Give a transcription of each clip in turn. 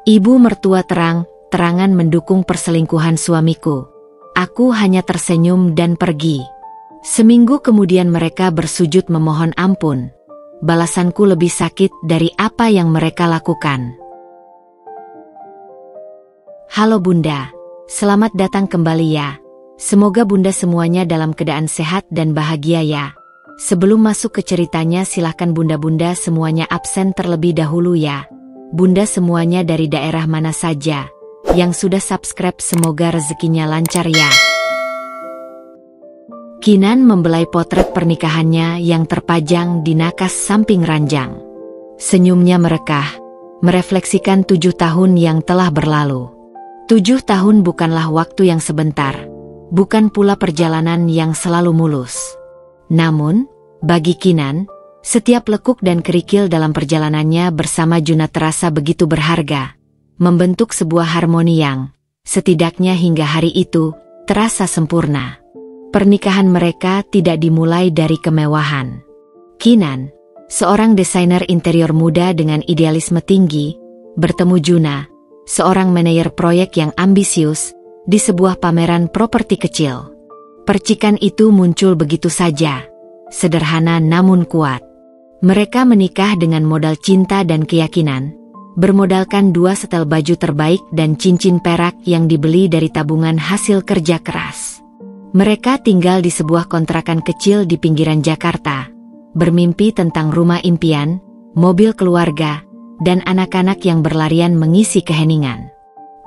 Ibu mertua terang-terangan mendukung perselingkuhan suamiku. Aku hanya tersenyum dan pergi. Seminggu kemudian mereka bersujud memohon ampun. Balasanku lebih sakit dari apa yang mereka lakukan. Halo Bunda, selamat datang kembali ya. Semoga Bunda semuanya dalam keadaan sehat dan bahagia ya. Sebelum masuk ke ceritanya silahkan Bunda-Bunda semuanya absen terlebih dahulu ya. Bunda semuanya dari daerah mana saja yang sudah subscribe semoga rezekinya lancar ya. Kinan membelai potret pernikahannya yang terpajang di nakas samping ranjang. Senyumnya merekah, merefleksikan 7 tahun yang telah berlalu. 7 tahun bukanlah waktu yang sebentar, bukan pula perjalanan yang selalu mulus. Namun, bagi Kinan, setiap lekuk dan kerikil dalam perjalanannya bersama Juna terasa begitu berharga, membentuk sebuah harmoni yang, setidaknya hingga hari itu, terasa sempurna. Pernikahan mereka tidak dimulai dari kemewahan. Kinan, seorang desainer interior muda dengan idealisme tinggi, bertemu Juna, seorang manajer proyek yang ambisius, di sebuah pameran properti kecil. Percikan itu muncul begitu saja, sederhana namun kuat. Mereka menikah dengan modal cinta dan keyakinan, bermodalkan 2 setel baju terbaik dan cincin perak yang dibeli dari tabungan hasil kerja keras. Mereka tinggal di sebuah kontrakan kecil di pinggiran Jakarta, bermimpi tentang rumah impian, mobil keluarga, dan anak-anak yang berlarian mengisi keheningan.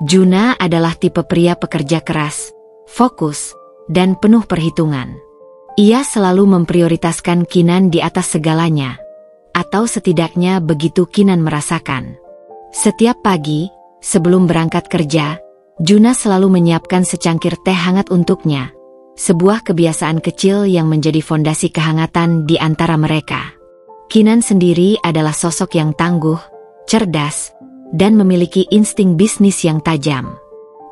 Juna adalah tipe pria pekerja keras, fokus, dan penuh perhitungan. Ia selalu memprioritaskan Kinan di atas segalanya. Atau setidaknya begitu Kinan merasakan. Setiap pagi, sebelum berangkat kerja, Juna selalu menyiapkan secangkir teh hangat untuknya. Sebuah kebiasaan kecil yang menjadi fondasi kehangatan di antara mereka. Kinan sendiri adalah sosok yang tangguh, cerdas, dan memiliki insting bisnis yang tajam.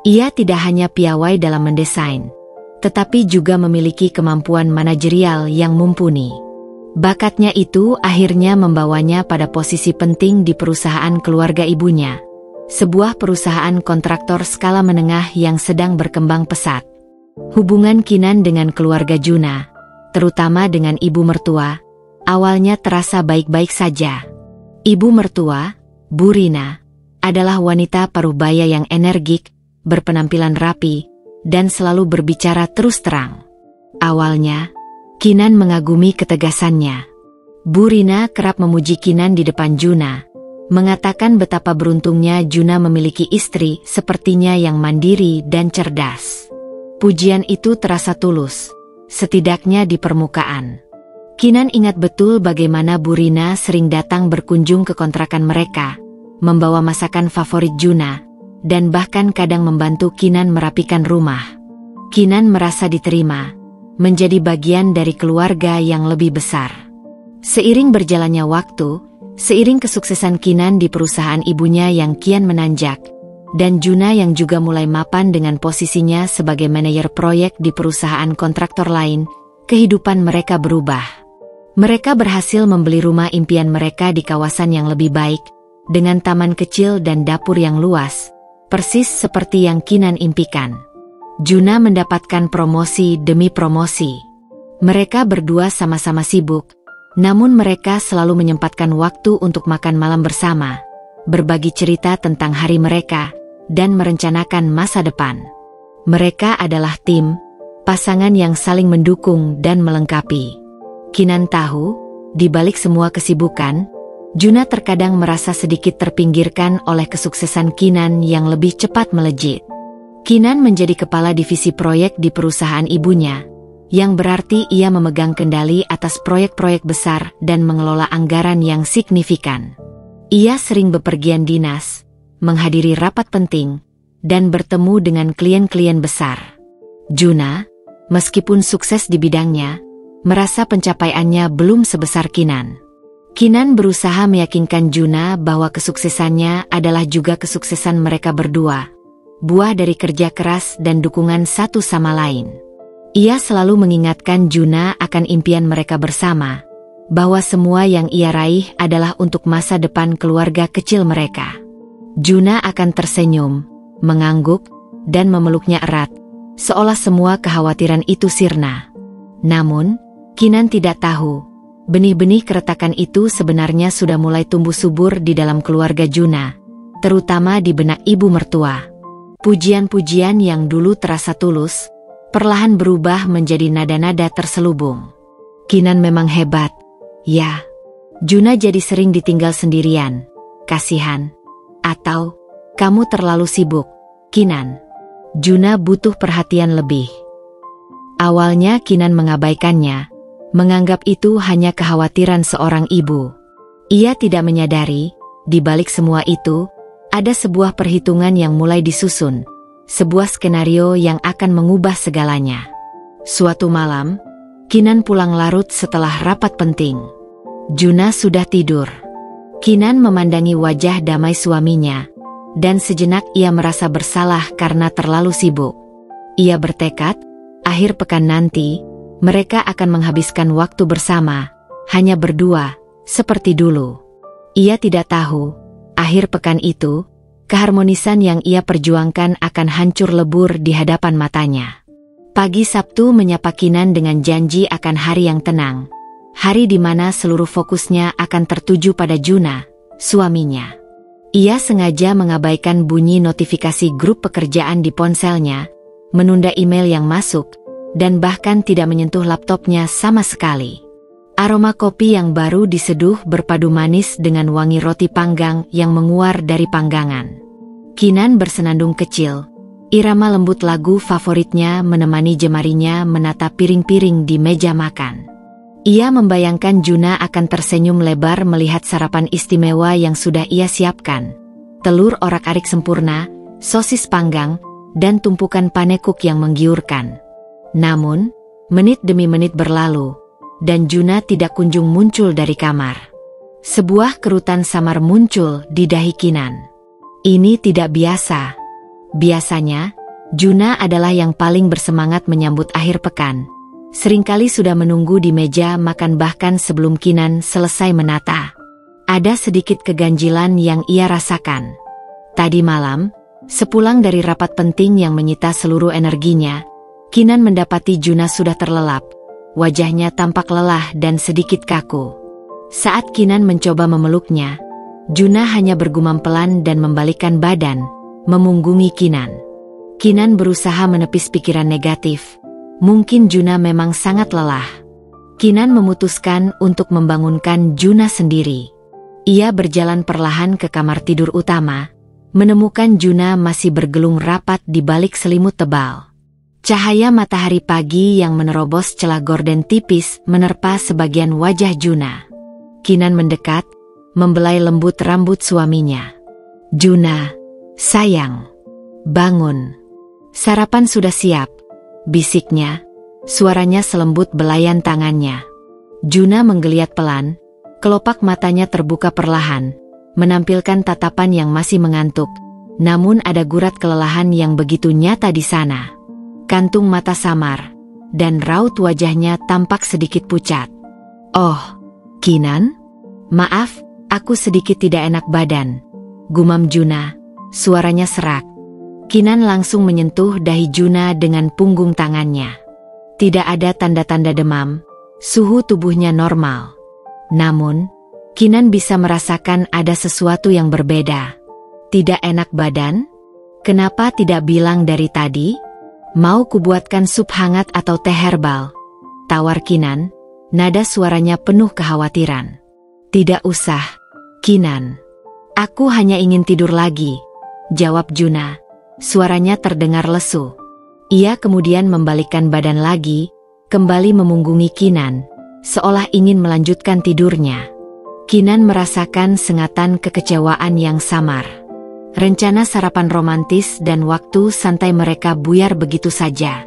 Ia tidak hanya piawai dalam mendesain, tetapi juga memiliki kemampuan manajerial yang mumpuni. Bakatnya itu akhirnya membawanya pada posisi penting di perusahaan keluarga ibunya, sebuah perusahaan kontraktor skala menengah yang sedang berkembang pesat. Hubungan Kinan dengan keluarga Juna, terutama dengan ibu mertua, awalnya terasa baik-baik saja. Ibu mertua, Bu Rina, adalah wanita parubaya yang energik, berpenampilan rapi, dan selalu berbicara terus terang. Awalnya, Kinan mengagumi ketegasannya. Bu Rina kerap memuji Kinan di depan Juna, mengatakan betapa beruntungnya Juna memiliki istri sepertinya yang mandiri dan cerdas. Pujian itu terasa tulus, setidaknya di permukaan. Kinan ingat betul bagaimana Bu Rina sering datang berkunjung ke kontrakan mereka, membawa masakan favorit Juna, dan bahkan kadang membantu Kinan merapikan rumah. Kinan merasa diterima, menjadi bagian dari keluarga yang lebih besar. Seiring berjalannya waktu, seiring kesuksesan Kinan di perusahaan ibunya yang kian menanjak, dan Juna yang juga mulai mapan dengan posisinya sebagai manajer proyek di perusahaan kontraktor lain, kehidupan mereka berubah. Mereka berhasil membeli rumah impian mereka di kawasan yang lebih baik, dengan taman kecil dan dapur yang luas, persis seperti yang Kinan impikan. Juna mendapatkan promosi demi promosi. Mereka berdua sama-sama sibuk, namun mereka selalu menyempatkan waktu untuk makan malam bersama, berbagi cerita tentang hari mereka, dan merencanakan masa depan. Mereka adalah tim, pasangan yang saling mendukung dan melengkapi. Kinan tahu, di balik semua kesibukan, Juna terkadang merasa sedikit terpinggirkan oleh kesuksesan Kinan yang lebih cepat melejit. Kinan menjadi kepala divisi proyek di perusahaan ibunya, yang berarti ia memegang kendali atas proyek-proyek besar dan mengelola anggaran yang signifikan. Ia sering bepergian dinas, menghadiri rapat penting, dan bertemu dengan klien-klien besar. Juna, meskipun sukses di bidangnya, merasa pencapaiannya belum sebesar Kinan. Kinan berusaha meyakinkan Juna bahwa kesuksesannya adalah juga kesuksesan mereka berdua, buah dari kerja keras dan dukungan satu sama lain. Ia selalu mengingatkan Juna akan impian mereka bersama, bahwa semua yang ia raih adalah untuk masa depan keluarga kecil mereka. Juna akan tersenyum, mengangguk, dan memeluknya erat, seolah semua kekhawatiran itu sirna. Namun, Kinan tidak tahu, benih-benih keretakan itu sebenarnya sudah mulai tumbuh subur di dalam keluarga Juna, terutama di benak ibu mertua. Pujian-pujian yang dulu terasa tulus, perlahan berubah menjadi nada-nada terselubung. Kinan memang hebat, ya. Juna jadi sering ditinggal sendirian. Kasihan. Atau, kamu terlalu sibuk, Kinan. Juna butuh perhatian lebih. Awalnya Kinan mengabaikannya, menganggap itu hanya kekhawatiran seorang ibu. Ia tidak menyadari, di balik semua itu, ada sebuah perhitungan yang mulai disusun, sebuah skenario yang akan mengubah segalanya. Suatu malam, Kinan pulang larut setelah rapat penting. Juna sudah tidur. Kinan memandangi wajah damai suaminya, dan sejenak ia merasa bersalah karena terlalu sibuk. Ia bertekad, akhir pekan nanti, mereka akan menghabiskan waktu bersama, hanya berdua, seperti dulu. Ia tidak tahu, akhir pekan itu, keharmonisan yang ia perjuangkan akan hancur lebur di hadapan matanya. Pagi Sabtu menyapa Kinan dengan janji akan hari yang tenang. Hari di mana seluruh fokusnya akan tertuju pada Juna, suaminya. Ia sengaja mengabaikan bunyi notifikasi grup pekerjaan di ponselnya, menunda email yang masuk, dan bahkan tidak menyentuh laptopnya sama sekali. Aroma kopi yang baru diseduh berpadu manis dengan wangi roti panggang yang menguar dari panggangan. Kinan bersenandung kecil, irama lembut lagu favoritnya menemani jemarinya menata piring-piring di meja makan. Ia membayangkan Juna akan tersenyum lebar melihat sarapan istimewa yang sudah ia siapkan. Telur orak-arik sempurna, sosis panggang, dan tumpukan panekuk yang menggiurkan. Namun, menit demi menit berlalu, dan Juna tidak kunjung muncul dari kamar. Sebuah kerutan samar muncul di dahi Kinan. Ini tidak biasa. Biasanya, Juna adalah yang paling bersemangat menyambut akhir pekan. Seringkali sudah menunggu di meja makan bahkan sebelum Kinan selesai menata. Ada sedikit keganjilan yang ia rasakan. Tadi malam, sepulang dari rapat penting yang menyita seluruh energinya, Kinan mendapati Juna sudah terlelap. Wajahnya tampak lelah dan sedikit kaku. Saat Kinan mencoba memeluknya, Juna hanya bergumam pelan dan membalikkan badan, memunggungi Kinan. Kinan berusaha menepis pikiran negatif. Mungkin Juna memang sangat lelah. Kinan memutuskan untuk membangunkan Juna sendiri. Ia berjalan perlahan ke kamar tidur utama, menemukan Juna masih bergelung rapat di balik selimut tebal. Cahaya matahari pagi yang menerobos celah gorden tipis menerpa sebagian wajah Juna. Kinan mendekat, membelai lembut rambut suaminya. "Juna, sayang, bangun. Sarapan sudah siap," bisiknya, suaranya selembut belayan tangannya. Juna menggeliat pelan, kelopak matanya terbuka perlahan, menampilkan tatapan yang masih mengantuk, namun ada gurat kelelahan yang begitu nyata di sana. Kantung mata samar, dan raut wajahnya tampak sedikit pucat. "Oh, Kinan? Maaf, aku sedikit tidak enak badan," gumam Juna, suaranya serak. Kinan langsung menyentuh dahi Juna dengan punggung tangannya. Tidak ada tanda-tanda demam, suhu tubuhnya normal. Namun, Kinan bisa merasakan ada sesuatu yang berbeda. Tidak enak badan? Kenapa tidak bilang dari tadi? "Mau kubuatkan sup hangat atau teh herbal?" tawar Kinan, nada suaranya penuh kekhawatiran. "Tidak usah, Kinan. Aku hanya ingin tidur lagi," jawab Juna. Suaranya terdengar lesu. Ia kemudian membalikkan badan lagi, kembali memunggungi Kinan, seolah ingin melanjutkan tidurnya. Kinan merasakan sengatan kekecewaan yang samar. Rencana sarapan romantis dan waktu santai mereka buyar begitu saja.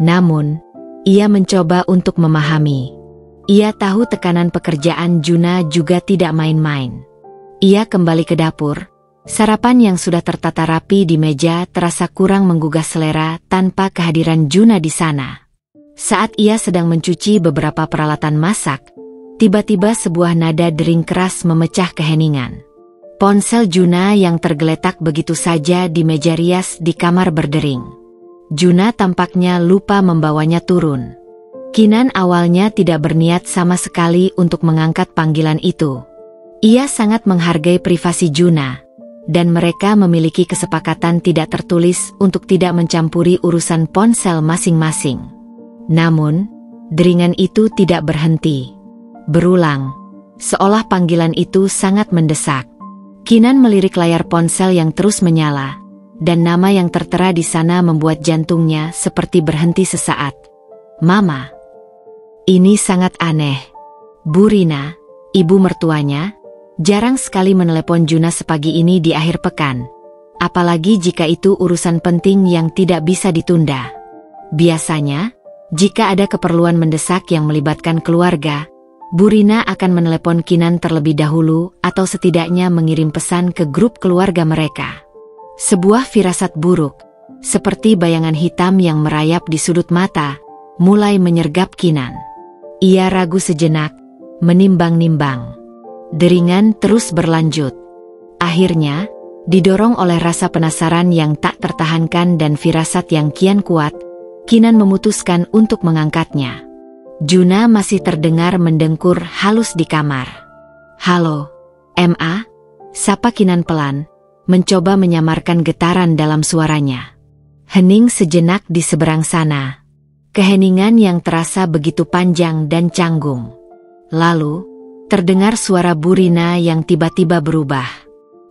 Namun, ia mencoba untuk memahami. Ia tahu tekanan pekerjaan Juna juga tidak main-main. Ia kembali ke dapur. Sarapan yang sudah tertata rapi di meja terasa kurang menggugah selera tanpa kehadiran Juna di sana. Saat ia sedang mencuci beberapa peralatan masak, tiba-tiba sebuah nada dering keras memecah keheningan. Ponsel Juna yang tergeletak begitu saja di meja rias di kamar berdering. Juna tampaknya lupa membawanya turun. Kinan awalnya tidak berniat sama sekali untuk mengangkat panggilan itu. Ia sangat menghargai privasi Juna, dan mereka memiliki kesepakatan tidak tertulis untuk tidak mencampuri urusan ponsel masing-masing. Namun, deringan itu tidak berhenti. Berulang, seolah panggilan itu sangat mendesak. Kinan melirik layar ponsel yang terus menyala, dan nama yang tertera di sana membuat jantungnya seperti berhenti sesaat. Mama. Ini sangat aneh. Bu Rina, ibu mertuanya, jarang sekali menelepon Juna sepagi ini di akhir pekan. Apalagi jika itu urusan penting yang tidak bisa ditunda. Biasanya, jika ada keperluan mendesak yang melibatkan keluarga, Bu Rina akan menelepon Kinan terlebih dahulu atau setidaknya mengirim pesan ke grup keluarga mereka. Sebuah firasat buruk, seperti bayangan hitam yang merayap di sudut mata, mulai menyergap Kinan. Ia ragu sejenak, menimbang-nimbang. Deringan terus berlanjut. Akhirnya, didorong oleh rasa penasaran yang tak tertahankan dan firasat yang kian kuat, Kinan memutuskan untuk mengangkatnya. Juna masih terdengar mendengkur halus di kamar. "Halo, Ma?" sapa Kinan pelan, mencoba menyamarkan getaran dalam suaranya. Hening sejenak di seberang sana. Keheningan yang terasa begitu panjang dan canggung. Lalu, terdengar suara Bu Rina yang tiba-tiba berubah.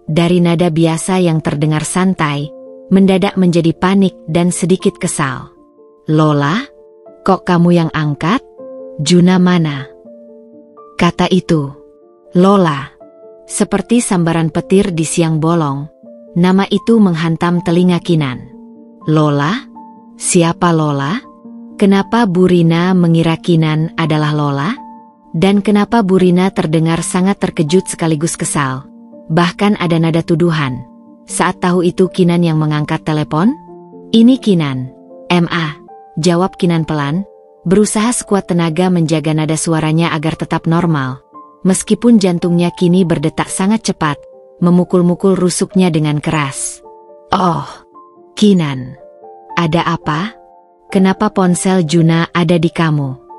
Dari nada biasa yang terdengar santai, mendadak menjadi panik dan sedikit kesal. "Lola, kok kamu yang angkat? Juna mana?" Kata itu, Lola, seperti sambaran petir di siang bolong. Nama itu menghantam telinga Kinan. Lola? Siapa Lola? Kenapa Bu Rina mengira Kinan adalah Lola? Dan kenapa Bu Rina terdengar sangat terkejut sekaligus kesal? Bahkan ada nada tuduhan. Saat tahu itu Kinan yang mengangkat telepon? "Ini Kinan." "Ma," jawab Kinan pelan, berusaha sekuat tenaga menjaga nada suaranya agar tetap normal. Meskipun jantungnya kini berdetak sangat cepat, memukul-mukul rusuknya dengan keras. "Oh, Kinan. Ada apa? Kenapa ponsel Juna ada di kamu?"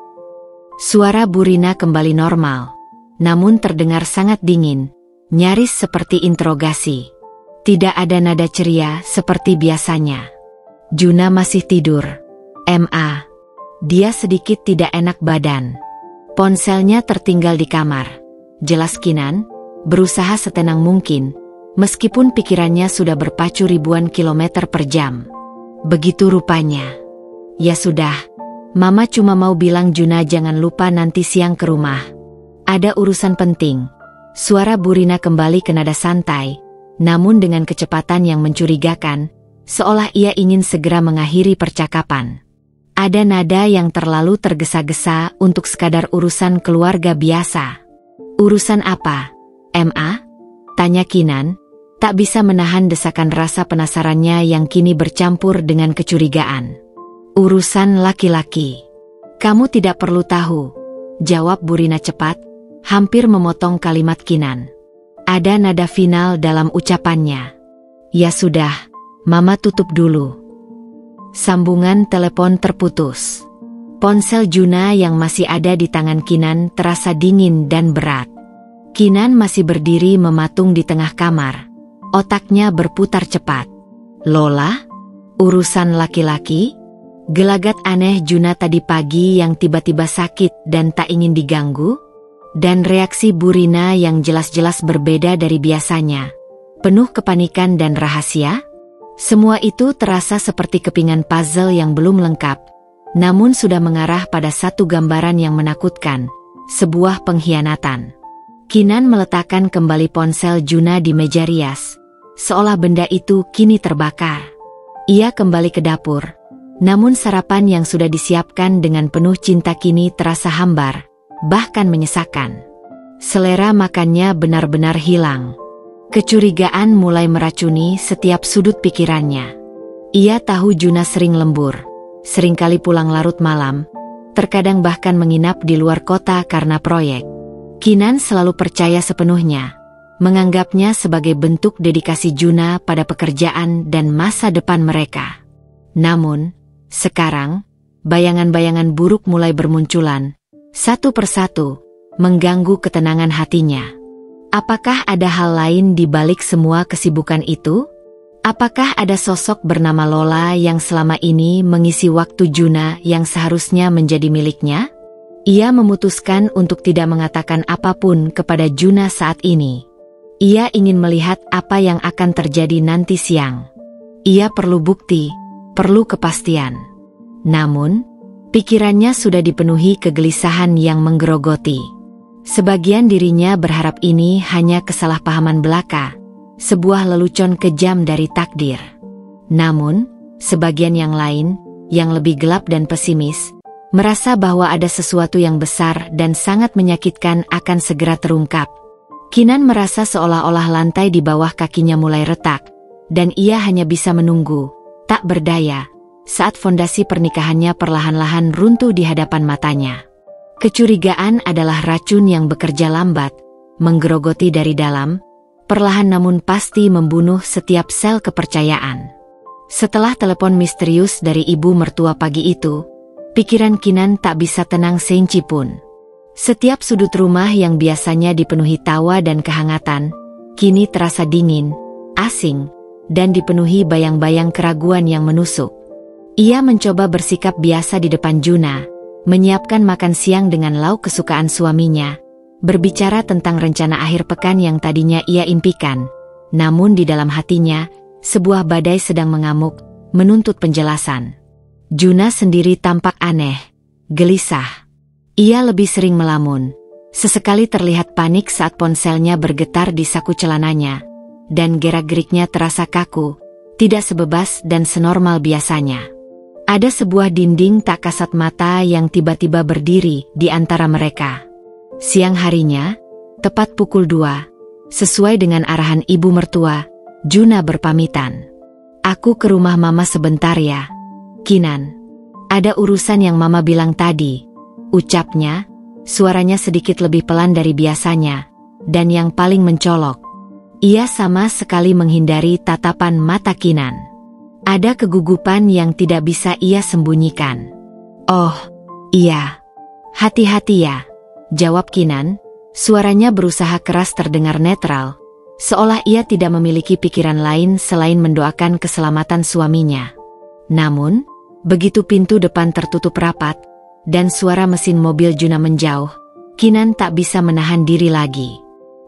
Suara Bu Rina kembali normal, namun terdengar sangat dingin, nyaris seperti interogasi. Tidak ada nada ceria seperti biasanya. "Juna masih tidur, Ma. Dia sedikit tidak enak badan. Ponselnya tertinggal di kamar," jelas Kinan, berusaha setenang mungkin, meskipun pikirannya sudah berpacu ribuan kilometer per jam. "Begitu rupanya. Ya sudah, Mama cuma mau bilang Juna jangan lupa nanti siang ke rumah. Ada urusan penting." Suara Bu Rina kembali ke nada santai, namun dengan kecepatan yang mencurigakan, seolah ia ingin segera mengakhiri percakapan. Ada nada yang terlalu tergesa-gesa untuk sekadar urusan keluarga biasa. "Urusan apa, Ma?" tanya Kinan, tak bisa menahan desakan rasa penasarannya yang kini bercampur dengan kecurigaan. "Urusan laki-laki." "Kamu tidak perlu tahu," jawab Bu Rina cepat, hampir memotong kalimat Kinan. Ada nada final dalam ucapannya. "Ya sudah, Mama tutup dulu." Sambungan telepon terputus. Ponsel Juna yang masih ada di tangan Kinan terasa dingin dan berat. Kinan masih berdiri mematung di tengah kamar. Otaknya berputar cepat. "Lola? Urusan laki-laki?" Gelagat aneh Juna tadi pagi yang tiba-tiba sakit dan tak ingin diganggu? Dan reaksi Bu Rina yang jelas-jelas berbeda dari biasanya. Penuh kepanikan dan rahasia? Semua itu terasa seperti kepingan puzzle yang belum lengkap, namun sudah mengarah pada satu gambaran yang menakutkan, sebuah pengkhianatan. Kinan meletakkan kembali ponsel Juna di meja rias, seolah benda itu kini terbakar. Ia kembali ke dapur, namun sarapan yang sudah disiapkan dengan penuh cinta kini terasa hambar, bahkan menyesakan. Selera makannya benar-benar hilang. Kecurigaan mulai meracuni setiap sudut pikirannya. Ia tahu Juna sering lembur, seringkali pulang larut malam, terkadang bahkan menginap di luar kota karena proyek. Kinan selalu percaya sepenuhnya, menganggapnya sebagai bentuk dedikasi Juna pada pekerjaan dan masa depan mereka. Namun, sekarang, bayangan-bayangan buruk mulai bermunculan, satu persatu, mengganggu ketenangan hatinya. Apakah ada hal lain di balik semua kesibukan itu? Apakah ada sosok bernama Lola yang selama ini mengisi waktu Juna yang seharusnya menjadi miliknya? Ia memutuskan untuk tidak mengatakan apapun kepada Juna saat ini. Ia ingin melihat apa yang akan terjadi nanti siang. Ia perlu bukti, perlu kepastian. Namun, pikirannya sudah dipenuhi kegelisahan yang menggerogoti. Sebagian dirinya berharap ini hanya kesalahpahaman belaka, sebuah lelucon kejam dari takdir. Namun, sebagian yang lain, yang lebih gelap dan pesimis, merasa bahwa ada sesuatu yang besar dan sangat menyakitkan akan segera terungkap. Kinan merasa seolah-olah lantai di bawah kakinya mulai retak, dan ia hanya bisa menunggu, tak berdaya, saat fondasi pernikahannya perlahan-lahan runtuh di hadapan matanya. Kecurigaan adalah racun yang bekerja lambat, menggerogoti dari dalam, perlahan namun pasti membunuh setiap sel kepercayaan. Setelah telepon misterius dari ibu mertua pagi itu, pikiran Kinan tak bisa tenang seinci pun. Setiap sudut rumah yang biasanya dipenuhi tawa dan kehangatan, kini terasa dingin, asing, dan dipenuhi bayang-bayang keraguan yang menusuk. Ia mencoba bersikap biasa di depan Juna, menyiapkan makan siang dengan lauk kesukaan suaminya, berbicara tentang rencana akhir pekan yang tadinya ia impikan. Namun di dalam hatinya, sebuah badai sedang mengamuk, menuntut penjelasan. Juna sendiri tampak aneh, gelisah. Ia lebih sering melamun. Sesekali terlihat panik saat ponselnya bergetar di saku celananya, dan gerak-geriknya terasa kaku, tidak sebebas dan senormal biasanya. Ada sebuah dinding tak kasat mata yang tiba-tiba berdiri di antara mereka. Siang harinya, tepat pukul 2, sesuai dengan arahan ibu mertua, Juna berpamitan. "Aku ke rumah mama sebentar ya, Kinan. Ada urusan yang mama bilang tadi," ucapnya, suaranya sedikit lebih pelan dari biasanya, dan yang paling mencolok, ia sama sekali menghindari tatapan mata Kinan. Ada kegugupan yang tidak bisa ia sembunyikan. "Oh, iya. Hati-hati ya," jawab Kinan, suaranya berusaha keras terdengar netral, seolah ia tidak memiliki pikiran lain selain mendoakan keselamatan suaminya. Namun, begitu pintu depan tertutup rapat, dan suara mesin mobil Juna menjauh, Kinan tak bisa menahan diri lagi.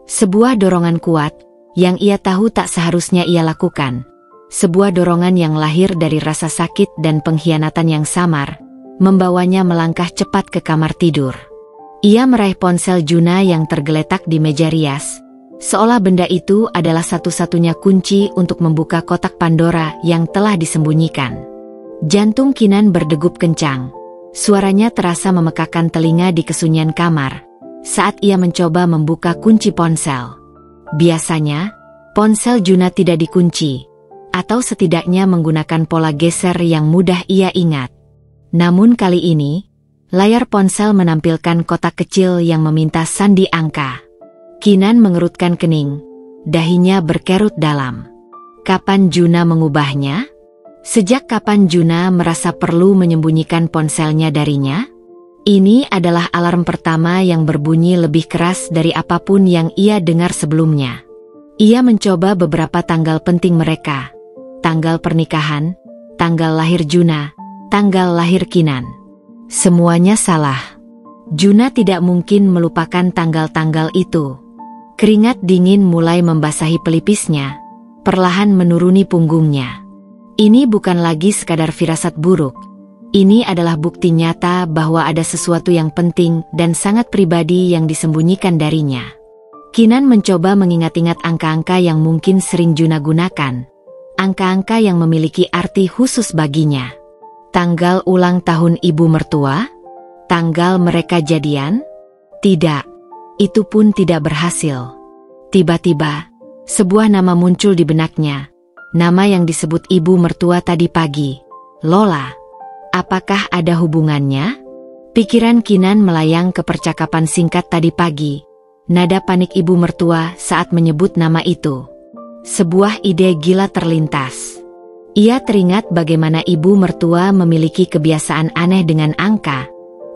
Sebuah dorongan kuat, yang ia tahu tak seharusnya ia lakukan, sebuah dorongan yang lahir dari rasa sakit dan pengkhianatan yang samar, membawanya melangkah cepat ke kamar tidur. Ia meraih ponsel Juna yang tergeletak di meja rias, seolah benda itu adalah satu-satunya kunci untuk membuka kotak Pandora yang telah disembunyikan. Jantung Kinan berdegup kencang, suaranya terasa memekakan telinga di kesunyian kamar, saat ia mencoba membuka kunci ponsel. Biasanya, ponsel Juna tidak dikunci, atau setidaknya menggunakan pola geser yang mudah ia ingat. Namun kali ini, layar ponsel menampilkan kotak kecil yang meminta sandi angka. Kinan mengerutkan kening, dahinya berkerut dalam. Kapan Juna mengubahnya? Sejak kapan Juna merasa perlu menyembunyikan ponselnya darinya? Ini adalah alarm pertama yang berbunyi lebih keras dari apapun yang ia dengar sebelumnya. Ia mencoba beberapa tanggal penting mereka. Tanggal pernikahan, tanggal lahir Juna, tanggal lahir Kinan. Semuanya salah. Juna tidak mungkin melupakan tanggal-tanggal itu. Keringat dingin mulai membasahi pelipisnya, perlahan menuruni punggungnya. Ini bukan lagi sekadar firasat buruk. Ini adalah bukti nyata bahwa ada sesuatu yang penting dan sangat pribadi yang disembunyikan darinya. Kinan mencoba mengingat-ingat angka-angka yang mungkin sering Juna gunakan. Angka-angka yang memiliki arti khusus baginya. Tanggal ulang tahun ibu mertua? Tanggal mereka jadian? Tidak. Itu pun tidak berhasil. Tiba-tiba, sebuah nama muncul di benaknya. Nama yang disebut ibu mertua tadi pagi. Lola. Apakah ada hubungannya? Pikiran Kinan melayang ke percakapan singkat tadi pagi, nada panik ibu mertua saat menyebut nama itu. Sebuah ide gila terlintas. Ia teringat bagaimana ibu mertua memiliki kebiasaan aneh dengan angka,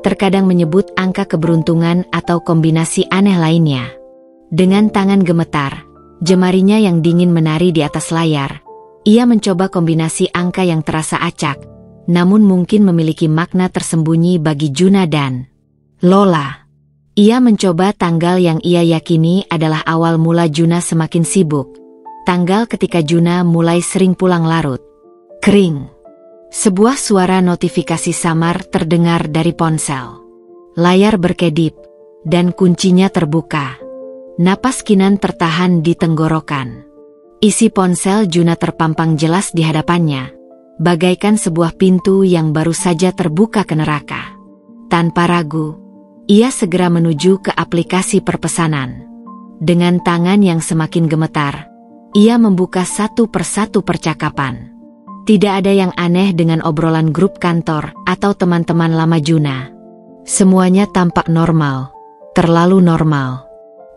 terkadang menyebut angka keberuntungan atau kombinasi aneh lainnya. Dengan tangan gemetar, jemarinya yang dingin menari di atas layar, ia mencoba kombinasi angka yang terasa acak, namun mungkin memiliki makna tersembunyi bagi Juna dan Lola. Ia mencoba tanggal yang ia yakini adalah awal mula Juna semakin sibuk. Tanggal ketika Juna mulai sering pulang larut. Kering. Sebuah suara notifikasi samar terdengar dari ponsel. Layar berkedip, dan kuncinya terbuka. Napas Kinan tertahan di tenggorokan. Isi ponsel Juna terpampang jelas di hadapannya, bagaikan sebuah pintu yang baru saja terbuka ke neraka. Tanpa ragu, ia segera menuju ke aplikasi perpesanan. Dengan tangan yang semakin gemetar, ia membuka satu persatu percakapan. Tidak ada yang aneh dengan obrolan grup kantor atau teman-teman lama Juna. Semuanya tampak normal, terlalu normal.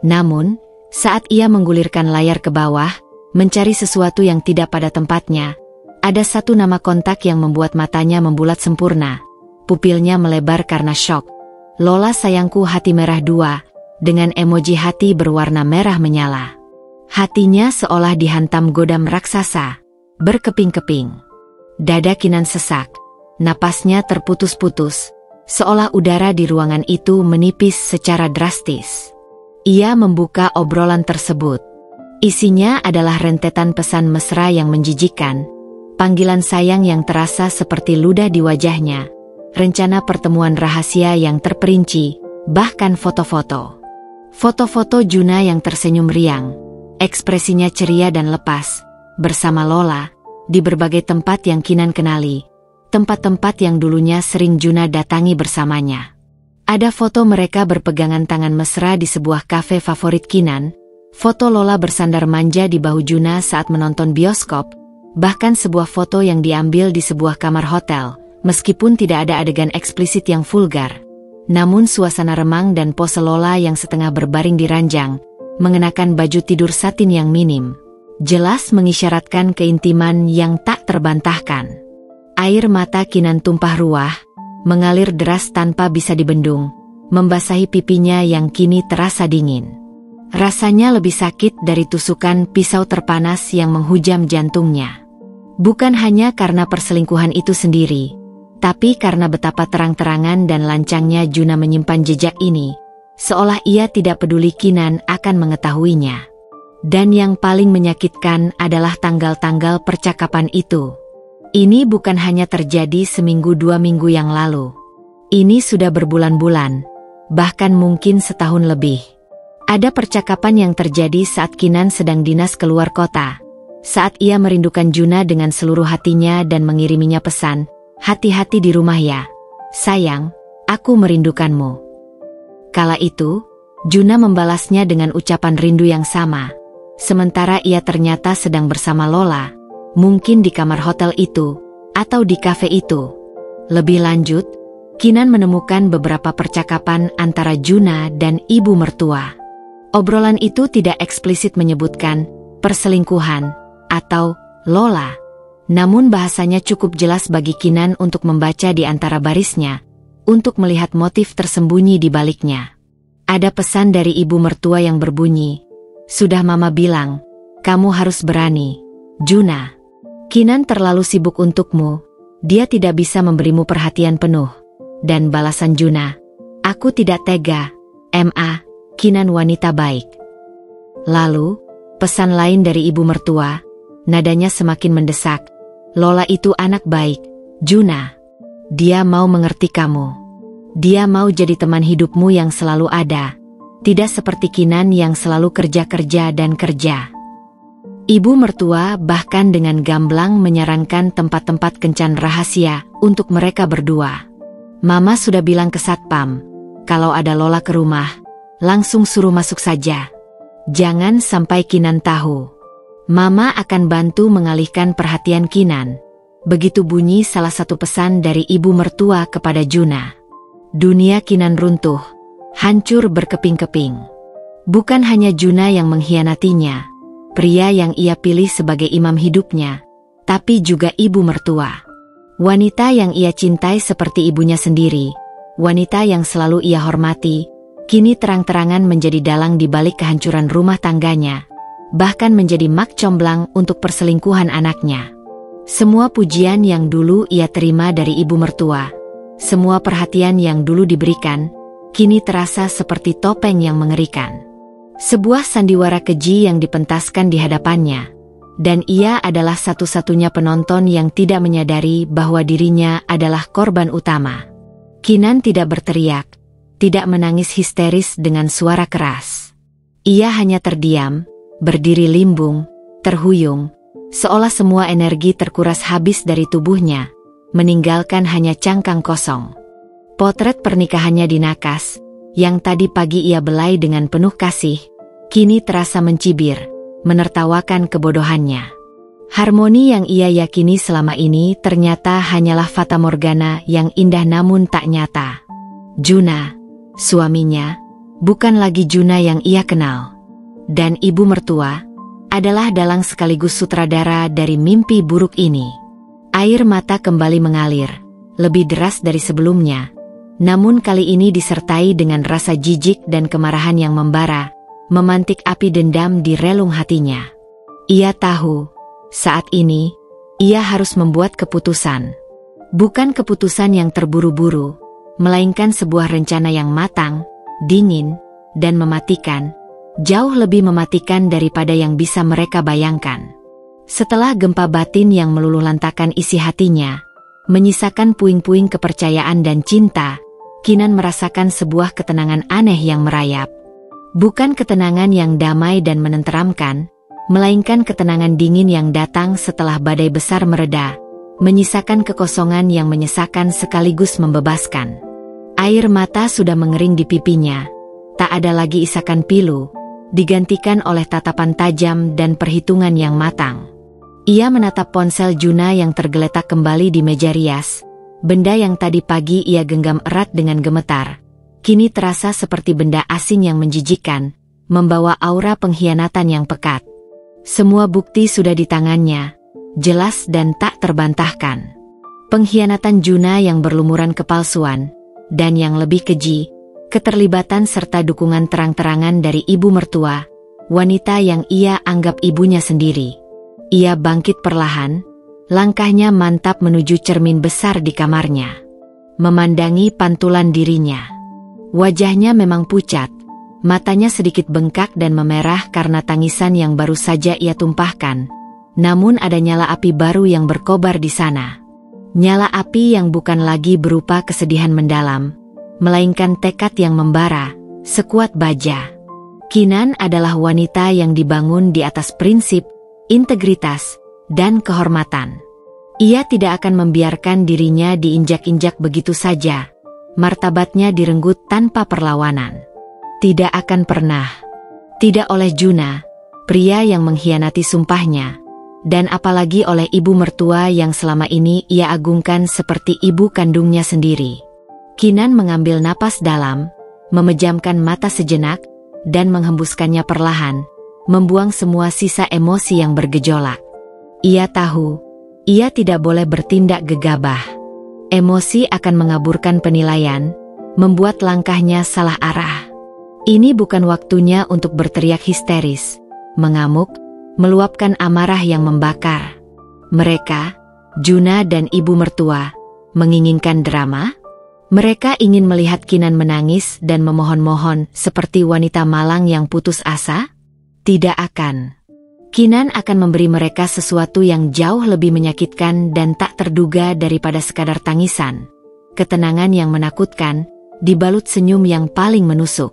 Namun, saat ia menggulirkan layar ke bawah, mencari sesuatu yang tidak pada tempatnya, ada satu nama kontak yang membuat matanya membulat sempurna. Pupilnya melebar karena syok. Lola sayangku hati merah 2, dengan emoji hati berwarna merah menyala. Hatinya seolah dihantam godam raksasa, berkeping-keping. Dada Kinan sesak, napasnya terputus-putus, seolah udara di ruangan itu menipis secara drastis. Ia membuka obrolan tersebut. Isinya adalah rentetan pesan mesra yang menjijikkan, panggilan sayang yang terasa seperti ludah di wajahnya, rencana pertemuan rahasia yang terperinci, bahkan foto-foto. Foto-foto Juna yang tersenyum riang, ekspresinya ceria dan lepas, bersama Lola, di berbagai tempat yang Kinan kenali, tempat-tempat yang dulunya sering Juna datangi bersamanya. Ada foto mereka berpegangan tangan mesra di sebuah kafe favorit Kinan, foto Lola bersandar manja di bahu Juna saat menonton bioskop, bahkan sebuah foto yang diambil di sebuah kamar hotel, meskipun tidak ada adegan eksplisit yang vulgar. Namun suasana remang dan pose Lola yang setengah berbaring di ranjang, mengenakan baju tidur satin yang minim, jelas mengisyaratkan keintiman yang tak terbantahkan. Air mata Kinan tumpah ruah, mengalir deras tanpa bisa dibendung, membasahi pipinya yang kini terasa dingin. Rasanya lebih sakit dari tusukan pisau terpanas yang menghujam jantungnya. Bukan hanya karena perselingkuhan itu sendiri, tapi karena betapa terang-terangan dan lancangnya Juna menyimpan jejak ini, seolah ia tidak peduli Kinan akan mengetahuinya. Dan yang paling menyakitkan adalah tanggal-tanggal percakapan itu. Ini bukan hanya terjadi seminggu 2 minggu yang lalu. Ini sudah berbulan-bulan, bahkan mungkin setahun lebih. Ada percakapan yang terjadi saat Kinan sedang dinas keluar kota, saat ia merindukan Juna dengan seluruh hatinya dan mengiriminya pesan, "Hati-hati di rumah ya, sayang, aku merindukanmu." Kala itu, Juna membalasnya dengan ucapan rindu yang sama, sementara ia ternyata sedang bersama Lola, mungkin di kamar hotel itu, atau di kafe itu. Lebih lanjut, Kinan menemukan beberapa percakapan antara Juna dan ibu mertua. Obrolan itu tidak eksplisit menyebutkan perselingkuhan atau Lola, namun bahasanya cukup jelas bagi Kinan untuk membaca di antara barisnya, untuk melihat motif tersembunyi di baliknya. Ada pesan dari ibu mertua yang berbunyi, "Sudah mama bilang, kamu harus berani, Juna. Kinan terlalu sibuk untukmu, dia tidak bisa memberimu perhatian penuh." Dan balasan Juna, "Aku tidak tega, Ma, Kinan wanita baik." Lalu, pesan lain dari ibu mertua, nadanya semakin mendesak, "Lola itu anak baik, Juna. Dia mau mengerti kamu. Dia mau jadi teman hidupmu yang selalu ada, tidak seperti Kinan yang selalu kerja-kerja dan kerja." Ibu mertua bahkan dengan gamblang menyarankan tempat-tempat kencan rahasia untuk mereka berdua. "Mama sudah bilang ke satpam, kalau ada Lola ke rumah, langsung suruh masuk saja. Jangan sampai Kinan tahu. Mama akan bantu mengalihkan perhatian Kinan." Begitu bunyi salah satu pesan dari ibu mertua kepada Juna. Dunia Kinan runtuh, hancur berkeping-keping. Bukan hanya Juna yang mengkhianatinya, pria yang ia pilih sebagai imam hidupnya, tapi juga ibu mertua. Wanita yang ia cintai seperti ibunya sendiri, wanita yang selalu ia hormati, kini terang-terangan menjadi dalang di balik kehancuran rumah tangganya, bahkan menjadi mak comblang untuk perselingkuhan anaknya. Semua pujian yang dulu ia terima dari ibu mertua, semua perhatian yang dulu diberikan, kini terasa seperti topeng yang mengerikan. Sebuah sandiwara keji yang dipentaskan di hadapannya, dan ia adalah satu-satunya penonton yang tidak menyadari bahwa dirinya adalah korban utama. Kinan tidak berteriak, tidak menangis histeris dengan suara keras. Ia hanya terdiam, berdiri limbung, terhuyung, seolah semua energi terkuras habis dari tubuhnya, meninggalkan hanya cangkang kosong. Potret pernikahannya di Nakas, yang tadi pagi ia belai dengan penuh kasih, kini terasa mencibir, menertawakan kebodohannya. Harmoni yang ia yakini selama ini ternyata hanyalah fatamorgana yang indah namun tak nyata. Juna, suaminya, bukan lagi Juna yang ia kenal. Dan ibu mertua, adalah dalang sekaligus sutradara dari mimpi buruk ini. Air mata kembali mengalir, lebih deras dari sebelumnya, namun kali ini disertai dengan rasa jijik dan kemarahan yang membara, memantik api dendam di relung hatinya. Ia tahu, saat ini, ia harus membuat keputusan. Bukan keputusan yang terburu-buru, melainkan sebuah rencana yang matang, dingin, dan mematikan, jauh lebih mematikan daripada yang bisa mereka bayangkan. Setelah gempa batin yang meluluhlantakkan isi hatinya, menyisakan puing-puing kepercayaan dan cinta, Kinan merasakan sebuah ketenangan aneh yang merayap. Bukan ketenangan yang damai dan menenteramkan, melainkan ketenangan dingin yang datang setelah badai besar mereda, menyisakan kekosongan yang menyesakan sekaligus membebaskan. Air mata sudah mengering di pipinya, tak ada lagi isakan pilu, digantikan oleh tatapan tajam dan perhitungan yang matang. Ia menatap ponsel Juna yang tergeletak kembali di meja rias. Benda yang tadi pagi ia genggam erat dengan gemetar, kini terasa seperti benda asing yang menjijikkan, membawa aura pengkhianatan yang pekat. Semua bukti sudah di tangannya, jelas dan tak terbantahkan. Pengkhianatan Juna yang berlumuran kepalsuan, dan yang lebih keji, keterlibatan serta dukungan terang-terangan dari ibu mertua, wanita yang ia anggap ibunya sendiri. Ia bangkit perlahan, langkahnya mantap menuju cermin besar di kamarnya. Memandangi pantulan dirinya. Wajahnya memang pucat, matanya sedikit bengkak dan memerah karena tangisan yang baru saja ia tumpahkan. Namun ada nyala api baru yang berkobar di sana. Nyala api yang bukan lagi berupa kesedihan mendalam, melainkan tekad yang membara, sekuat baja. Kinan adalah wanita yang dibangun di atas prinsip, integritas, dan kehormatan. Ia tidak akan membiarkan dirinya diinjak-injak begitu saja, martabatnya direnggut tanpa perlawanan. Tidak akan pernah. Tidak oleh Juna, pria yang mengkhianati sumpahnya, dan apalagi oleh ibu mertua yang selama ini ia agungkan seperti ibu kandungnya sendiri. Kinan mengambil napas dalam, memejamkan mata sejenak, dan menghembuskannya perlahan, membuang semua sisa emosi yang bergejolak. Ia tahu, ia tidak boleh bertindak gegabah. Emosi akan mengaburkan penilaian, membuat langkahnya salah arah. Ini bukan waktunya untuk berteriak histeris, mengamuk, meluapkan amarah yang membakar. Mereka, Juna dan ibu mertua, menginginkan drama? Mereka ingin melihat Kinan menangis dan memohon-mohon seperti wanita malang yang putus asa? Tidak akan. Kinan akan memberi mereka sesuatu yang jauh lebih menyakitkan dan tak terduga daripada sekadar tangisan. Ketenangan yang menakutkan, dibalut senyum yang paling menusuk.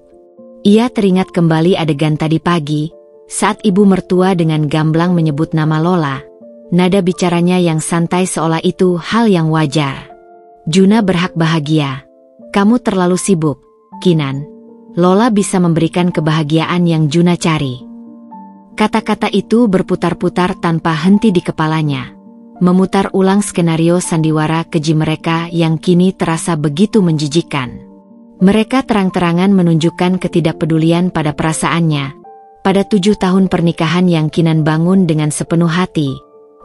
Ia teringat kembali adegan tadi pagi, saat ibu mertua dengan gamblang menyebut nama Lola. Nada bicaranya yang santai seolah itu hal yang wajar. Juna berhak bahagia. Kamu terlalu sibuk, Kinan. Lola bisa memberikan kebahagiaan yang Juna cari. Kata-kata itu berputar-putar tanpa henti di kepalanya, memutar ulang skenario sandiwara keji mereka yang kini terasa begitu menjijikkan. Mereka terang-terangan menunjukkan ketidakpedulian pada perasaannya. Pada 7 tahun pernikahan yang Kinan bangun dengan sepenuh hati,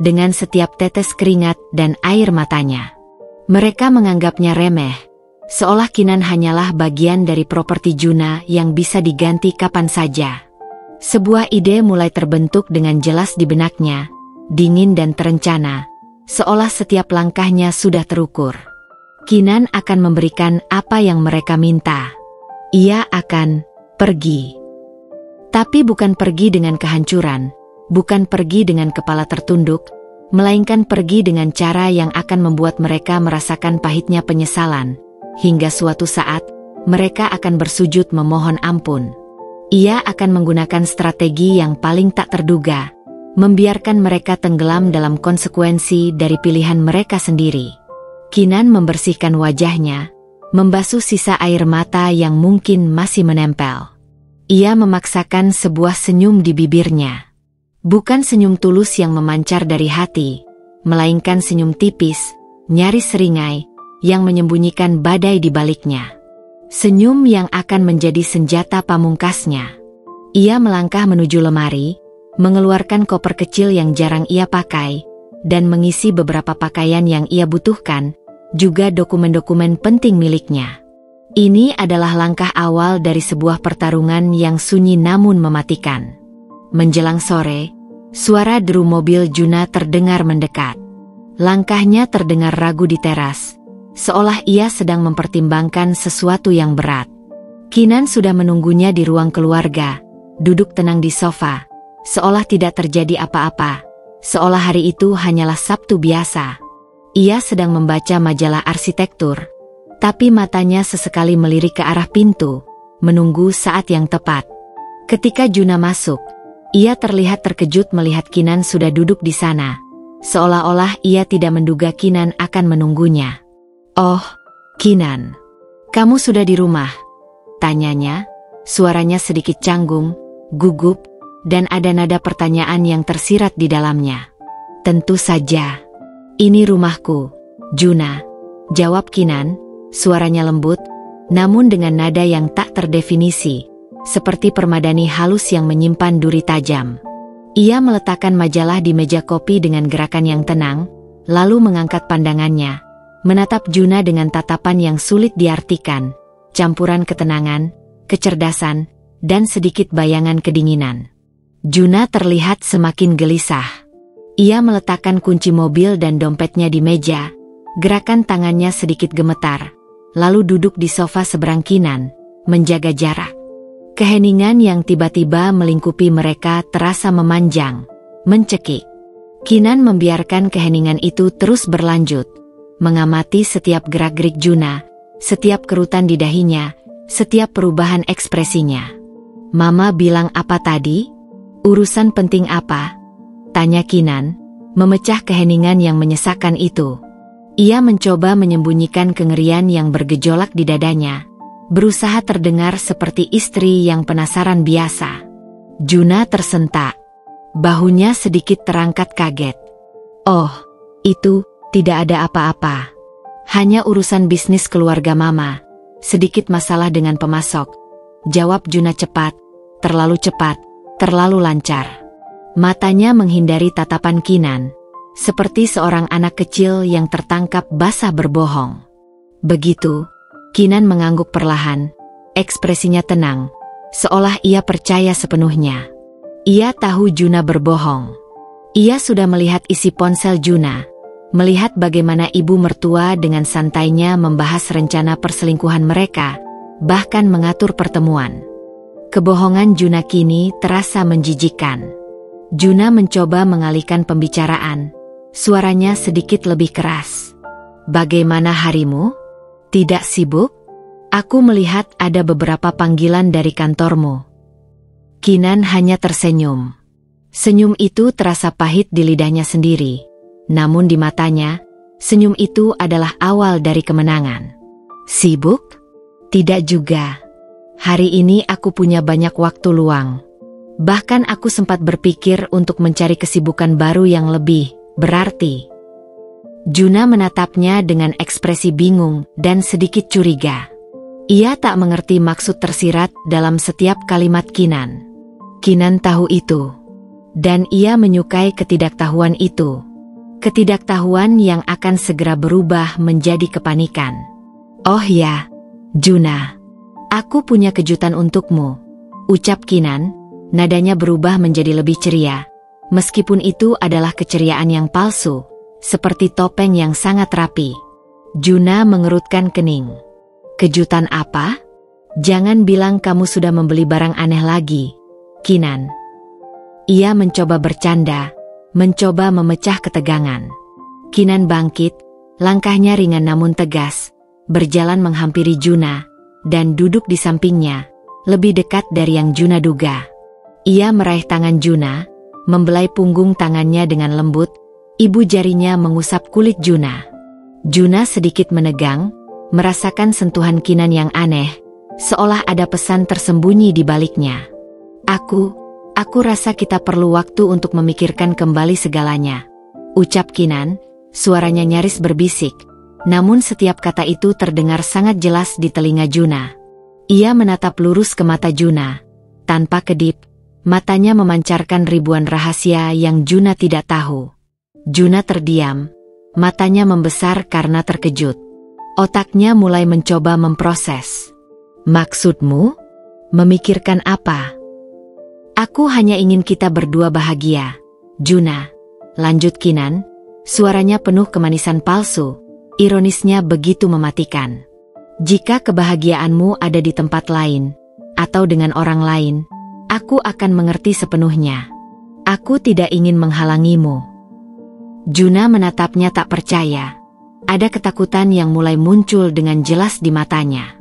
dengan setiap tetes keringat dan air matanya. Mereka menganggapnya remeh, seolah Kinan hanyalah bagian dari properti Juna yang bisa diganti kapan saja. Sebuah ide mulai terbentuk dengan jelas di benaknya, dingin dan terencana, seolah setiap langkahnya sudah terukur. Kinan akan memberikan apa yang mereka minta. Ia akan pergi. Tapi bukan pergi dengan kehancuran, bukan pergi dengan kepala tertunduk, melainkan pergi dengan cara yang akan membuat mereka merasakan pahitnya penyesalan, hingga suatu saat, mereka akan bersujud memohon ampun. Ia akan menggunakan strategi yang paling tak terduga, membiarkan mereka tenggelam dalam konsekuensi dari pilihan mereka sendiri. Kinan membersihkan wajahnya, membasuh sisa air mata yang mungkin masih menempel. Ia memaksakan sebuah senyum di bibirnya. Bukan senyum tulus yang memancar dari hati, melainkan senyum tipis, nyaris seringai, yang menyembunyikan badai di baliknya. Senyum yang akan menjadi senjata pamungkasnya. Ia melangkah menuju lemari, mengeluarkan koper kecil yang jarang ia pakai, dan mengisi beberapa pakaian yang ia butuhkan, juga dokumen-dokumen penting miliknya. Ini adalah langkah awal dari sebuah pertarungan yang sunyi namun mematikan. Menjelang sore, suara deru mobil Juna terdengar mendekat. Langkahnya terdengar ragu di teras, seolah ia sedang mempertimbangkan sesuatu yang berat. Kinan sudah menunggunya di ruang keluarga, duduk tenang di sofa, seolah tidak terjadi apa-apa, seolah hari itu hanyalah Sabtu biasa. Ia sedang membaca majalah arsitektur, tapi matanya sesekali melirik ke arah pintu, menunggu saat yang tepat. Ketika Juna masuk, ia terlihat terkejut melihat Kinan sudah duduk di sana, seolah-olah ia tidak menduga Kinan akan menunggunya. "Oh, Kinan, kamu sudah di rumah?" tanyanya, suaranya sedikit canggung, gugup, dan ada nada pertanyaan yang tersirat di dalamnya. "Tentu saja. Ini rumahku, Juna," jawab Kinan, suaranya lembut, namun dengan nada yang tak terdefinisi, seperti permadani halus yang menyimpan duri tajam. Ia meletakkan majalah di meja kopi dengan gerakan yang tenang, lalu mengangkat pandangannya, menatap Juna dengan tatapan yang sulit diartikan, campuran ketenangan, kecerdasan, dan sedikit bayangan kedinginan. Juna terlihat semakin gelisah. Ia meletakkan kunci mobil dan dompetnya di meja, gerakan tangannya sedikit gemetar, lalu duduk di sofa seberang Kinan, menjaga jarak. Keheningan yang tiba-tiba melingkupi mereka terasa memanjang, mencekik. Kinan membiarkan keheningan itu terus berlanjut, mengamati setiap gerak-gerik Juna, setiap kerutan di dahinya, setiap perubahan ekspresinya. "Mama bilang apa tadi? Urusan penting apa?" tanya Kinan, memecah keheningan yang menyesakkan itu. Ia mencoba menyembunyikan kengerian yang bergejolak di dadanya, berusaha terdengar seperti istri yang penasaran biasa. Juna tersentak. Bahunya sedikit terangkat kaget. "Oh, itu tidak ada apa-apa. Hanya urusan bisnis keluarga Mama, sedikit masalah dengan pemasok," jawab Juna cepat, terlalu lancar. Matanya menghindari tatapan Kinan, seperti seorang anak kecil yang tertangkap basah berbohong. Begitu, Kinan mengangguk perlahan, ekspresinya tenang, seolah ia percaya sepenuhnya. Ia tahu Juna berbohong. Ia sudah melihat isi ponsel Juna, melihat bagaimana ibu mertua dengan santainya membahas rencana perselingkuhan mereka, bahkan mengatur pertemuan. Kebohongan Juna kini terasa menjijikkan. Juna mencoba mengalihkan pembicaraan, suaranya sedikit lebih keras. "Bagaimana harimu? Tidak sibuk? Aku melihat ada beberapa panggilan dari kantormu." Kinan hanya tersenyum. Senyum itu terasa pahit di lidahnya sendiri, namun di matanya, senyum itu adalah awal dari kemenangan. "Sibuk? Tidak juga. Hari ini aku punya banyak waktu luang. Bahkan aku sempat berpikir untuk mencari kesibukan baru yang lebih berarti." Juna menatapnya dengan ekspresi bingung dan sedikit curiga. Ia tak mengerti maksud tersirat dalam setiap kalimat Kinan. Kinan tahu itu. Dan ia menyukai ketidaktahuan itu. Ketidaktahuan yang akan segera berubah menjadi kepanikan. "Oh ya, Juna. Aku punya kejutan untukmu," ucap Kinan, nadanya berubah menjadi lebih ceria. Meskipun itu adalah keceriaan yang palsu, seperti topeng yang sangat rapi. Juna mengerutkan kening. "Kejutan apa? Jangan bilang kamu sudah membeli barang aneh lagi, Kinan." Ia mencoba bercanda, mencoba memecah ketegangan. Kinan bangkit, langkahnya ringan namun tegas, berjalan menghampiri Juna, dan duduk di sampingnya, lebih dekat dari yang Juna duga. Ia meraih tangan Juna, membelai punggung tangannya dengan lembut, ibu jarinya mengusap kulit Juna. Juna sedikit menegang, merasakan sentuhan Kinan yang aneh, seolah ada pesan tersembunyi di baliknya. Aku rasa kita perlu waktu untuk memikirkan kembali segalanya," ucap Kinan, suaranya nyaris berbisik, namun setiap kata itu terdengar sangat jelas di telinga Juna. Ia menatap lurus ke mata Juna, tanpa kedip, matanya memancarkan ribuan rahasia yang Juna tidak tahu. Juna terdiam, matanya membesar karena terkejut. Otaknya mulai mencoba memproses. "Maksudmu? Memikirkan apa?" "Aku hanya ingin kita berdua bahagia, Juna," lanjut Kinan, suaranya penuh kemanisan palsu, ironisnya begitu mematikan. "Jika kebahagiaanmu ada di tempat lain, atau dengan orang lain, aku akan mengerti sepenuhnya. Aku tidak ingin menghalangimu." Juna menatapnya tak percaya. Ada ketakutan yang mulai muncul dengan jelas di matanya.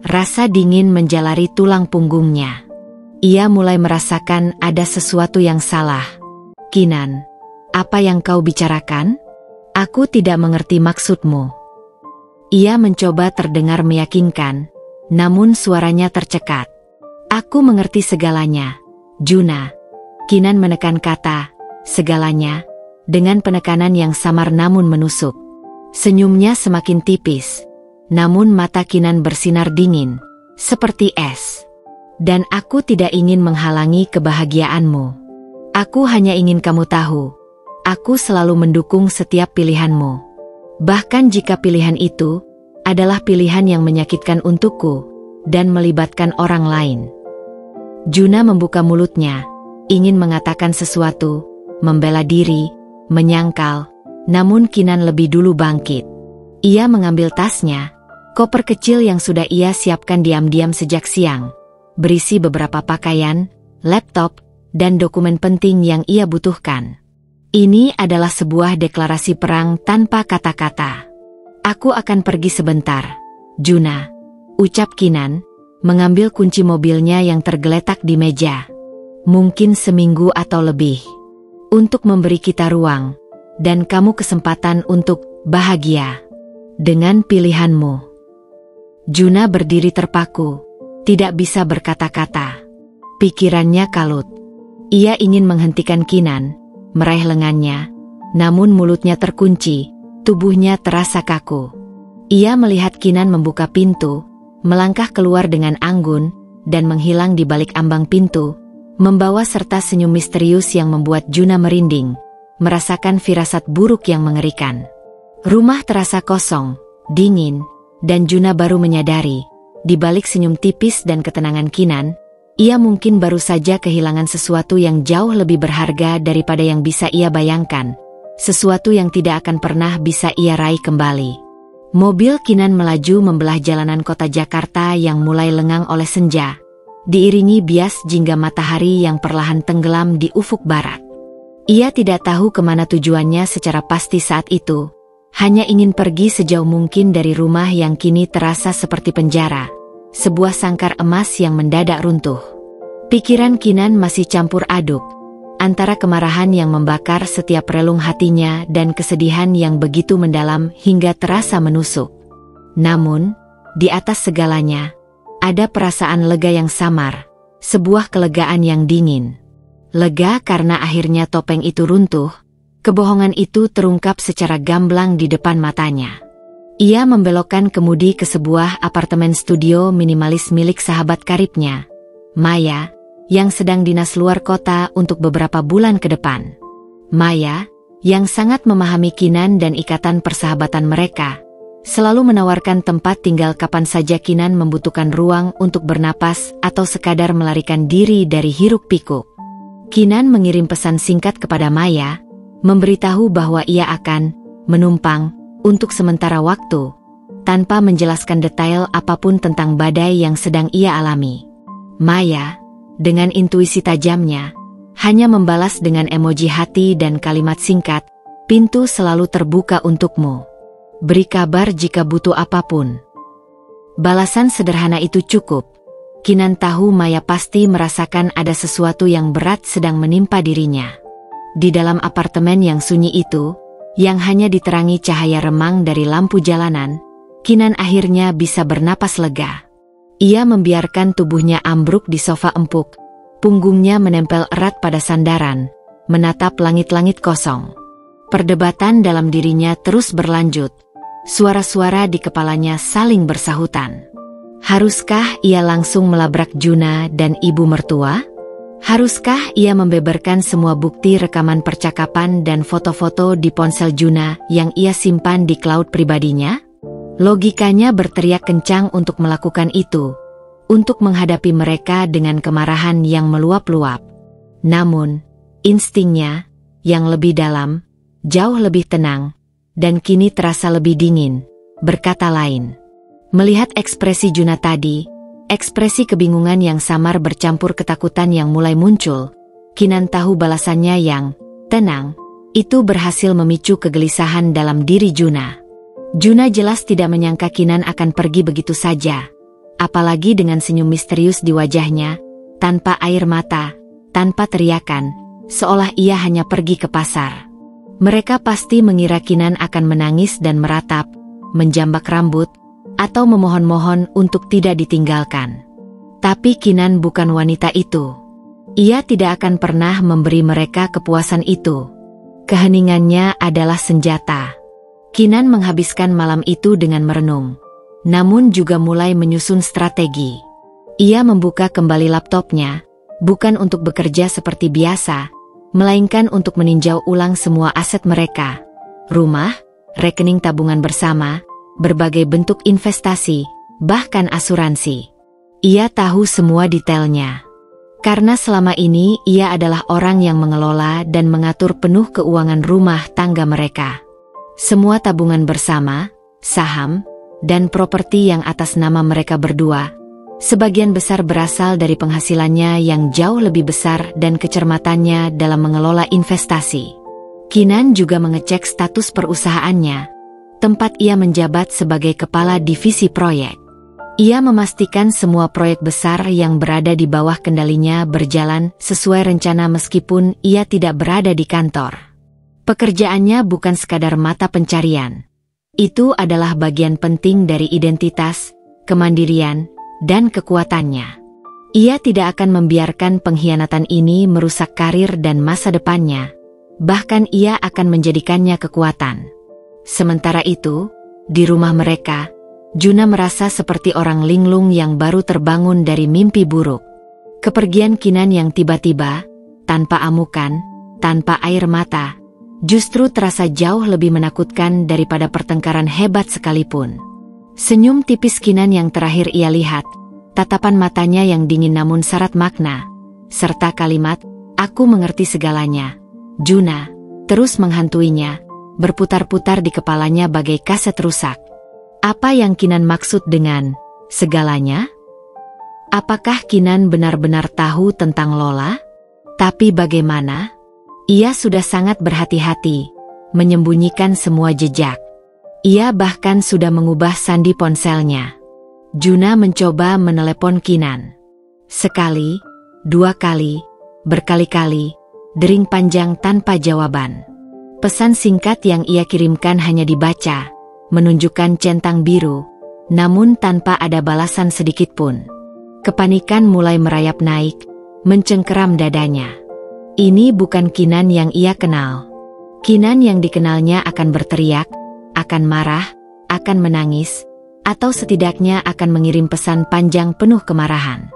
Rasa dingin menjalari tulang punggungnya. Ia mulai merasakan ada sesuatu yang salah. "Kinan, apa yang kau bicarakan? Aku tidak mengerti maksudmu." Ia mencoba terdengar meyakinkan, namun suaranya tercekat. "Aku mengerti segalanya, Juna." Kinan menekan kata, "segalanya," dengan penekanan yang samar namun menusuk. Senyumnya semakin tipis, namun mata Kinan bersinar dingin, seperti es. "Dan aku tidak ingin menghalangi kebahagiaanmu. Aku hanya ingin kamu tahu, aku selalu mendukung setiap pilihanmu. Bahkan jika pilihan itu adalah pilihan yang menyakitkan untukku dan melibatkan orang lain." Juna membuka mulutnya, ingin mengatakan sesuatu, membela diri, menyangkal, namun Kinan lebih dulu bangkit. Ia mengambil tasnya, koper kecil yang sudah ia siapkan diam-diam sejak siang, berisi beberapa pakaian, laptop, dan dokumen penting yang ia butuhkan. Ini adalah sebuah deklarasi perang tanpa kata-kata. "Aku akan pergi sebentar, Juna," ucap Kinan, mengambil kunci mobilnya yang tergeletak di meja. "Mungkin seminggu atau lebih. Untuk memberi kita ruang, dan kamu kesempatan untuk bahagia dengan pilihanmu." Juna berdiri terpaku, tidak bisa berkata-kata. Pikirannya kalut. Ia ingin menghentikan Kinan, meraih lengannya, namun mulutnya terkunci, tubuhnya terasa kaku. Ia melihat Kinan membuka pintu, melangkah keluar dengan anggun, dan menghilang di balik ambang pintu, membawa serta senyum misterius yang membuat Juna merinding, merasakan firasat buruk yang mengerikan. Rumah terasa kosong, dingin, dan Juna baru menyadari, di balik senyum tipis dan ketenangan Kinan, ia mungkin baru saja kehilangan sesuatu yang jauh lebih berharga daripada yang bisa ia bayangkan, sesuatu yang tidak akan pernah bisa ia raih kembali. Mobil Kinan melaju membelah jalanan kota Jakarta yang mulai lengang oleh senja, diiringi bias jingga matahari yang perlahan tenggelam di ufuk barat. Ia tidak tahu kemana tujuannya secara pasti saat itu, hanya ingin pergi sejauh mungkin dari rumah yang kini terasa seperti penjara. Sebuah sangkar emas yang mendadak runtuh. Pikiran Kinan masih campur aduk, antara kemarahan yang membakar setiap relung hatinya dan kesedihan yang begitu mendalam hingga terasa menusuk. Namun, di atas segalanya, ada perasaan lega yang samar, sebuah kelegaan yang dingin. Lega karena akhirnya topeng itu runtuh, kebohongan itu terungkap secara gamblang di depan matanya. Ia membelokkan kemudi ke sebuah apartemen studio minimalis milik sahabat karibnya, Maya, yang sedang dinas luar kota untuk beberapa bulan ke depan. Maya, yang sangat memahami Kinan dan ikatan persahabatan mereka, selalu menawarkan tempat tinggal kapan saja Kinan membutuhkan ruang untuk bernapas atau sekadar melarikan diri dari hiruk-pikuk. Kinan mengirim pesan singkat kepada Maya, memberitahu bahwa ia akan menumpang untuk sementara waktu, tanpa menjelaskan detail apapun tentang badai yang sedang ia alami. Maya, dengan intuisi tajamnya, hanya membalas dengan emoji hati dan kalimat singkat, "Pintu selalu terbuka untukmu. Beri kabar jika butuh apapun." Balasan sederhana itu cukup. Kinan tahu Maya pasti merasakan ada sesuatu yang berat sedang menimpa dirinya. Di dalam apartemen yang sunyi itu, yang hanya diterangi cahaya remang dari lampu jalanan, Kinan akhirnya bisa bernapas lega. Ia membiarkan tubuhnya ambruk di sofa empuk, punggungnya menempel erat pada sandaran, menatap langit-langit kosong. Perdebatan dalam dirinya terus berlanjut, suara-suara di kepalanya saling bersahutan. Haruskah ia langsung melabrak Juna dan ibu mertua? Haruskah ia membeberkan semua bukti rekaman percakapan dan foto-foto di ponsel Juna yang ia simpan di cloud pribadinya? Logikanya berteriak kencang untuk melakukan itu, untuk menghadapi mereka dengan kemarahan yang meluap-luap. Namun, instingnya, yang lebih dalam, jauh lebih tenang, dan kini terasa lebih dingin, berkata lain. Melihat ekspresi Juna tadi, ekspresi kebingungan yang samar bercampur ketakutan yang mulai muncul, Kinan tahu balasannya yang tenang, itu berhasil memicu kegelisahan dalam diri Juna. Juna jelas tidak menyangka Kinan akan pergi begitu saja, apalagi dengan senyum misterius di wajahnya, tanpa air mata, tanpa teriakan, seolah ia hanya pergi ke pasar. Mereka pasti mengira Kinan akan menangis dan meratap, menjambak rambut, atau memohon-mohon untuk tidak ditinggalkan. Tapi Kinan bukan wanita itu. Ia tidak akan pernah memberi mereka kepuasan itu. Keheningannya adalah senjata. Kinan menghabiskan malam itu dengan merenung, namun juga mulai menyusun strategi. Ia membuka kembali laptopnya, bukan untuk bekerja seperti biasa, melainkan untuk meninjau ulang semua aset mereka. Rumah, rekening tabungan bersama, berbagai bentuk investasi, bahkan asuransi. Ia tahu semua detailnya. Karena selama ini ia adalah orang yang mengelola dan mengatur penuh keuangan rumah tangga mereka. Semua tabungan bersama, saham, dan properti yang atas nama mereka berdua, sebagian besar berasal dari penghasilannya yang jauh lebih besar dan kecermatannya dalam mengelola investasi. Kinan juga mengecek status perusahaannya, tempat ia menjabat sebagai kepala divisi proyek. Ia memastikan semua proyek besar yang berada di bawah kendalinya berjalan sesuai rencana meskipun ia tidak berada di kantor. Pekerjaannya bukan sekadar mata pencarian. Itu adalah bagian penting dari identitas, kemandirian, dan kekuatannya. Ia tidak akan membiarkan pengkhianatan ini merusak karir dan masa depannya. Bahkan ia akan menjadikannya kekuatan. Sementara itu, di rumah mereka, Juna merasa seperti orang linglung yang baru terbangun dari mimpi buruk. Kepergian Kinan yang tiba-tiba, tanpa amukan, tanpa air mata, justru terasa jauh lebih menakutkan daripada pertengkaran hebat sekalipun. Senyum tipis Kinan yang terakhir ia lihat, tatapan matanya yang dingin namun syarat makna, serta kalimat, "Aku mengerti segalanya." Juna terus menghantuinya, berputar-putar di kepalanya bagai kaset rusak. Apa yang Kinan maksud dengan segalanya? Apakah Kinan benar-benar tahu tentang Lola? Tapi bagaimana? Ia sudah sangat berhati-hati, menyembunyikan semua jejak. Ia bahkan sudah mengubah sandi ponselnya. Juna mencoba menelepon Kinan. Sekali, dua kali, berkali-kali, dering panjang tanpa jawaban. Pesan singkat yang ia kirimkan hanya dibaca, menunjukkan centang biru, namun tanpa ada balasan sedikitpun. Kepanikan mulai merayap naik, mencengkeram dadanya. Ini bukan Kinan yang ia kenal. Kinan yang dikenalnya akan berteriak, akan marah, akan menangis, atau setidaknya akan mengirim pesan panjang penuh kemarahan.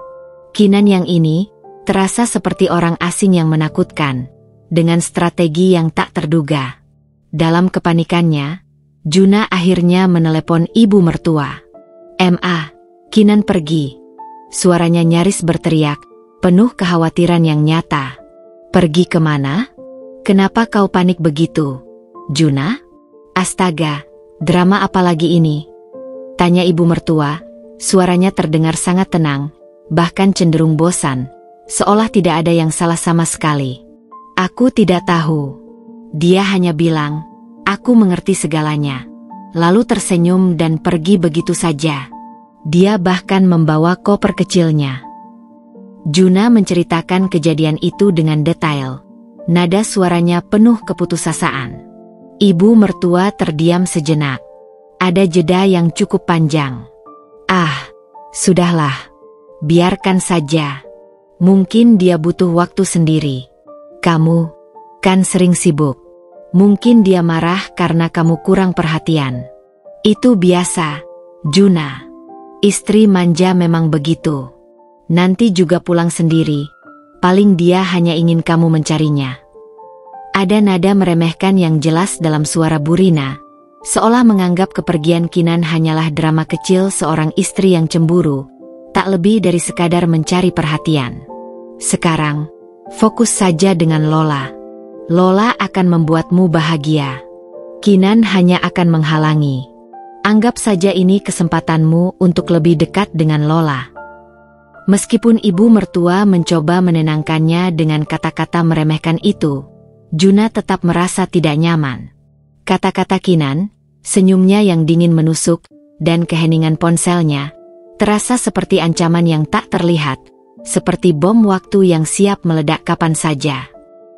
Kinan yang ini terasa seperti orang asing yang menakutkan, dengan strategi yang tak terduga. Dalam kepanikannya, Juna akhirnya menelepon ibu mertua. "Ma, Kinan pergi." Suaranya nyaris berteriak, penuh kekhawatiran yang nyata. "Pergi kemana? Kenapa kau panik begitu, Juna?" "Astaga, drama apa lagi ini?" tanya ibu mertua. Suaranya terdengar sangat tenang, bahkan cenderung bosan, seolah tidak ada yang salah sama sekali. "Aku tidak tahu." Dia hanya bilang, "Aku mengerti segalanya." Lalu tersenyum dan pergi begitu saja. Dia bahkan membawa koper kecilnya. Juna menceritakan kejadian itu dengan detail. Nada suaranya penuh keputusasaan. Ibu mertua terdiam sejenak. Ada jeda yang cukup panjang. "Ah, sudahlah. Biarkan saja. Mungkin dia butuh waktu sendiri. Kamu kan sering sibuk. Mungkin dia marah karena kamu kurang perhatian. Itu biasa, Juna. Istri manja memang begitu. Nanti juga pulang sendiri. Paling dia hanya ingin kamu mencarinya." Ada nada meremehkan yang jelas dalam suara Burina, seolah menganggap kepergian Kinan hanyalah drama kecil seorang istri yang cemburu, tak lebih dari sekadar mencari perhatian. "Sekarang, fokus saja dengan Lola. Lola akan membuatmu bahagia. Kinan hanya akan menghalangi. Anggap saja ini kesempatanmu untuk lebih dekat dengan Lola." Meskipun ibu mertua mencoba menenangkannya dengan kata-kata meremehkan itu, Juna tetap merasa tidak nyaman. Kata-kata Kinan, senyumnya yang dingin menusuk, dan keheningan ponselnya, terasa seperti ancaman yang tak terlihat, seperti bom waktu yang siap meledak kapan saja.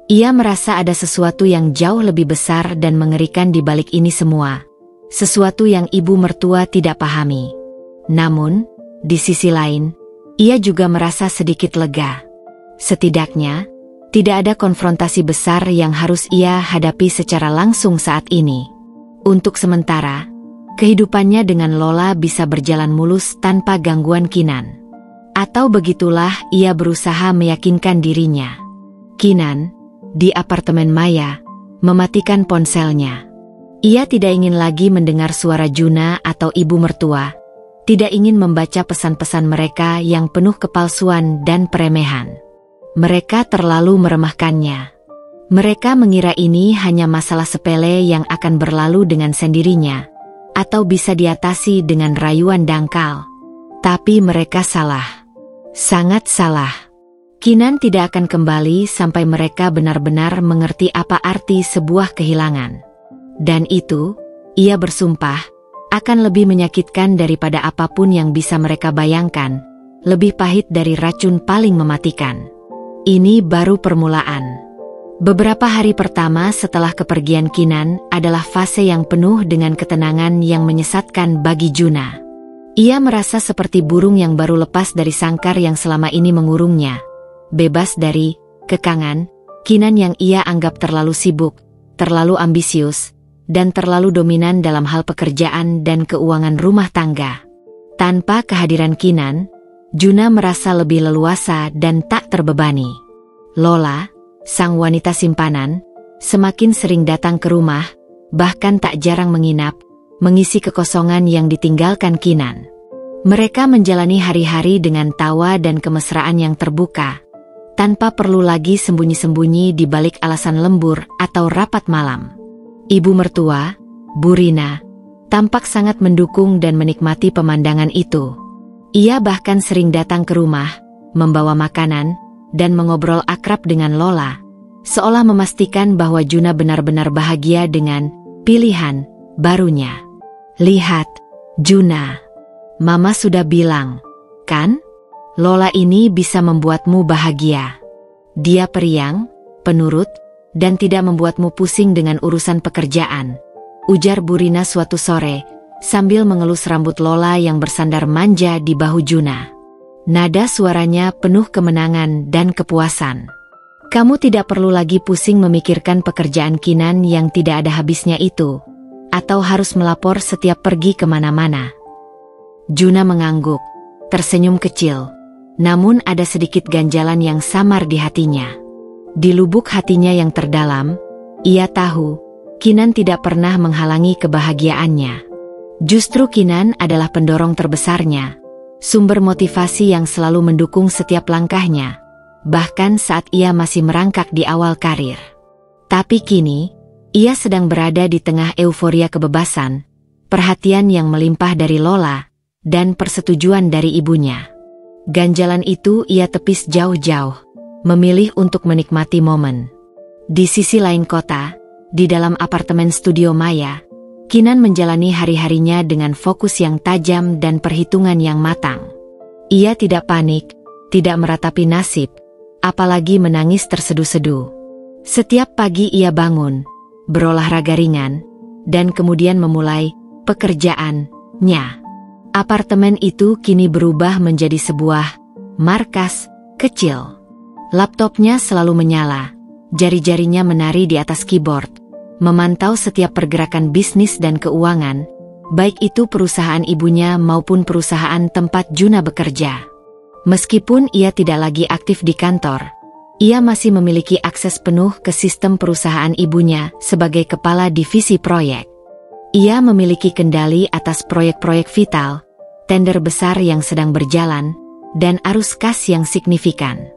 Ia merasa ada sesuatu yang jauh lebih besar dan mengerikan di balik ini semua. Sesuatu yang ibu mertua tidak pahami. Namun, di sisi lain, ia juga merasa sedikit lega. Setidaknya, tidak ada konfrontasi besar yang harus ia hadapi secara langsung saat ini. Untuk sementara, kehidupannya dengan Lola bisa berjalan mulus tanpa gangguan Kinan. Atau begitulah ia berusaha meyakinkan dirinya. Kinan, di apartemen Maya, mematikan ponselnya. Ia tidak ingin lagi mendengar suara Juna atau ibu mertua, tidak ingin membaca pesan-pesan mereka yang penuh kepalsuan dan peremehan. Mereka terlalu meremehkannya. Mereka mengira ini hanya masalah sepele yang akan berlalu dengan sendirinya, atau bisa diatasi dengan rayuan dangkal. Tapi mereka salah. Sangat salah. Kinan tidak akan kembali sampai mereka benar-benar mengerti apa arti sebuah kehilangan. Dan itu, ia bersumpah, akan lebih menyakitkan daripada apapun yang bisa mereka bayangkan, lebih pahit dari racun paling mematikan. Ini baru permulaan. Beberapa hari pertama setelah kepergian Kinan adalah fase yang penuh dengan ketenangan yang menyesatkan bagi Juna. Ia merasa seperti burung yang baru lepas dari sangkar yang selama ini mengurungnya, bebas dari kekangan Kinan yang ia anggap terlalu sibuk, terlalu ambisius, dan terlalu dominan dalam hal pekerjaan dan keuangan rumah tangga. Tanpa kehadiran Kinan, Juna merasa lebih leluasa dan tak terbebani. Lola, sang wanita simpanan, semakin sering datang ke rumah, bahkan tak jarang menginap, mengisi kekosongan yang ditinggalkan Kinan. Mereka menjalani hari-hari dengan tawa dan kemesraan yang terbuka, tanpa perlu lagi sembunyi-sembunyi di balik alasan lembur atau rapat malam. Ibu mertua, Burina, tampak sangat mendukung dan menikmati pemandangan itu. Ia bahkan sering datang ke rumah, membawa makanan, dan mengobrol akrab dengan Lola, seolah memastikan bahwa Juna benar-benar bahagia dengan pilihan barunya. "Lihat, Juna, Mama sudah bilang, kan? Lola ini bisa membuatmu bahagia. Dia periang, penurut, dan tidak membuatmu pusing dengan urusan pekerjaan," ujar Burina suatu sore, sambil mengelus rambut Lola yang bersandar manja di bahu Juna. Nada suaranya penuh kemenangan dan kepuasan. "Kamu tidak perlu lagi pusing memikirkan pekerjaan Kinan yang tidak ada habisnya itu. atau harus melapor setiap pergi kemana-mana? Juna mengangguk, tersenyum kecil. Namun ada sedikit ganjalan yang samar di hatinya. Di lubuk hatinya yang terdalam, ia tahu Kinan tidak pernah menghalangi kebahagiaannya. Justru Kinan adalah pendorong terbesarnya, sumber motivasi yang selalu mendukung setiap langkahnya, bahkan saat ia masih merangkak di awal karir. Tapi kini, ia sedang berada di tengah euforia kebebasan, perhatian yang melimpah dari Lola, dan persetujuan dari ibunya. Ganjalan itu ia tepis jauh-jauh, memilih untuk menikmati momen. Di sisi lain kota, di dalam apartemen studio Maya, Kinan menjalani hari-harinya dengan fokus yang tajam dan perhitungan yang matang. Ia tidak panik, tidak meratapi nasib, apalagi menangis terseduh-seduh. Setiap pagi ia bangun, berolahraga ringan, dan kemudian memulai pekerjaannya. Apartemen itu kini berubah menjadi sebuah markas kecil. Laptopnya selalu menyala, jari-jarinya menari di atas keyboard, memantau setiap pergerakan bisnis dan keuangan, baik itu perusahaan ibunya maupun perusahaan tempat Juna bekerja. Meskipun ia tidak lagi aktif di kantor, ia masih memiliki akses penuh ke sistem perusahaan ibunya sebagai kepala divisi proyek. Ia memiliki kendali atas proyek-proyek vital, tender besar yang sedang berjalan, dan arus kas yang signifikan.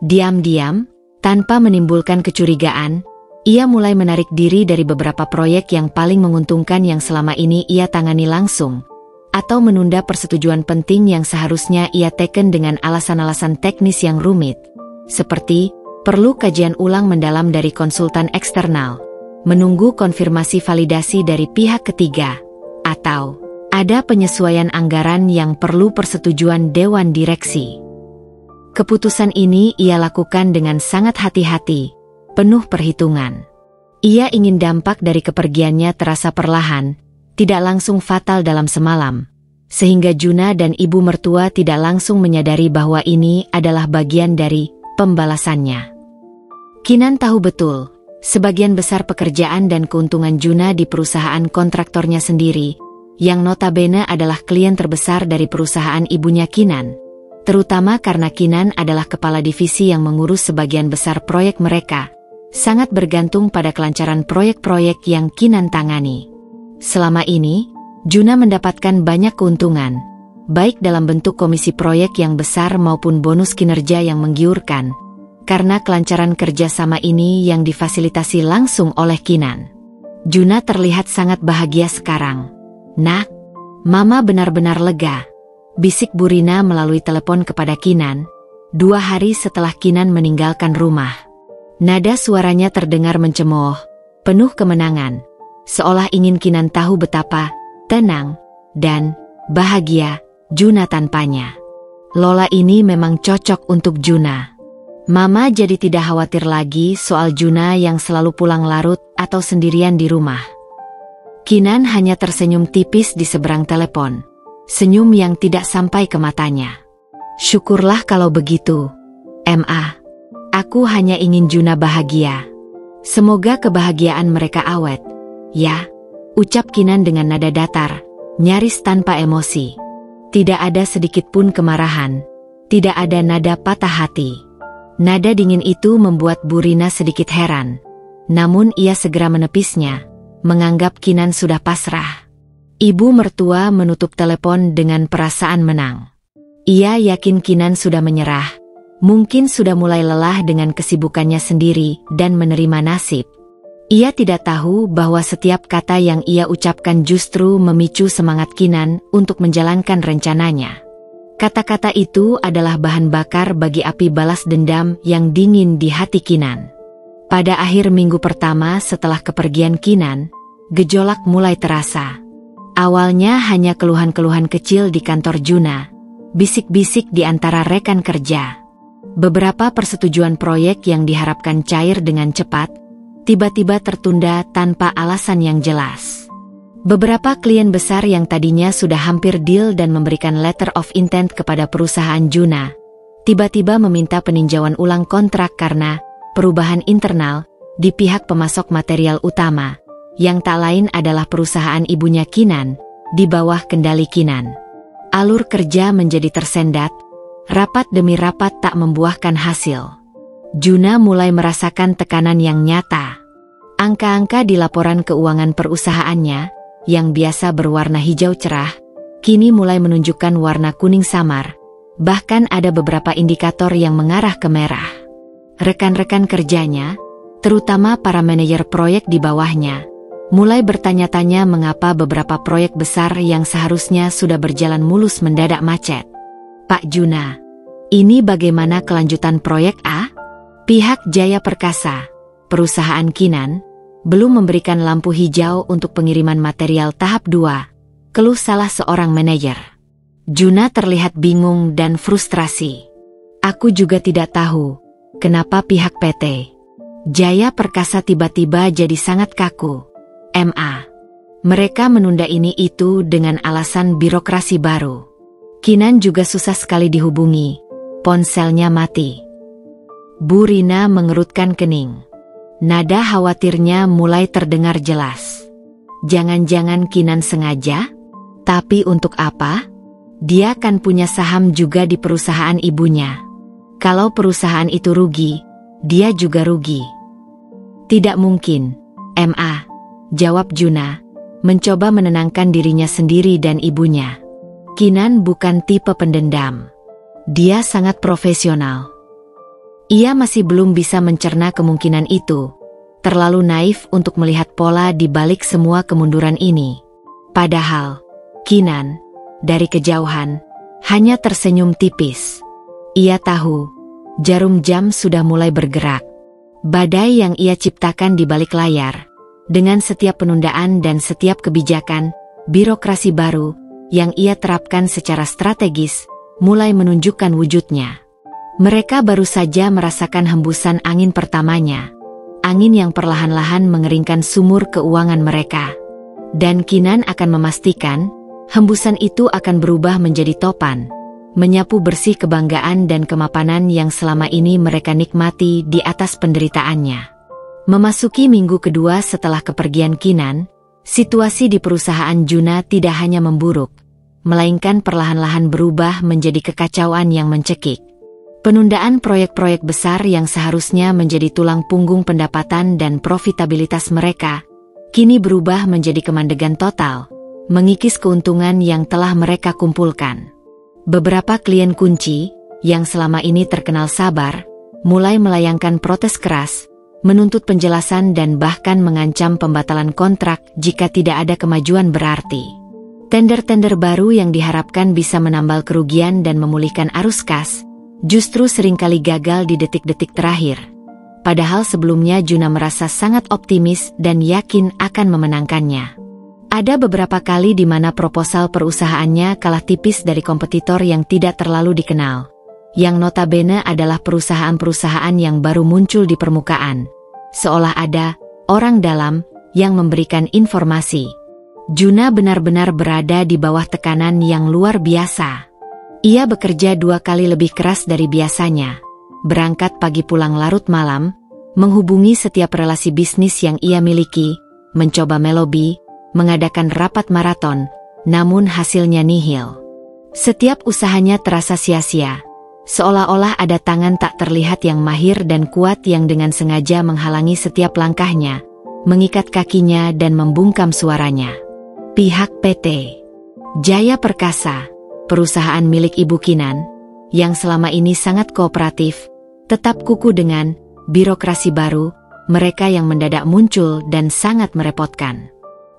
Diam-diam, tanpa menimbulkan kecurigaan, ia mulai menarik diri dari beberapa proyek yang paling menguntungkan yang selama ini ia tangani langsung, atau menunda persetujuan penting yang seharusnya ia teken dengan alasan-alasan teknis yang rumit, seperti perlu kajian ulang mendalam dari konsultan eksternal, menunggu konfirmasi validasi dari pihak ketiga, atau ada penyesuaian anggaran yang perlu persetujuan dewan direksi. Keputusan ini ia lakukan dengan sangat hati-hati, penuh perhitungan. Ia ingin dampak dari kepergiannya terasa perlahan, tidak langsung fatal dalam semalam, sehingga Juna dan ibu mertua tidak langsung menyadari bahwa ini adalah bagian dari pembalasannya. Kinan tahu betul, sebagian besar pekerjaan dan keuntungan Juna di perusahaan kontraktornya sendiri, yang notabene adalah klien terbesar dari perusahaan ibunya Kinan, terutama karena Kinan adalah kepala divisi yang mengurus sebagian besar proyek mereka, sangat bergantung pada kelancaran proyek-proyek yang Kinan tangani. Selama ini, Juna mendapatkan banyak keuntungan, baik dalam bentuk komisi proyek yang besar maupun bonus kinerja yang menggiurkan, karena kelancaran kerjasama ini yang difasilitasi langsung oleh Kinan. Juna terlihat sangat bahagia sekarang. "Nak, Mama benar-benar lega," bisik Bu Rina melalui telepon kepada Kinan, 2 hari setelah Kinan meninggalkan rumah. Nada suaranya terdengar mencemooh, penuh kemenangan, seolah ingin Kinan tahu betapa tenang dan bahagia Juna tanpanya. Lola ini memang cocok untuk Juna. Mama jadi tidak khawatir lagi soal Juna yang selalu pulang larut atau sendirian di rumah. Kinan hanya tersenyum tipis di seberang telepon, senyum yang tidak sampai ke matanya. "Syukurlah kalau begitu, Ma. Aku hanya ingin Juna bahagia. Semoga kebahagiaan mereka awet, ya," ucap Kinan dengan nada datar, nyaris tanpa emosi. Tidak ada sedikit pun kemarahan, tidak ada nada patah hati. Nada dingin itu membuat Bu Rina sedikit heran, namun ia segera menepisnya, menganggap Kinan sudah pasrah. Ibu mertua menutup telepon dengan perasaan menang. Ia yakin Kinan sudah menyerah, mungkin sudah mulai lelah dengan kesibukannya sendiri dan menerima nasib. Ia tidak tahu bahwa setiap kata yang ia ucapkan justru memicu semangat Kinan untuk menjalankan rencananya. Kata-kata itu adalah bahan bakar bagi api balas dendam yang dingin di hati Kinan. Pada akhir minggu pertama setelah kepergian Kinan, gejolak mulai terasa. Awalnya hanya keluhan-keluhan kecil di kantor Juna, bisik-bisik di antara rekan kerja. Beberapa persetujuan proyek yang diharapkan cair dengan cepat, tiba-tiba tertunda tanpa alasan yang jelas. Beberapa klien besar yang tadinya sudah hampir deal dan memberikan letter of intent kepada perusahaan Juna, tiba-tiba meminta peninjauan ulang kontrak karena perubahan internal di pihak pemasok material utama, yang tak lain adalah perusahaan ibunya Kinan, di bawah kendali Kinan. Alur kerja menjadi tersendat, rapat demi rapat tak membuahkan hasil. Juna mulai merasakan tekanan yang nyata. Angka-angka di laporan keuangan perusahaannya, yang biasa berwarna hijau cerah, kini mulai menunjukkan warna kuning samar. Bahkan ada beberapa indikator yang mengarah ke merah. Rekan-rekan kerjanya, terutama para manajer proyek di bawahnya, mulai bertanya-tanya mengapa beberapa proyek besar yang seharusnya sudah berjalan mulus mendadak macet. Pak Juna, ini bagaimana kelanjutan proyek A? Pihak Jaya Perkasa, perusahaan Kinan, belum memberikan lampu hijau untuk pengiriman material tahap 2, keluh salah seorang manajer. Juna terlihat bingung dan frustrasi. Aku juga tidak tahu, kenapa pihak PT Jaya Perkasa tiba-tiba jadi sangat kaku. Mereka menunda ini itu dengan alasan birokrasi baru. Kinan juga susah sekali dihubungi, ponselnya mati. Bu Rina mengerutkan kening. Nada khawatirnya mulai terdengar jelas. Jangan-jangan Kinan sengaja? Tapi untuk apa? Dia kan punya saham juga di perusahaan ibunya. Kalau perusahaan itu rugi, dia juga rugi. Tidak mungkin, jawab Juna, mencoba menenangkan dirinya sendiri dan ibunya. Kinan bukan tipe pendendam. Dia sangat profesional. Ia masih belum bisa mencerna kemungkinan itu, terlalu naif untuk melihat pola di balik semua kemunduran ini. Padahal, Kinan, dari kejauhan, hanya tersenyum tipis. Ia tahu, jarum jam sudah mulai bergerak. Badai yang ia ciptakan di balik layar, dengan setiap penundaan dan setiap kebijakan, birokrasi baru, yang ia terapkan secara strategis, mulai menunjukkan wujudnya. Mereka baru saja merasakan hembusan angin pertamanya, angin yang perlahan-lahan mengeringkan sumur keuangan mereka. Dan Kinan akan memastikan, hembusan itu akan berubah menjadi topan, menyapu bersih kebanggaan dan kemapanan yang selama ini mereka nikmati di atas penderitaannya. Memasuki minggu kedua setelah kepergian Kinan, situasi di perusahaan Juna tidak hanya memburuk, melainkan perlahan-lahan berubah menjadi kekacauan yang mencekik. Penundaan proyek-proyek besar yang seharusnya menjadi tulang punggung pendapatan dan profitabilitas mereka, kini berubah menjadi kemandegan total, mengikis keuntungan yang telah mereka kumpulkan. Beberapa klien kunci, yang selama ini terkenal sabar, mulai melayangkan protes keras, menuntut penjelasan dan bahkan mengancam pembatalan kontrak jika tidak ada kemajuan berarti. Tender-tender baru yang diharapkan bisa menambal kerugian dan memulihkan arus kas, justru seringkali gagal di detik-detik terakhir. Padahal sebelumnya Juna merasa sangat optimis dan yakin akan memenangkannya. Ada beberapa kali di mana proposal perusahaannya kalah tipis dari kompetitor yang tidak terlalu dikenal, yang notabene adalah perusahaan-perusahaan yang baru muncul di permukaan, seolah ada orang dalam yang memberikan informasi. Juna benar-benar berada di bawah tekanan yang luar biasa. Ia bekerja 2 kali lebih keras dari biasanya, berangkat pagi pulang larut malam, menghubungi setiap relasi bisnis yang ia miliki, mencoba melobi, mengadakan rapat maraton, namun hasilnya nihil. Setiap usahanya terasa sia-sia, seolah-olah ada tangan tak terlihat yang mahir dan kuat yang dengan sengaja menghalangi setiap langkahnya, mengikat kakinya dan membungkam suaranya. Pihak PT Jaya Perkasa, perusahaan milik Ibu Kinan, yang selama ini sangat kooperatif, tetap kuku dengan birokrasi baru, mereka yang mendadak muncul dan sangat merepotkan.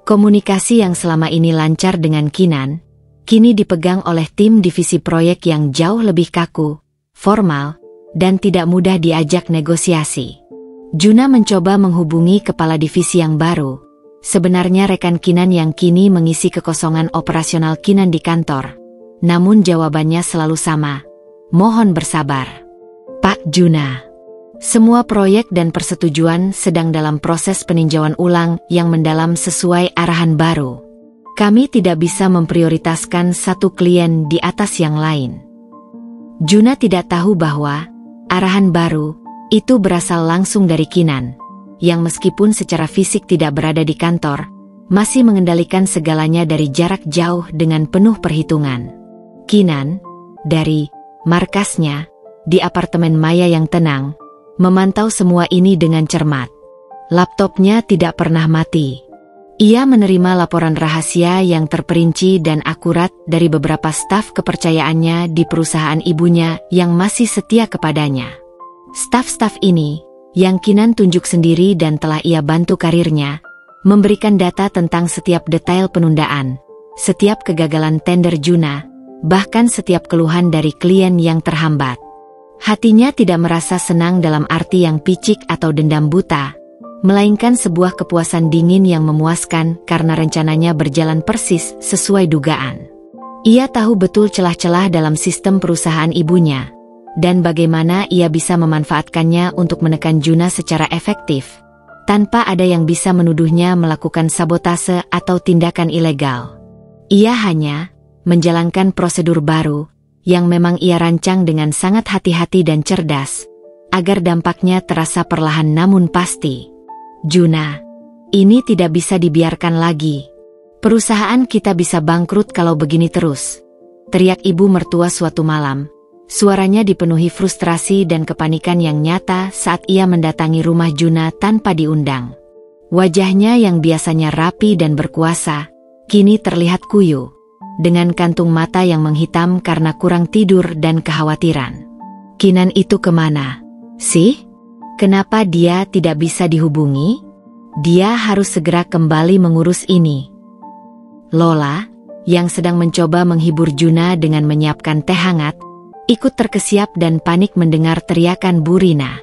Komunikasi yang selama ini lancar dengan Kinan, kini dipegang oleh tim divisi proyek yang jauh lebih kaku, formal, dan tidak mudah diajak negosiasi. Juna mencoba menghubungi kepala divisi yang baru, sebenarnya rekan Kinan yang kini mengisi kekosongan operasional Kinan di kantor. Namun jawabannya selalu sama, mohon bersabar. Pak Juna, semua proyek dan persetujuan sedang dalam proses peninjauan ulang yang mendalam sesuai arahan baru. Kami tidak bisa memprioritaskan satu klien di atas yang lain. Juna tidak tahu bahwa arahan baru itu berasal langsung dari Kinan. yang meskipun secara fisik tidak berada di kantor, masih mengendalikan segalanya dari jarak jauh dengan penuh perhitungan. Kinan, dari markasnya, di apartemen Maya yang tenang, memantau semua ini dengan cermat. Laptopnya tidak pernah mati. Ia menerima laporan rahasia yang terperinci dan akurat dari beberapa staf kepercayaannya di perusahaan ibunya yang masih setia kepadanya. Staf-staf ini, yang Kinan tunjuk sendiri dan telah ia bantu karirnya, memberikan data tentang setiap detail penundaan, setiap kegagalan tender Juna, bahkan setiap keluhan dari klien yang terhambat. Hatinya tidak merasa senang dalam arti yang picik atau dendam buta, melainkan sebuah kepuasan dingin yang memuaskan karena rencananya berjalan persis sesuai dugaan. Ia tahu betul celah-celah dalam sistem perusahaan ibunya, dan bagaimana ia bisa memanfaatkannya untuk menekan Juna secara efektif, tanpa ada yang bisa menuduhnya melakukan sabotase atau tindakan ilegal. Ia hanya menjalankan prosedur baru, yang memang ia rancang dengan sangat hati-hati dan cerdas, agar dampaknya terasa perlahan namun pasti. Juna, ini tidak bisa dibiarkan lagi. Perusahaan kita bisa bangkrut kalau begini terus, teriak ibu mertua suatu malam. Suaranya dipenuhi frustrasi dan kepanikan yang nyata saat ia mendatangi rumah Juna tanpa diundang. Wajahnya yang biasanya rapi dan berkuasa, kini terlihat kuyu, dengan kantung mata yang menghitam karena kurang tidur dan kekhawatiran. Kinan itu kemana sih? Kenapa dia tidak bisa dihubungi? Dia harus segera kembali mengurus ini. Lola, yang sedang mencoba menghibur Juna dengan menyiapkan teh hangat, ikut terkesiap dan panik mendengar teriakan Bu Rina.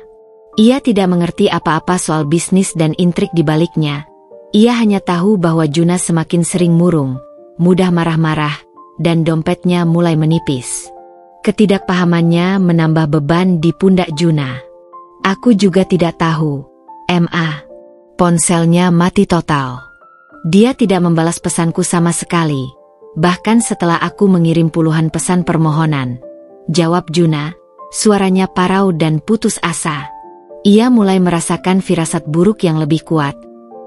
Ia tidak mengerti apa-apa soal bisnis dan intrik di baliknya. Ia hanya tahu bahwa Juna semakin sering murung, mudah marah-marah, dan dompetnya mulai menipis. Ketidakpahamannya menambah beban di pundak Juna. Aku juga tidak tahu, Ma. Ponselnya mati total. Dia tidak membalas pesanku sama sekali, bahkan setelah aku mengirim puluhan pesan permohonan. Jawab Juna, suaranya parau dan putus asa. Ia mulai merasakan firasat buruk yang lebih kuat.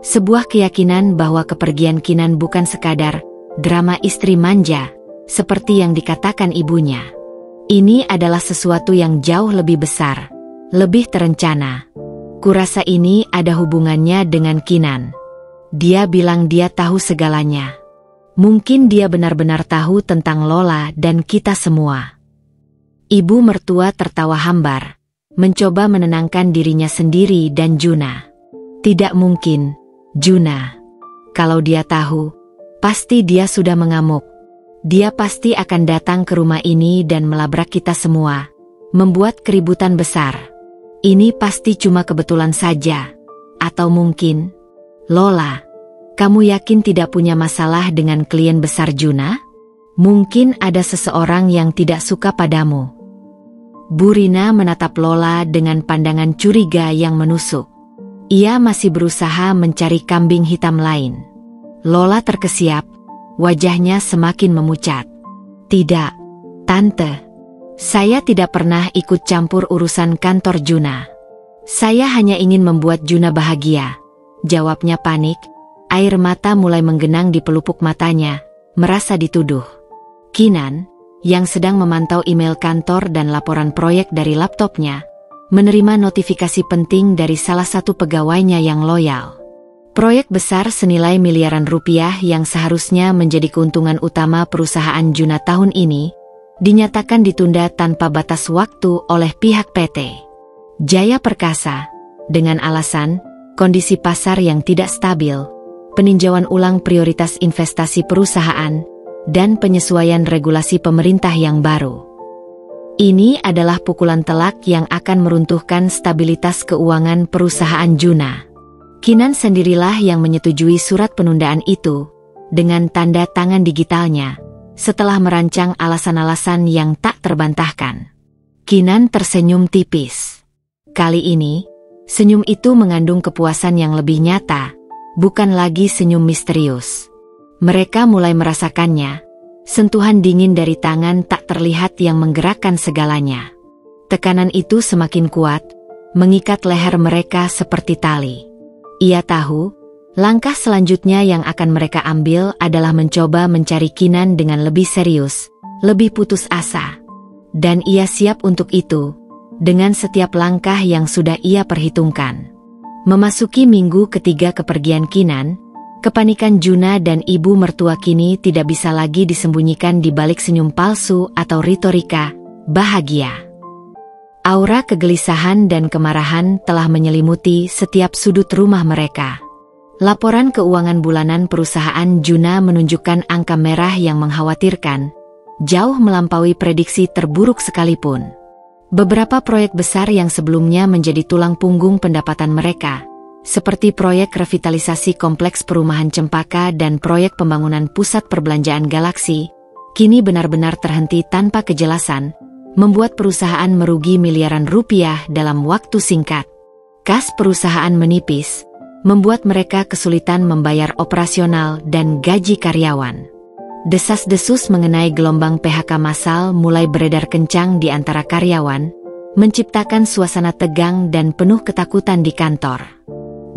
Sebuah keyakinan bahwa kepergian Kinan bukan sekadar drama istri manja, seperti yang dikatakan ibunya. Ini adalah sesuatu yang jauh lebih besar, lebih terencana. Kurasa ini ada hubungannya dengan Kinan. Dia bilang dia tahu segalanya. Mungkin dia benar-benar tahu tentang Lola dan kita semua. Ibu mertua tertawa hambar, mencoba menenangkan dirinya sendiri dan Juna. Tidak mungkin, Juna. Kalau dia tahu, pasti dia sudah mengamuk. Dia pasti akan datang ke rumah ini dan melabrak kita semua, membuat keributan besar. Ini pasti cuma kebetulan saja. Atau mungkin, Lola, kamu yakin tidak punya masalah dengan klien besar Juna? Mungkin ada seseorang yang tidak suka padamu. Bu Rina menatap Lola dengan pandangan curiga yang menusuk. Ia masih berusaha mencari kambing hitam lain. Lola terkesiap, wajahnya semakin memucat. Tidak, Tante. Saya tidak pernah ikut campur urusan kantor Juna. Saya hanya ingin membuat Juna bahagia. Jawabnya panik, air mata mulai menggenang di pelupuk matanya, merasa dituduh. Kinan, yang sedang memantau email kantor dan laporan proyek dari laptopnya, menerima notifikasi penting dari salah satu pegawainya yang loyal. Proyek besar senilai miliaran rupiah yang seharusnya menjadi keuntungan utama perusahaan Juna tahun ini, dinyatakan ditunda tanpa batas waktu oleh pihak PT Jaya Perkasa, dengan alasan kondisi pasar yang tidak stabil, peninjauan ulang prioritas investasi perusahaan, dan penyesuaian regulasi pemerintah yang baru. Ini adalah pukulan telak yang akan meruntuhkan stabilitas keuangan perusahaan Juna. Kinan sendirilah yang menyetujui surat penundaan itu, dengan tanda tangan digitalnya, setelah merancang alasan-alasan yang tak terbantahkan. Kinan tersenyum tipis. Kali ini, senyum itu mengandung kepuasan yang lebih nyata, bukan lagi senyum misterius. Mereka mulai merasakannya, sentuhan dingin dari tangan tak terlihat yang menggerakkan segalanya. Tekanan itu semakin kuat, mengikat leher mereka seperti tali. Ia tahu, langkah selanjutnya yang akan mereka ambil adalah mencoba mencari Kinan dengan lebih serius, lebih putus asa. Dan ia siap untuk itu, dengan setiap langkah yang sudah ia perhitungkan. Memasuki minggu ketiga kepergian Kinan, kepanikan Juna dan ibu mertua kini tidak bisa lagi disembunyikan di balik senyum palsu atau retorika bahagia. Aura kegelisahan dan kemarahan telah menyelimuti setiap sudut rumah mereka. Laporan keuangan bulanan perusahaan Juna menunjukkan angka merah yang mengkhawatirkan, jauh melampaui prediksi terburuk sekalipun. Beberapa proyek besar yang sebelumnya menjadi tulang punggung pendapatan mereka, seperti proyek revitalisasi kompleks perumahan Cempaka dan proyek pembangunan pusat perbelanjaan Galaksi, kini benar-benar terhenti tanpa kejelasan, membuat perusahaan merugi miliaran rupiah dalam waktu singkat. Kas perusahaan menipis, membuat mereka kesulitan membayar operasional dan gaji karyawan. Desas-desus mengenai gelombang PHK massal mulai beredar kencang di antara karyawan, menciptakan suasana tegang dan penuh ketakutan di kantor.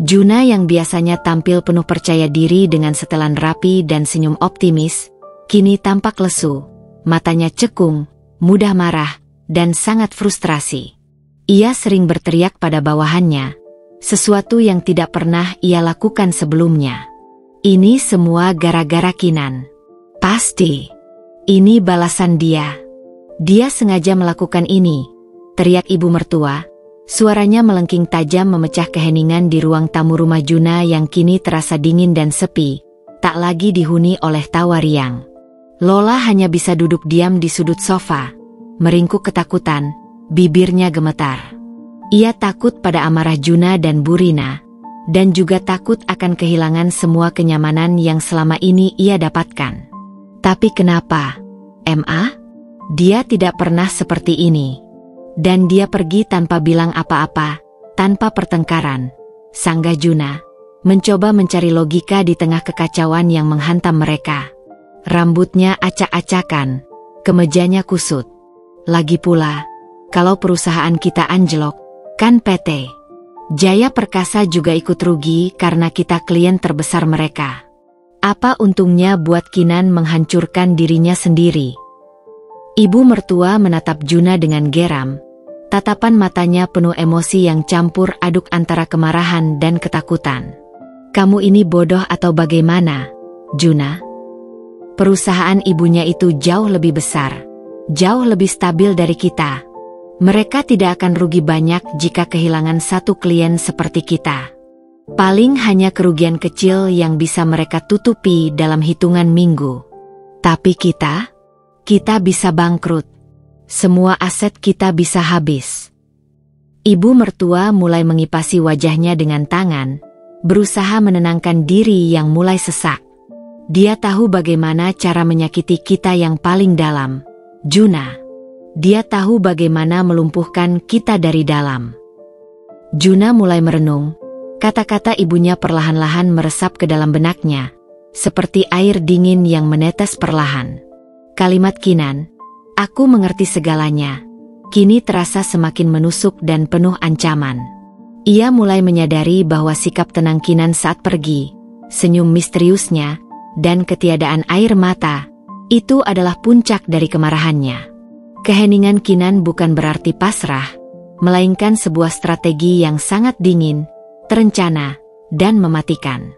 Juna yang biasanya tampil penuh percaya diri dengan setelan rapi dan senyum optimis, kini tampak lesu, matanya cekung, mudah marah, dan sangat frustrasi. Ia sering berteriak pada bawahannya, sesuatu yang tidak pernah ia lakukan sebelumnya. Ini semua gara-gara Kinan. Pasti. Ini balasan dia. Dia sengaja melakukan ini, teriak ibu mertua. Suaranya melengking tajam memecah keheningan di ruang tamu rumah Juna yang kini terasa dingin dan sepi, tak lagi dihuni oleh tawa riang. Lola hanya bisa duduk diam di sudut sofa, meringkuk ketakutan, bibirnya gemetar. Ia takut pada amarah Juna dan Bu Rina, dan juga takut akan kehilangan semua kenyamanan yang selama ini ia dapatkan. Tapi kenapa, Ma? Dia tidak pernah seperti ini. Dan dia pergi tanpa bilang apa-apa, tanpa pertengkaran. Sanggah Juna, mencoba mencari logika di tengah kekacauan yang menghantam mereka. Rambutnya acak-acakan, kemejanya kusut. Lagi pula, kalau perusahaan kita anjlok, kan PT Jaya Perkasa juga ikut rugi karena kita klien terbesar mereka. Apa untungnya buat Kinan menghancurkan dirinya sendiri? Ibu mertua menatap Juna dengan geram. Tatapan matanya penuh emosi yang campur aduk antara kemarahan dan ketakutan. Kamu ini bodoh atau bagaimana, Juna? Perusahaan ibunya itu jauh lebih besar, jauh lebih stabil dari kita. Mereka tidak akan rugi banyak jika kehilangan satu klien seperti kita. Paling hanya kerugian kecil yang bisa mereka tutupi dalam hitungan minggu. Tapi kita bisa bangkrut. Semua aset kita bisa habis. Ibu mertua mulai mengipasi wajahnya dengan tangan, berusaha menenangkan diri yang mulai sesak. Dia tahu bagaimana cara menyakiti kita yang paling dalam, Juna. Dia tahu bagaimana melumpuhkan kita dari dalam. Juna mulai merenung. Kata-kata ibunya perlahan-lahan meresap ke dalam benaknya, seperti air dingin yang menetes perlahan. Kalimat Kinan, "Aku mengerti segalanya," kini terasa semakin menusuk dan penuh ancaman. Ia mulai menyadari bahwa sikap tenang Kinan saat pergi, senyum misteriusnya, dan ketiadaan air mata, itu adalah puncak dari kemarahannya. Keheningan Kinan bukan berarti pasrah, melainkan sebuah strategi yang sangat dingin, terencana, dan mematikan.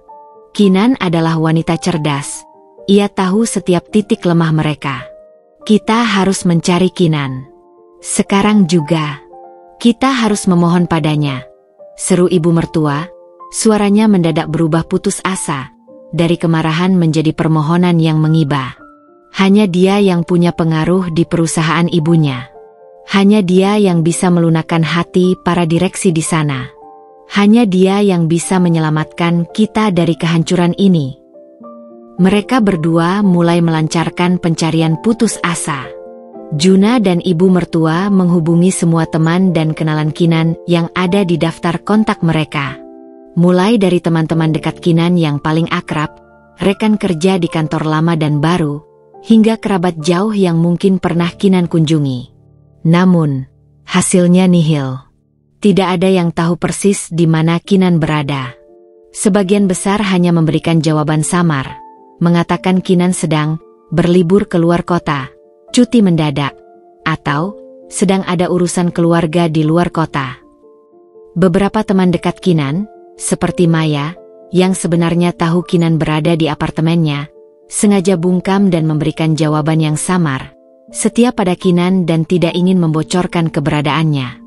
Kinan adalah wanita cerdas. Ia tahu setiap titik lemah mereka. Kita harus mencari Kinan. Sekarang juga. Kita harus memohon padanya, seru ibu mertua. Suaranya mendadak berubah putus asa, dari kemarahan menjadi permohonan yang mengiba. Hanya dia yang punya pengaruh di perusahaan ibunya. Hanya dia yang bisa melunakkan hati para direksi di sana. Hanya dia yang bisa menyelamatkan kita dari kehancuran ini. Mereka berdua mulai melancarkan pencarian putus asa. Juna dan ibu mertua menghubungi semua teman dan kenalan Kinan yang ada di daftar kontak mereka. Mulai dari teman-teman dekat Kinan yang paling akrab, rekan kerja di kantor lama dan baru, hingga kerabat jauh yang mungkin pernah Kinan kunjungi. Namun, hasilnya nihil. Tidak ada yang tahu persis di mana Kinan berada. Sebagian besar hanya memberikan jawaban samar, mengatakan Kinan sedang berlibur keluar kota, cuti mendadak, atau sedang ada urusan keluarga di luar kota. Beberapa teman dekat Kinan, seperti Maya, yang sebenarnya tahu Kinan berada di apartemennya, sengaja bungkam dan memberikan jawaban yang samar, setia pada Kinan dan tidak ingin membocorkan keberadaannya.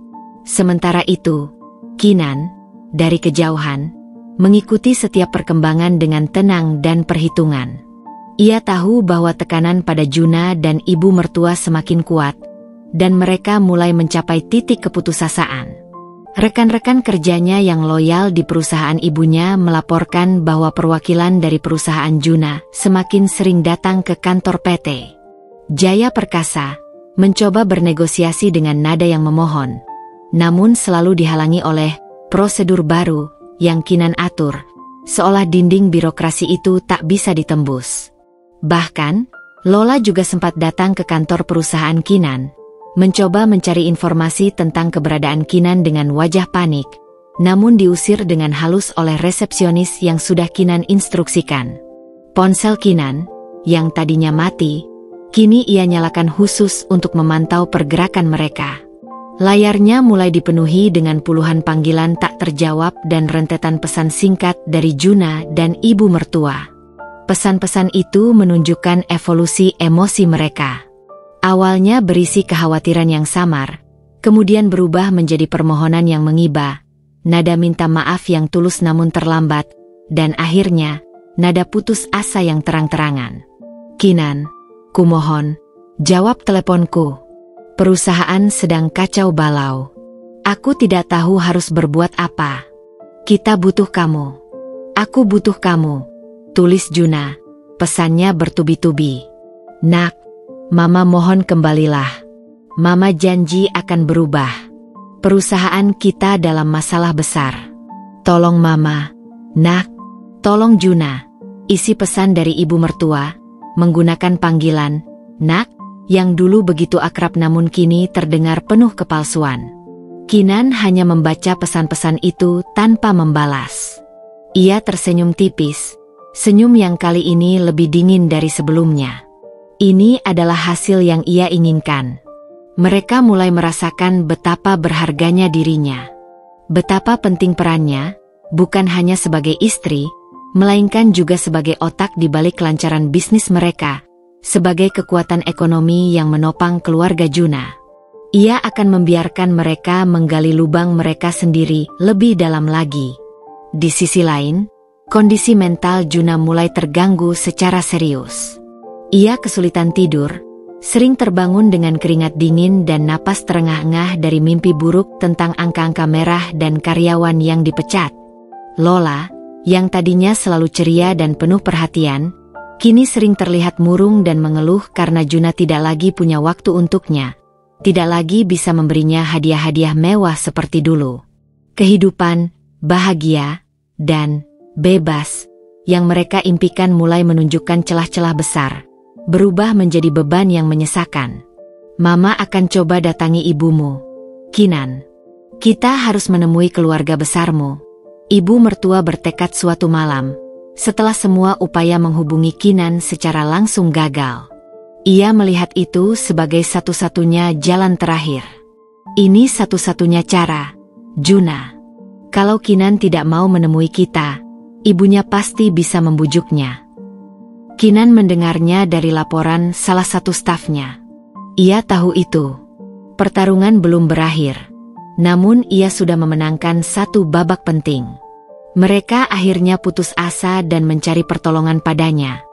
Sementara itu, Kinan, dari kejauhan, mengikuti setiap perkembangan dengan tenang dan perhitungan. Ia tahu bahwa tekanan pada Juna dan ibu mertua semakin kuat, dan mereka mulai mencapai titik keputusasaan. Rekan-rekan kerjanya yang loyal di perusahaan ibunya melaporkan bahwa perwakilan dari perusahaan Juna semakin sering datang ke kantor PT Jaya Perkasa, mencoba bernegosiasi dengan nada yang memohon, namun selalu dihalangi oleh prosedur baru yang Kinan atur, seolah dinding birokrasi itu tak bisa ditembus. Bahkan, Lola juga sempat datang ke kantor perusahaan Kinan, mencoba mencari informasi tentang keberadaan Kinan dengan wajah panik, namun diusir dengan halus oleh resepsionis yang sudah Kinan instruksikan. Ponsel Kinan, yang tadinya mati, kini ia nyalakan khusus untuk memantau pergerakan mereka. Layarnya mulai dipenuhi dengan puluhan panggilan tak terjawab dan rentetan pesan singkat dari Juna dan ibu mertua. Pesan-pesan itu menunjukkan evolusi emosi mereka. Awalnya berisi kekhawatiran yang samar, kemudian berubah menjadi permohonan yang mengiba, nada minta maaf yang tulus namun terlambat, dan akhirnya, nada putus asa yang terang-terangan. Kinan, kumohon, jawab teleponku. Perusahaan sedang kacau balau. Aku tidak tahu harus berbuat apa. Kita butuh kamu. Aku butuh kamu, tulis Juna. Pesannya bertubi-tubi. Nak, Mama mohon kembalilah. Mama janji akan berubah. Perusahaan kita dalam masalah besar. Tolong Mama. Nak, tolong Juna. Isi pesan dari ibu mertua, menggunakan panggilan, Nak, yang dulu begitu akrab namun kini terdengar penuh kepalsuan. Kinan hanya membaca pesan-pesan itu tanpa membalas. Ia tersenyum tipis, senyum yang kali ini lebih dingin dari sebelumnya. Ini adalah hasil yang ia inginkan. Mereka mulai merasakan betapa berharganya dirinya. Betapa penting perannya, bukan hanya sebagai istri, melainkan juga sebagai otak di balik kelancaran bisnis mereka, sebagai kekuatan ekonomi yang menopang keluarga Juna. Ia akan membiarkan mereka menggali lubang mereka sendiri lebih dalam lagi. Di sisi lain, kondisi mental Juna mulai terganggu secara serius. Ia kesulitan tidur, sering terbangun dengan keringat dingin dan napas terengah-engah dari mimpi buruk tentang angka-angka merah dan karyawan yang dipecat. Lola, yang tadinya selalu ceria dan penuh perhatian, kini sering terlihat murung dan mengeluh karena Juna tidak lagi punya waktu untuknya, tidak lagi bisa memberinya hadiah-hadiah mewah seperti dulu. Kehidupan, bahagia, dan bebas yang mereka impikan mulai menunjukkan celah-celah besar, berubah menjadi beban yang menyesakan. Mama akan coba datangi ibumu, Kinan. Kita harus menemui keluarga besarmu. Ibu mertua bertekad suatu malam, setelah semua upaya menghubungi Kinan secara langsung gagal. Ia melihat itu sebagai satu-satunya jalan terakhir. Ini satu-satunya cara, Juna. Kalau Kinan tidak mau menemui kita, ibunya pasti bisa membujuknya. Kinan mendengarnya dari laporan salah satu stafnya. Ia tahu itu. Pertarungan belum berakhir, namun ia sudah memenangkan satu babak penting. Mereka akhirnya putus asa dan mencari pertolongan padanya,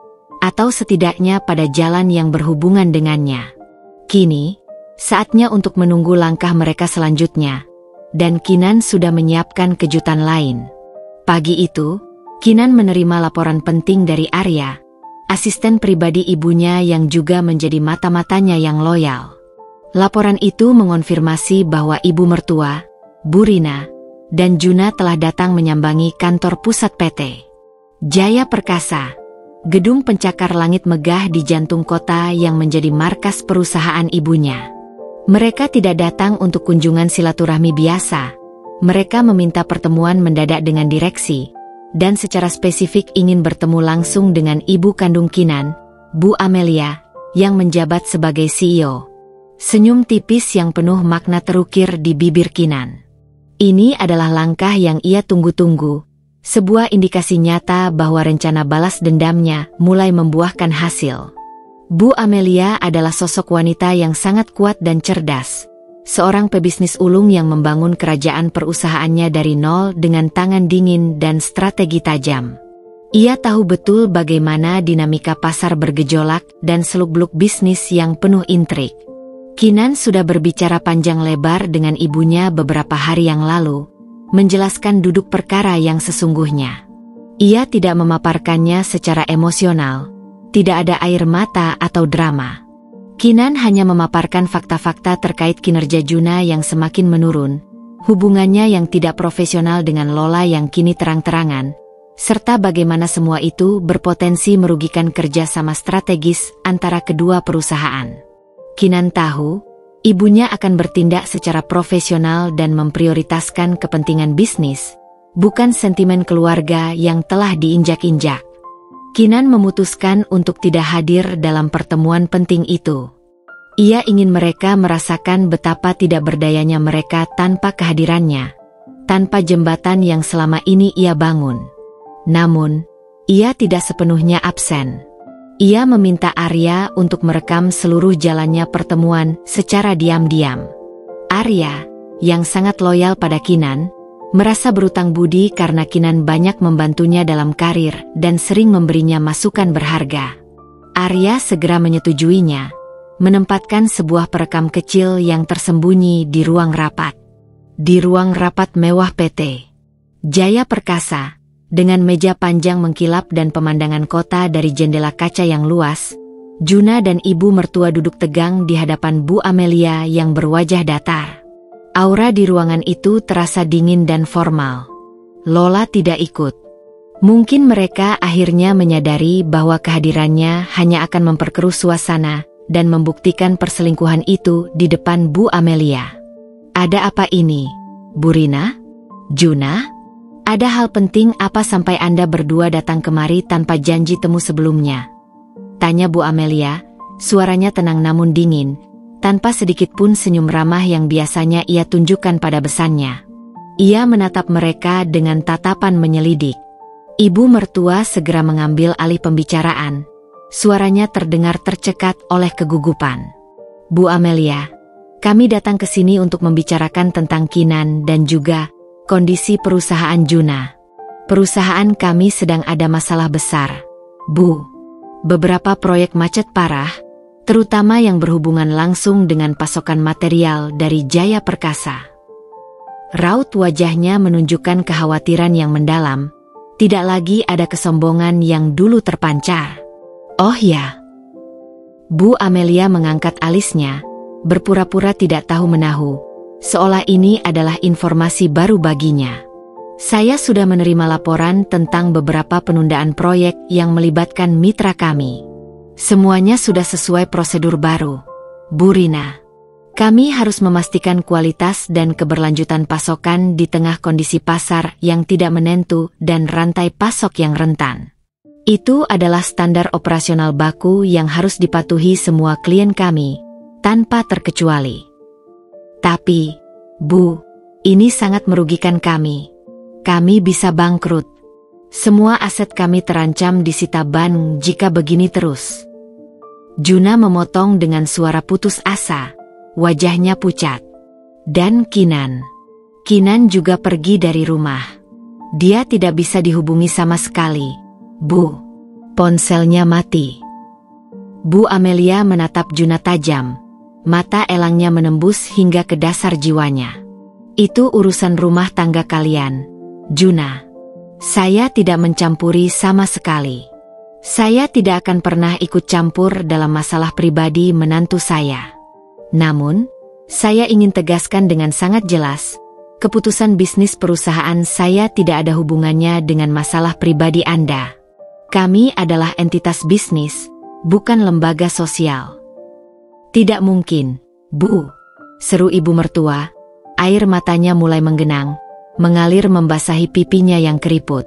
atau setidaknya pada jalan yang berhubungan dengannya. Kini, saatnya untuk menunggu langkah mereka selanjutnya, dan Kinan sudah menyiapkan kejutan lain. Pagi itu, Kinan menerima laporan penting dari Arya, asisten pribadi ibunya yang juga menjadi mata-matanya yang loyal. Laporan itu mengonfirmasi bahwa ibu mertua, Bu Rina, dan Juna telah datang menyambangi kantor pusat PT Jaya Perkasa, gedung pencakar langit megah di jantung kota yang menjadi markas perusahaan ibunya. Mereka tidak datang untuk kunjungan silaturahmi biasa. Mereka meminta pertemuan mendadak dengan direksi, dan secara spesifik ingin bertemu langsung dengan ibu kandung Kinan, Bu Amelia, yang menjabat sebagai CEO. Senyum tipis yang penuh makna terukir di bibir Kinan. Ini adalah langkah yang ia tunggu-tunggu, sebuah indikasi nyata bahwa rencana balas dendamnya mulai membuahkan hasil. Bu Amelia adalah sosok wanita yang sangat kuat dan cerdas. Seorang pebisnis ulung yang membangun kerajaan perusahaannya dari nol dengan tangan dingin dan strategi tajam. Ia tahu betul bagaimana dinamika pasar bergejolak dan seluk-beluk bisnis yang penuh intrik. Kinan sudah berbicara panjang lebar dengan ibunya beberapa hari yang lalu, menjelaskan duduk perkara yang sesungguhnya. Ia tidak memaparkannya secara emosional, tidak ada air mata atau drama. Kinan hanya memaparkan fakta-fakta terkait kinerja Juna yang semakin menurun, hubungannya yang tidak profesional dengan Lola yang kini terang-terangan, serta bagaimana semua itu berpotensi merugikan kerjasama strategis antara kedua perusahaan. Kinan tahu, ibunya akan bertindak secara profesional dan memprioritaskan kepentingan bisnis, bukan sentimen keluarga yang telah diinjak-injak. Kinan memutuskan untuk tidak hadir dalam pertemuan penting itu. Ia ingin mereka merasakan betapa tidak berdayanya mereka tanpa kehadirannya, tanpa jembatan yang selama ini ia bangun. Namun, ia tidak sepenuhnya absen. Ia meminta Arya untuk merekam seluruh jalannya pertemuan secara diam-diam. Arya, yang sangat loyal pada Kinan, merasa berutang budi karena Kinan banyak membantunya dalam karir dan sering memberinya masukan berharga. Arya segera menyetujuinya, menempatkan sebuah perekam kecil yang tersembunyi di ruang rapat. Di ruang rapat mewah PT Jaya Perkasa, dengan meja panjang mengkilap dan pemandangan kota dari jendela kaca yang luas, Juna dan ibu mertua duduk tegang di hadapan Bu Amelia yang berwajah datar. Aura di ruangan itu terasa dingin dan formal. Lola tidak ikut. Mungkin mereka akhirnya menyadari bahwa kehadirannya hanya akan memperkeruh suasana dan membuktikan perselingkuhan itu di depan Bu Amelia. Ada apa ini, Bu Rina? Juna? Ada hal penting apa sampai Anda berdua datang kemari tanpa janji temu sebelumnya? Tanya Bu Amelia, suaranya tenang namun dingin, tanpa sedikit pun senyum ramah yang biasanya ia tunjukkan pada besannya. Ia menatap mereka dengan tatapan menyelidik. Ibu mertua segera mengambil alih pembicaraan. Suaranya terdengar tercekat oleh kegugupan. Bu Amelia, kami datang ke sini untuk membicarakan tentang Kinan dan juga kondisi perusahaan Juna. Perusahaan kami sedang ada masalah besar, Bu. Beberapa proyek macet parah, terutama yang berhubungan langsung dengan pasokan material dari Jaya Perkasa. Raut wajahnya menunjukkan kekhawatiran yang mendalam, tidak lagi ada kesombongan yang dulu terpancar. Oh ya. Bu Amelia mengangkat alisnya, berpura-pura tidak tahu menahu, seolah ini adalah informasi baru baginya. Saya sudah menerima laporan tentang beberapa penundaan proyek yang melibatkan mitra kami. Semuanya sudah sesuai prosedur baru, Bu Rina. Kami harus memastikan kualitas dan keberlanjutan pasokan di tengah kondisi pasar yang tidak menentu dan rantai pasok yang rentan. Itu adalah standar operasional baku yang harus dipatuhi semua klien kami, tanpa terkecuali. Tapi, Bu, ini sangat merugikan kami. Kami bisa bangkrut. Semua aset kami terancam disita bank jika begini terus. Juna memotong dengan suara putus asa, wajahnya pucat. Dan Kinan. Kinan juga pergi dari rumah. Dia tidak bisa dihubungi sama sekali. Bu, ponselnya mati. Bu Amelia menatap Juna tajam. Mata elangnya menembus hingga ke dasar jiwanya. Itu urusan rumah tangga kalian, Juna. Saya tidak mencampuri sama sekali. Saya tidak akan pernah ikut campur dalam masalah pribadi menantu saya. Namun, saya ingin tegaskan dengan sangat jelas, keputusan bisnis perusahaan saya tidak ada hubungannya dengan masalah pribadi Anda. Kami adalah entitas bisnis, bukan lembaga sosial. Tidak mungkin, Bu, seru ibu mertua. Air matanya mulai menggenang, mengalir membasahi pipinya yang keriput.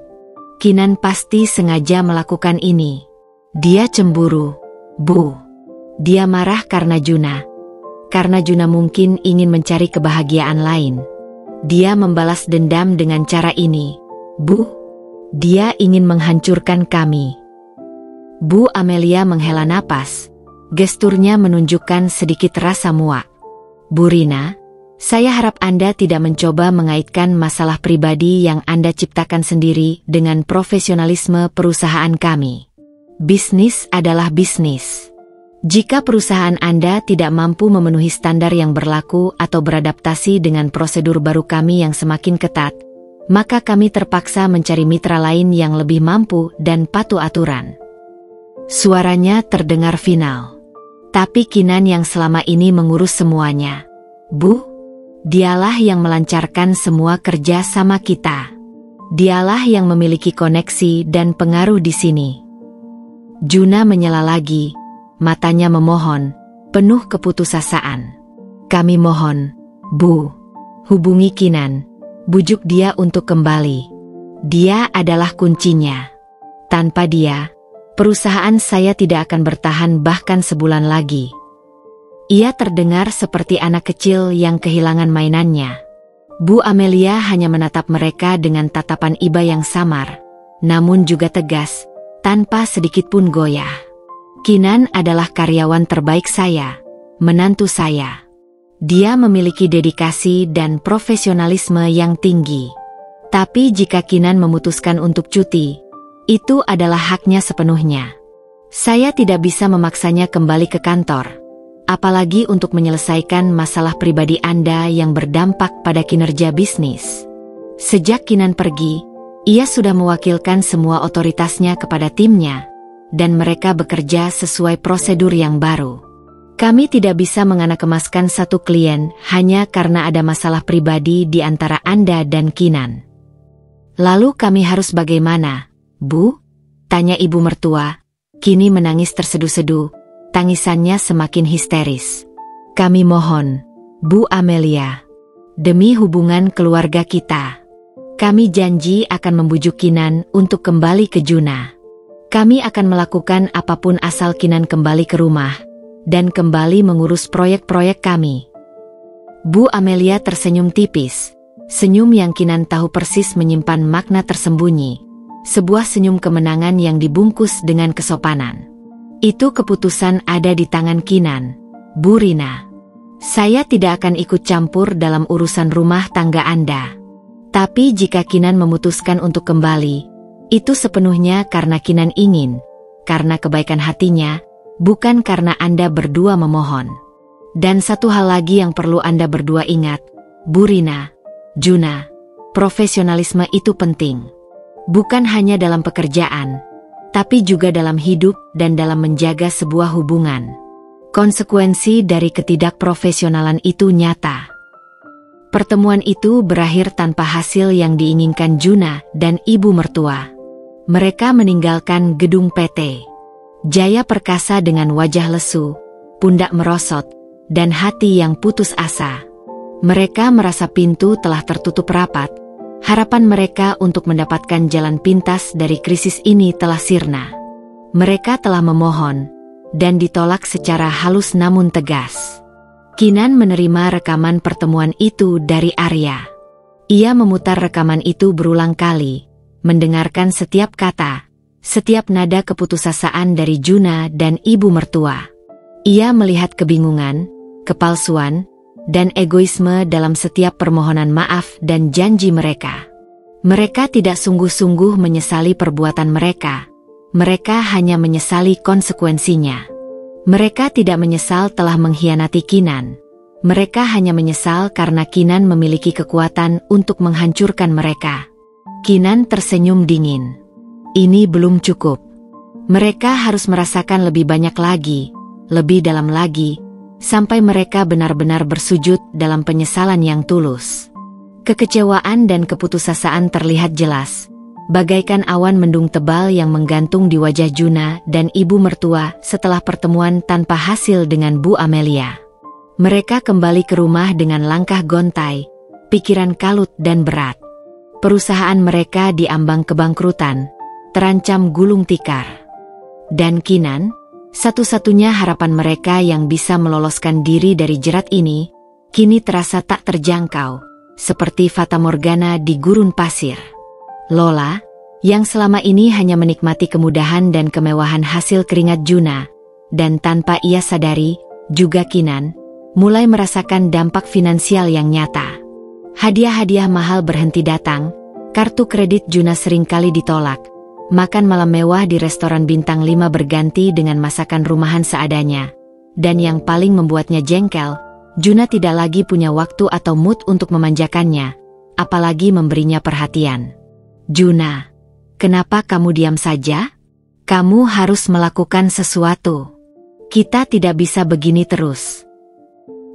Kinan pasti sengaja melakukan ini. Dia cemburu, Bu. Dia marah karena Juna. Karena Juna mungkin ingin mencari kebahagiaan lain. Dia membalas dendam dengan cara ini. Bu, dia ingin menghancurkan kami. Bu Amelia menghela napas. Gesturnya menunjukkan sedikit rasa muak. Bu Rina, saya harap Anda tidak mencoba mengaitkan masalah pribadi yang Anda ciptakan sendiri dengan profesionalisme perusahaan kami. Bisnis adalah bisnis. Jika perusahaan Anda tidak mampu memenuhi standar yang berlaku atau beradaptasi dengan prosedur baru kami yang semakin ketat, maka kami terpaksa mencari mitra lain yang lebih mampu dan patuh aturan. Suaranya terdengar final. Tapi Kinan yang selama ini mengurus semuanya. Bu, dialah yang melancarkan semua kerja sama kita. Dialah yang memiliki koneksi dan pengaruh di sini. Juna menyela lagi, matanya memohon, penuh keputusasaan. Kami mohon, Bu, hubungi Kinan, bujuk dia untuk kembali. Dia adalah kuncinya. Tanpa dia, perusahaan saya tidak akan bertahan bahkan sebulan lagi. Ia terdengar seperti anak kecil yang kehilangan mainannya. Bu Amelia hanya menatap mereka dengan tatapan iba yang samar, namun juga tegas, tanpa sedikit pun goyah. Kinan adalah karyawan terbaik saya, menantu saya. Dia memiliki dedikasi dan profesionalisme yang tinggi. Tapi jika Kinan memutuskan untuk cuti, itu adalah haknya sepenuhnya. Saya tidak bisa memaksanya kembali ke kantor, apalagi untuk menyelesaikan masalah pribadi Anda yang berdampak pada kinerja bisnis. Sejak Kinan pergi, ia sudah mewakilkan semua otoritasnya kepada timnya, dan mereka bekerja sesuai prosedur yang baru. Kami tidak bisa menganakemaskan satu klien hanya karena ada masalah pribadi di antara Anda dan Kinan. Lalu kami harus bagaimana, Bu? Tanya ibu mertua. Kini menangis terseduh-seduh, tangisannya semakin histeris. Kami mohon, Bu Amelia, demi hubungan keluarga kita, kami janji akan membujuk Kinan untuk kembali ke Juna. Kami akan melakukan apapun asal Kinan kembali ke rumah dan kembali mengurus proyek-proyek kami. Bu Amelia tersenyum tipis, senyum yang Kinan tahu persis menyimpan makna tersembunyi. Sebuah senyum kemenangan yang dibungkus dengan kesopanan. Itu keputusan ada di tangan Kinan, Bu Rina. Saya tidak akan ikut campur dalam urusan rumah tangga Anda. Tapi jika Kinan memutuskan untuk kembali, itu sepenuhnya karena Kinan ingin, karena kebaikan hatinya, bukan karena Anda berdua memohon. Dan satu hal lagi yang perlu Anda berdua ingat, Bu Rina, Juna, profesionalisme itu penting. Bukan hanya dalam pekerjaan, tapi juga dalam hidup dan dalam menjaga sebuah hubungan. Konsekuensi dari ketidakprofesionalan itu nyata. Pertemuan itu berakhir tanpa hasil yang diinginkan Juna dan ibu mertua. Mereka meninggalkan gedung PT Jaya Perkasa dengan wajah lesu, pundak merosot, dan hati yang putus asa. Mereka merasa pintu telah tertutup rapat. Harapan mereka untuk mendapatkan jalan pintas dari krisis ini telah sirna. Mereka telah memohon, dan ditolak secara halus namun tegas. Kinan menerima rekaman pertemuan itu dari Arya. Ia memutar rekaman itu berulang kali, mendengarkan setiap kata, setiap nada keputusasaan dari Juna dan ibu mertua. Ia melihat kebingungan, kepalsuan, dan egoisme dalam setiap permohonan maaf dan janji mereka. Mereka tidak sungguh-sungguh menyesali perbuatan mereka. Mereka hanya menyesali konsekuensinya. Mereka tidak menyesal telah mengkhianati Kinan. Mereka hanya menyesal karena Kinan memiliki kekuatan untuk menghancurkan mereka. Kinan tersenyum dingin. Ini belum cukup. Mereka harus merasakan lebih banyak lagi, lebih dalam lagi, sampai mereka benar-benar bersujud dalam penyesalan yang tulus. Kekecewaan dan keputusasaan terlihat jelas, bagaikan awan mendung tebal yang menggantung di wajah Juna dan ibu mertua setelah pertemuan tanpa hasil dengan Bu Amelia. Mereka kembali ke rumah dengan langkah gontai, pikiran kalut dan berat. Perusahaan mereka diambang kebangkrutan, terancam gulung tikar. Dan Kinan, satu-satunya harapan mereka yang bisa meloloskan diri dari jerat ini, kini terasa tak terjangkau, seperti fata morgana di gurun pasir. Lola, yang selama ini hanya menikmati kemudahan dan kemewahan hasil keringat Juna, dan tanpa ia sadari, juga Kinan, mulai merasakan dampak finansial yang nyata. Hadiah-hadiah mahal berhenti datang, kartu kredit Juna seringkali ditolak, makan malam mewah di restoran bintang 5 berganti dengan masakan rumahan seadanya. Dan yang paling membuatnya jengkel, Juna tidak lagi punya waktu atau mood untuk memanjakannya, apalagi memberinya perhatian. Juna, kenapa kamu diam saja? Kamu harus melakukan sesuatu. Kita tidak bisa begini terus.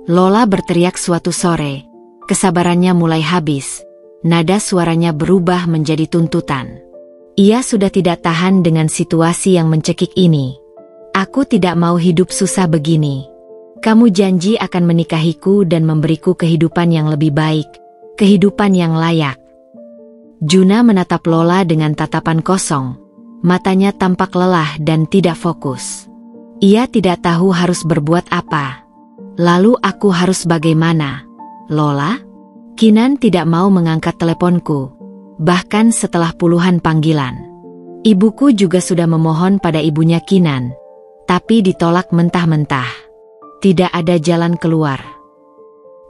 Lola berteriak suatu sore, kesabarannya mulai habis, nada suaranya berubah menjadi tuntutan. Ia sudah tidak tahan dengan situasi yang mencekik ini. Aku tidak mau hidup susah begini. Kamu janji akan menikahiku dan memberiku kehidupan yang lebih baik, kehidupan yang layak. Juna menatap Lola dengan tatapan kosong, matanya tampak lelah dan tidak fokus. Ia tidak tahu harus berbuat apa. Lalu aku harus bagaimana? Lola? Kinan tidak mau mengangkat teleponku, bahkan setelah puluhan panggilan. Ibuku juga sudah memohon pada ibunya Kinan, tapi ditolak mentah-mentah. Tidak ada jalan keluar.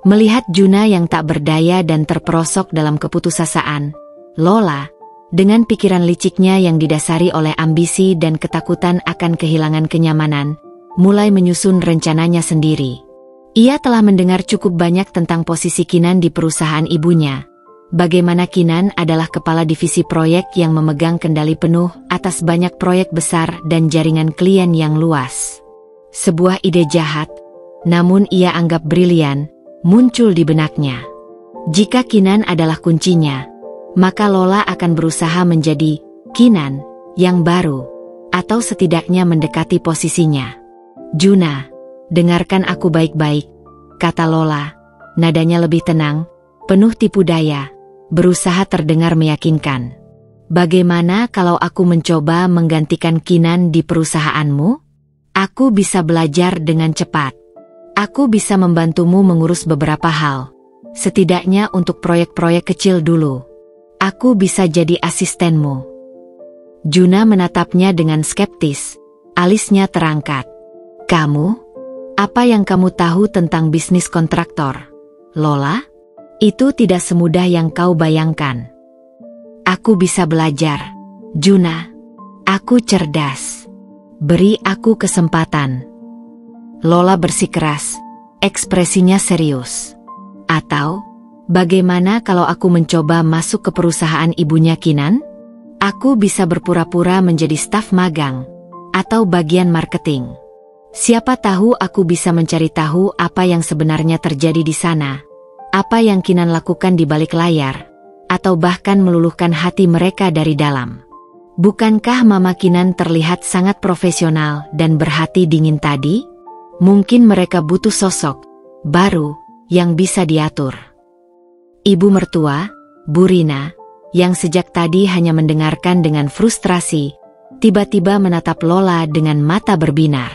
Melihat Juna yang tak berdaya dan terperosok dalam keputusasaan, Lola, dengan pikiran liciknya yang didasari oleh ambisi dan ketakutan akan kehilangan kenyamanan, mulai menyusun rencananya sendiri. Ia telah mendengar cukup banyak tentang posisi Kinan di perusahaan ibunya. Bagaimana Kinan adalah kepala divisi proyek yang memegang kendali penuh atas banyak proyek besar dan jaringan klien yang luas. Sebuah ide jahat, namun ia anggap brilian, muncul di benaknya. Jika Kinan adalah kuncinya, maka Lola akan berusaha menjadi Kinan yang baru, atau setidaknya mendekati posisinya. Juna, dengarkan aku baik-baik, kata Lola, nadanya lebih tenang, penuh tipu daya, berusaha terdengar meyakinkan. Bagaimana kalau aku mencoba menggantikan Kinan di perusahaanmu? Aku bisa belajar dengan cepat. Aku bisa membantumu mengurus beberapa hal, setidaknya untuk proyek-proyek kecil dulu. Aku bisa jadi asistenmu. Juna menatapnya dengan skeptis, alisnya terangkat. Kamu? Apa yang kamu tahu tentang bisnis kontraktor? Lola? Itu tidak semudah yang kau bayangkan. Aku bisa belajar. Juna, aku cerdas. Beri aku kesempatan. Lola bersikeras, ekspresinya serius. Atau, bagaimana kalau aku mencoba masuk ke perusahaan ibunya Kinan? Aku bisa berpura-pura menjadi staf magang, atau bagian marketing. Siapa tahu aku bisa mencari tahu apa yang sebenarnya terjadi di sana, apa yang Kinan lakukan di balik layar, atau bahkan meluluhkan hati mereka dari dalam. Bukankah Mama Kinan terlihat sangat profesional dan berhati dingin tadi? Mungkin mereka butuh sosok baru yang bisa diatur. Ibu mertua, Bu Rina, yang sejak tadi hanya mendengarkan dengan frustrasi, tiba-tiba menatap Lola dengan mata berbinar.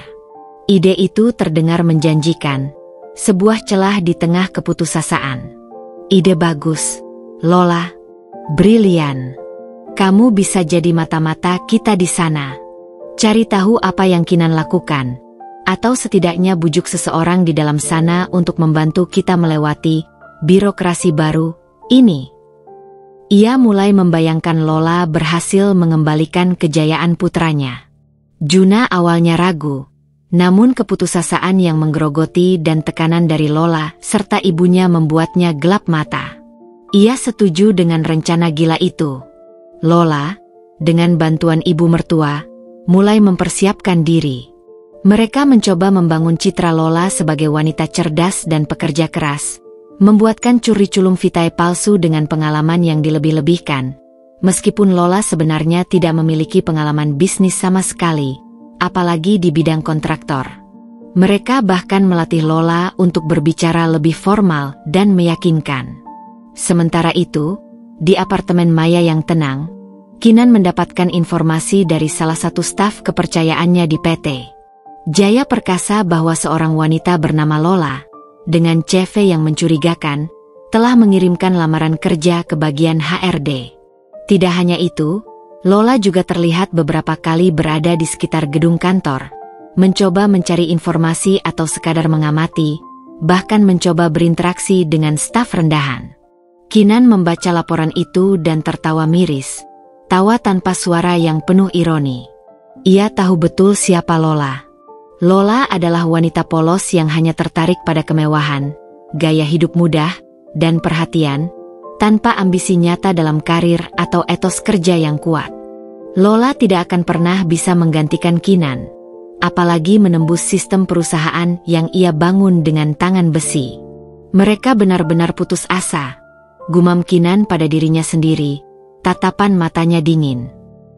Ide itu terdengar menjanjikan, sebuah celah di tengah keputusasaan. Ide bagus, Lola, brilian. Kamu bisa jadi mata-mata kita di sana. Cari tahu apa yang Kinan lakukan, atau setidaknya bujuk seseorang di dalam sana untuk membantu kita melewati birokrasi baru ini. Ia mulai membayangkan Lola berhasil mengembalikan kejayaan putranya. Juna awalnya ragu, namun keputusasaan yang menggerogoti dan tekanan dari Lola serta ibunya membuatnya gelap mata. Ia setuju dengan rencana gila itu. Lola, dengan bantuan ibu mertua, mulai mempersiapkan diri. Mereka mencoba membangun citra Lola sebagai wanita cerdas dan pekerja keras, membuatkan curi-culung vitae palsu dengan pengalaman yang dilebih-lebihkan. Meskipun Lola sebenarnya tidak memiliki pengalaman bisnis sama sekali, apalagi di bidang kontraktor. Mereka bahkan melatih Lola untuk berbicara lebih formal dan meyakinkan. Sementara itu, di apartemen Maya yang tenang, Kinan mendapatkan informasi dari salah satu staf kepercayaannya di PT Jaya Perkasa bahwa seorang wanita bernama Lola, dengan CV yang mencurigakan, telah mengirimkan lamaran kerja ke bagian HRD. Tidak hanya itu, Lola juga terlihat beberapa kali berada di sekitar gedung kantor, mencoba mencari informasi atau sekadar mengamati, bahkan mencoba berinteraksi dengan staf rendahan. Kinan membaca laporan itu dan tertawa miris, tawa tanpa suara yang penuh ironi. Ia tahu betul siapa Lola. Lola adalah wanita polos yang hanya tertarik pada kemewahan, gaya hidup mudah, dan perhatian, tanpa ambisi nyata dalam karir atau etos kerja yang kuat. Lola tidak akan pernah bisa menggantikan Kinan, apalagi menembus sistem perusahaan yang ia bangun dengan tangan besi. Mereka benar-benar putus asa. Gumam Kinan pada dirinya sendiri, tatapan matanya dingin.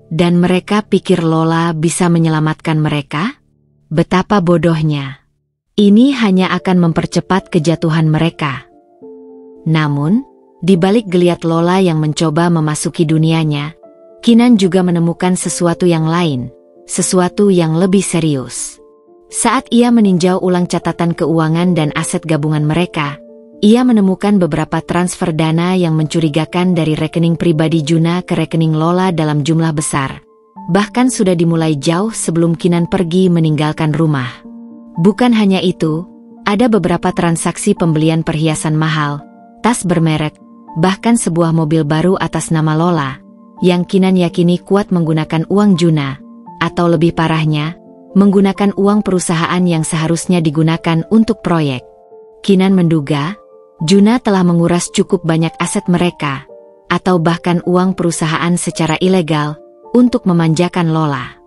Dan mereka pikir Lola bisa menyelamatkan mereka? Betapa bodohnya. Ini hanya akan mempercepat kejatuhan mereka. Namun, di balik geliat Lola yang mencoba memasuki dunianya, Kinan juga menemukan sesuatu yang lain, sesuatu yang lebih serius. Saat ia meninjau ulang catatan keuangan dan aset gabungan mereka, ia menemukan beberapa transfer dana yang mencurigakan dari rekening pribadi Juna ke rekening Lola dalam jumlah besar. Bahkan sudah dimulai jauh sebelum Kinan pergi meninggalkan rumah. Bukan hanya itu, ada beberapa transaksi pembelian perhiasan mahal, tas bermerek, bahkan sebuah mobil baru atas nama Lola, yang Kinan yakini kuat menggunakan uang Juna, atau lebih parahnya, menggunakan uang perusahaan yang seharusnya digunakan untuk proyek. Kinan menduga, Juna telah menguras cukup banyak aset mereka, atau bahkan uang perusahaan secara ilegal, untuk memanjakan Lola.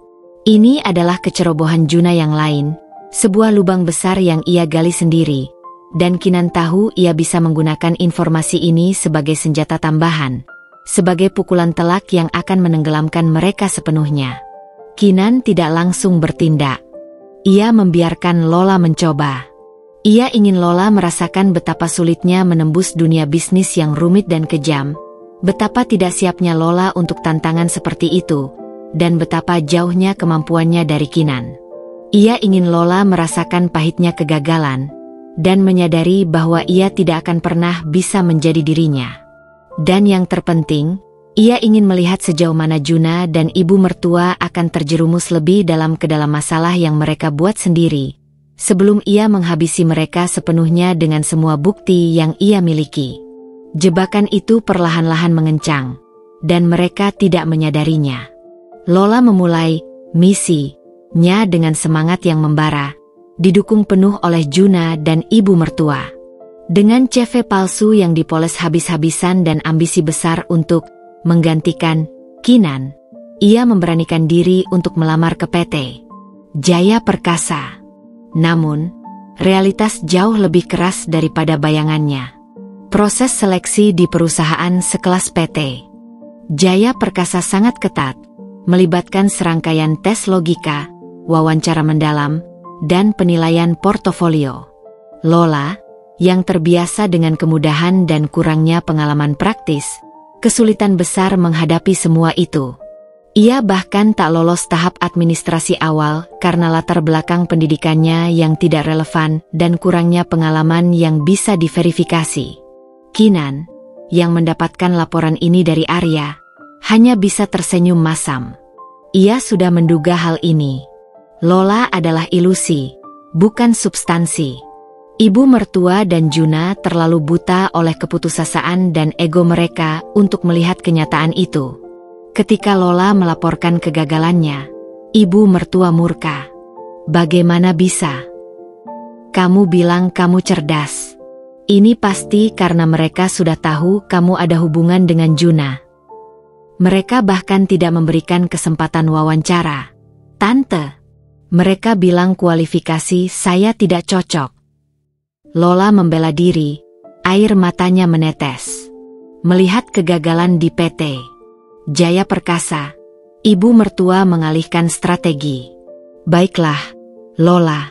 Ini adalah kecerobohan Juna yang lain, sebuah lubang besar yang ia gali sendiri, dan Kinan tahu ia bisa menggunakan informasi ini sebagai senjata tambahan, sebagai pukulan telak yang akan menenggelamkan mereka sepenuhnya. Kinan tidak langsung bertindak. Ia membiarkan Lola mencoba. Ia ingin Lola merasakan betapa sulitnya menembus dunia bisnis yang rumit dan kejam, betapa tidak siapnya Lola untuk tantangan seperti itu, dan betapa jauhnya kemampuannya dari Kinan. Ia ingin Lola merasakan pahitnya kegagalan, dan menyadari bahwa ia tidak akan pernah bisa menjadi dirinya. Dan yang terpenting, ia ingin melihat sejauh mana Juna dan ibu mertua akan terjerumus lebih dalam ke dalam masalah yang mereka buat sendiri, sebelum ia menghabisi mereka sepenuhnya dengan semua bukti yang ia miliki. Jebakan itu perlahan-lahan mengencang, dan mereka tidak menyadarinya. Lola memulai misinya dengan semangat yang membara, didukung penuh oleh Juna dan ibu mertua. Dengan CV palsu yang dipoles habis-habisan dan ambisi besar untuk menggantikan Kinan, ia memberanikan diri untuk melamar ke PT Jaya Perkasa. Namun, realitas jauh lebih keras daripada bayangannya. Proses seleksi di perusahaan sekelas PT Jaya Perkasa sangat ketat, melibatkan serangkaian tes logika, wawancara mendalam, dan penilaian portofolio. Lola, yang terbiasa dengan kemudahan dan kurangnya pengalaman praktis, kesulitan besar menghadapi semua itu. Ia bahkan tak lolos tahap administrasi awal karena latar belakang pendidikannya yang tidak relevan dan kurangnya pengalaman yang bisa diverifikasi. Kinan, yang mendapatkan laporan ini dari Arya, hanya bisa tersenyum masam. Ia sudah menduga hal ini. Lola adalah ilusi, bukan substansi. Ibu mertua dan Juna terlalu buta oleh keputusasaan dan ego mereka untuk melihat kenyataan itu. Ketika Lola melaporkan kegagalannya, ibu mertua murka. Bagaimana bisa? Kamu bilang kamu cerdas. Ini pasti karena mereka sudah tahu kamu ada hubungan dengan Juna. Mereka bahkan tidak memberikan kesempatan wawancara. Tante, mereka bilang kualifikasi saya tidak cocok. Lola membela diri, air matanya menetes. Melihat kegagalan di PT Jaya Perkasa, ibu mertua mengalihkan strategi. Baiklah, Lola,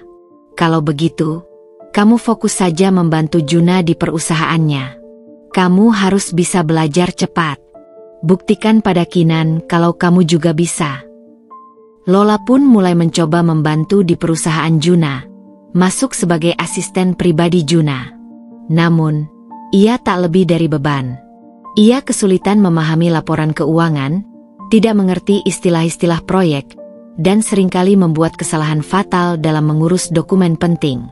kalau begitu, kamu fokus saja membantu Juna di perusahaannya. Kamu harus bisa belajar cepat. Buktikan pada Kinan kalau kamu juga bisa. Lola pun mulai mencoba membantu di perusahaan Juna, masuk sebagai asisten pribadi Juna. Namun, ia tak lebih dari beban. Ia kesulitan memahami laporan keuangan, tidak mengerti istilah-istilah proyek, dan seringkali membuat kesalahan fatal dalam mengurus dokumen penting.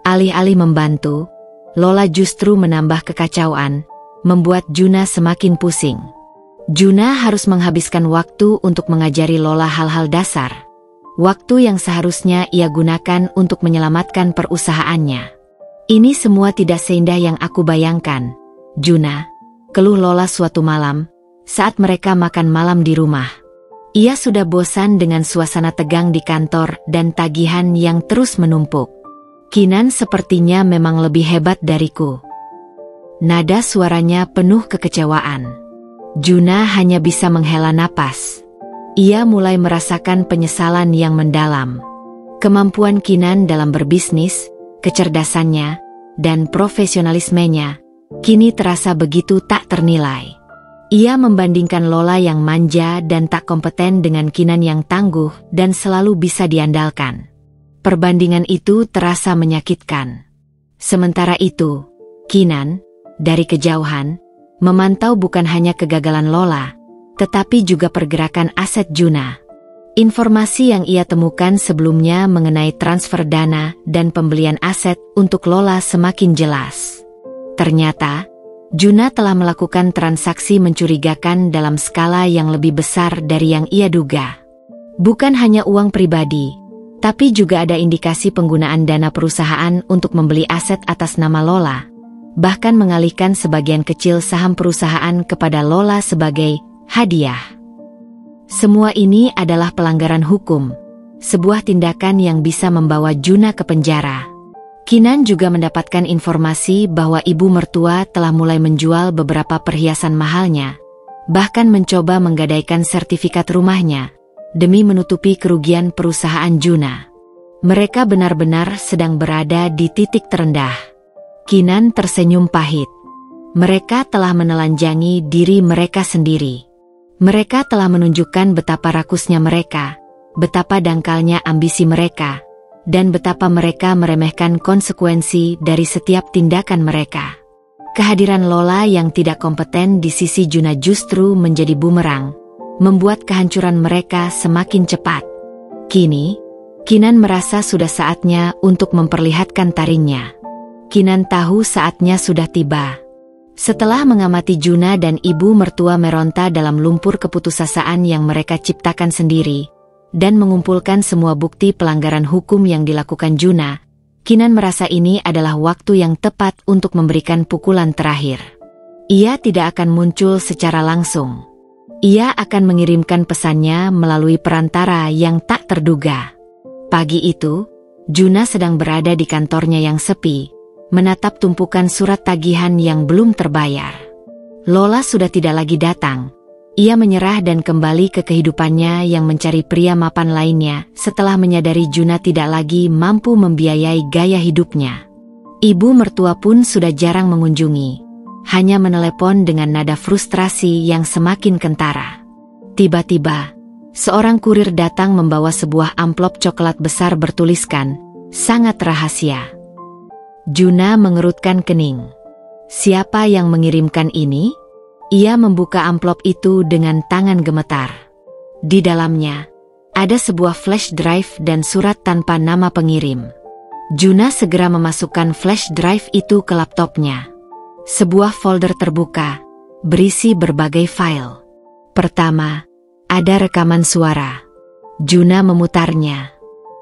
Alih-alih membantu, Lola justru menambah kekacauan, membuat Juna semakin pusing. Juna harus menghabiskan waktu untuk mengajari Lola hal-hal dasar. Waktu yang seharusnya ia gunakan untuk menyelamatkan perusahaannya. Ini semua tidak seindah yang aku bayangkan, Juna, keluh Lola suatu malam, saat mereka makan malam di rumah. Ia sudah bosan dengan suasana tegang di kantor dan tagihan yang terus menumpuk. Kinan sepertinya memang lebih hebat dariku. Nada suaranya penuh kekecewaan. Juna hanya bisa menghela napas. Ia mulai merasakan penyesalan yang mendalam. Kemampuan Kinan dalam berbisnis, kecerdasannya, dan profesionalismenya, kini terasa begitu tak ternilai. Ia membandingkan Lola yang manja dan tak kompeten dengan Kinan yang tangguh dan selalu bisa diandalkan. Perbandingan itu terasa menyakitkan. Sementara itu, Kinan, dari kejauhan, memantau bukan hanya kegagalan Lola, tetapi juga pergerakan aset Juna. Informasi yang ia temukan sebelumnya mengenai transfer dana dan pembelian aset untuk Lola semakin jelas. Ternyata, Juna telah melakukan transaksi mencurigakan dalam skala yang lebih besar dari yang ia duga. Bukan hanya uang pribadi, tapi juga ada indikasi penggunaan dana perusahaan untuk membeli aset atas nama Lola, bahkan mengalihkan sebagian kecil saham perusahaan kepada Lola sebagai hadiah. Semua ini adalah pelanggaran hukum, sebuah tindakan yang bisa membawa Juna ke penjara. Kinan juga mendapatkan informasi bahwa ibu mertua telah mulai menjual beberapa perhiasan mahalnya, bahkan mencoba menggadaikan sertifikat rumahnya, demi menutupi kerugian perusahaan Juna. Mereka benar-benar sedang berada di titik terendah. Kinan tersenyum pahit. Mereka telah menelanjangi diri mereka sendiri. Mereka telah menunjukkan betapa rakusnya mereka, betapa dangkalnya ambisi mereka, dan betapa mereka meremehkan konsekuensi dari setiap tindakan mereka. Kehadiran Lola yang tidak kompeten di sisi Juna justru menjadi bumerang, membuat kehancuran mereka semakin cepat. Kini, Kinan merasa sudah saatnya untuk memperlihatkan taringnya. Kinan tahu saatnya sudah tiba. Setelah mengamati Juna dan ibu mertua meronta dalam lumpur keputusasaan yang mereka ciptakan sendiri, dan mengumpulkan semua bukti pelanggaran hukum yang dilakukan Juna, Kinan merasa ini adalah waktu yang tepat untuk memberikan pukulan terakhir. Ia tidak akan muncul secara langsung. Ia akan mengirimkan pesannya melalui perantara yang tak terduga. Pagi itu, Juna sedang berada di kantornya yang sepi, menatap tumpukan surat tagihan yang belum terbayar. Lola sudah tidak lagi datang. Ia menyerah dan kembali ke kehidupannya yang mencari pria mapan lainnya setelah menyadari Juna tidak lagi mampu membiayai gaya hidupnya. Ibu mertua pun sudah jarang mengunjungi, hanya menelepon dengan nada frustrasi yang semakin kentara. Tiba-tiba, seorang kurir datang membawa sebuah amplop coklat besar bertuliskan, "Sangat rahasia." Juna mengerutkan kening. Siapa yang mengirimkan ini? Ia membuka amplop itu dengan tangan gemetar. Di dalamnya, ada sebuah flash drive dan surat tanpa nama pengirim. Juna segera memasukkan flash drive itu ke laptopnya. Sebuah folder terbuka, berisi berbagai file. Pertama, ada rekaman suara. Juna memutarnya.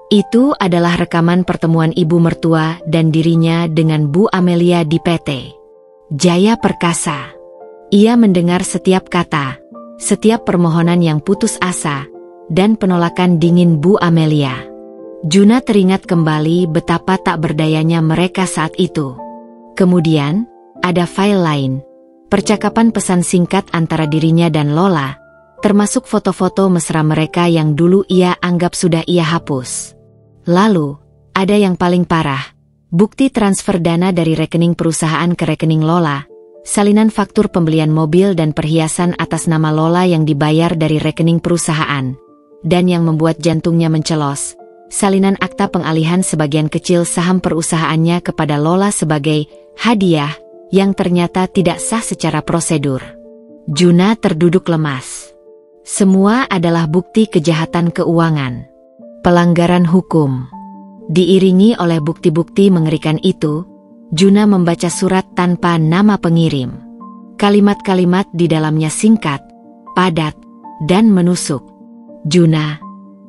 Itu adalah rekaman pertemuan ibu mertua dan dirinya dengan Bu Amelia di PT Jaya Perkasa. Ia mendengar setiap kata, setiap permohonan yang putus asa, dan penolakan dingin Bu Amelia. Juna teringat kembali betapa tak berdayanya mereka saat itu. Kemudian, ada file lain, percakapan pesan singkat antara dirinya dan Lola, termasuk foto-foto mesra mereka yang dulu ia anggap sudah ia hapus. Lalu, ada yang paling parah, bukti transfer dana dari rekening perusahaan ke rekening Lola, salinan faktur pembelian mobil dan perhiasan atas nama Lola yang dibayar dari rekening perusahaan, dan yang membuat jantungnya mencelos, salinan akta pengalihan sebagian kecil saham perusahaannya kepada Lola sebagai hadiah yang ternyata tidak sah secara prosedur. Juna terduduk lemas. Semua adalah bukti kejahatan keuangan, pelanggaran hukum. Diiringi oleh bukti-bukti mengerikan itu, Juna membaca surat tanpa nama pengirim. Kalimat-kalimat di dalamnya singkat, padat, dan menusuk. Juna,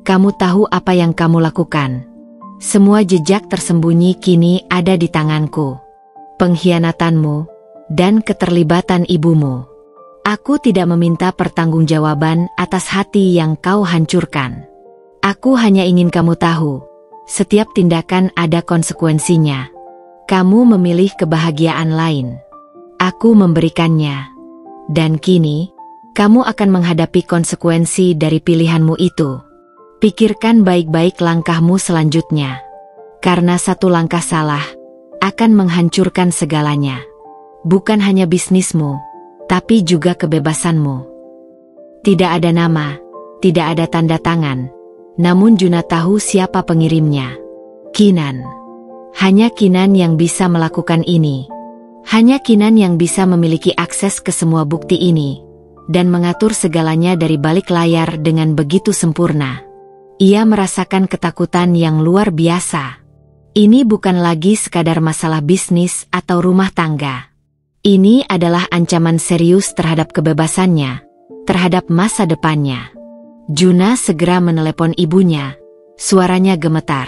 kamu tahu apa yang kamu lakukan. Semua jejak tersembunyi kini ada di tanganku. Pengkhianatanmu dan keterlibatan ibumu. Aku tidak meminta pertanggungjawaban atas hati yang kau hancurkan. Aku hanya ingin kamu tahu, setiap tindakan ada konsekuensinya. Kamu memilih kebahagiaan lain. Aku memberikannya. Dan kini, kamu akan menghadapi konsekuensi dari pilihanmu itu. Pikirkan baik-baik langkahmu selanjutnya. Karena satu langkah salah, akan menghancurkan segalanya. Bukan hanya bisnismu, tapi juga kebebasanmu. Tidak ada nama, tidak ada tanda tangan. Namun Juna tahu siapa pengirimnya. Kinan. Hanya Kinan yang bisa melakukan ini. Hanya Kinan yang bisa memiliki akses ke semua bukti ini, dan mengatur segalanya dari balik layar dengan begitu sempurna. Ia merasakan ketakutan yang luar biasa. Ini bukan lagi sekadar masalah bisnis atau rumah tangga. Ini adalah ancaman serius terhadap kebebasannya, terhadap masa depannya. Juna segera menelepon ibunya. Suaranya gemetar.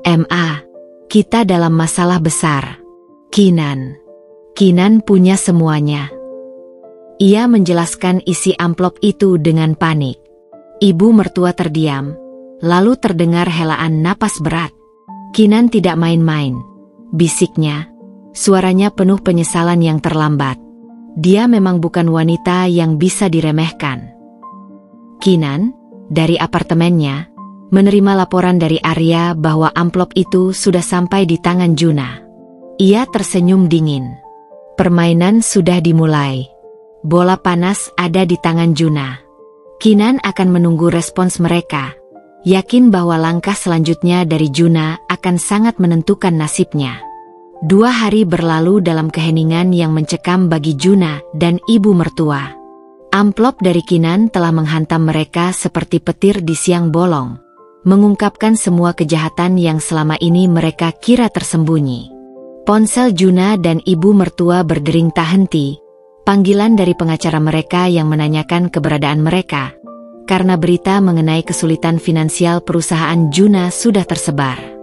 "Ma, kita dalam masalah besar. Kinan punya semuanya." Ia menjelaskan isi amplop itu dengan panik. Ibu mertua terdiam, lalu terdengar helaan napas berat. "Kinan tidak main-main," bisiknya. Suaranya penuh penyesalan yang terlambat. Dia memang bukan wanita yang bisa diremehkan. Kinan, dari apartemennya, menerima laporan dari Arya bahwa amplop itu sudah sampai di tangan Juna. Ia tersenyum dingin. Permainan sudah dimulai. Bola panas ada di tangan Juna. Kinan akan menunggu respons mereka, yakin bahwa langkah selanjutnya dari Juna akan sangat menentukan nasibnya. 2 hari berlalu dalam keheningan yang mencekam bagi Juna dan ibu mertua. Amplop dari Kinan telah menghantam mereka seperti petir di siang bolong, mengungkapkan semua kejahatan yang selama ini mereka kira tersembunyi. Ponsel Juna dan ibu mertua berdering tak henti, panggilan dari pengacara mereka yang menanyakan keberadaan mereka, karena berita mengenai kesulitan finansial perusahaan Juna sudah tersebar.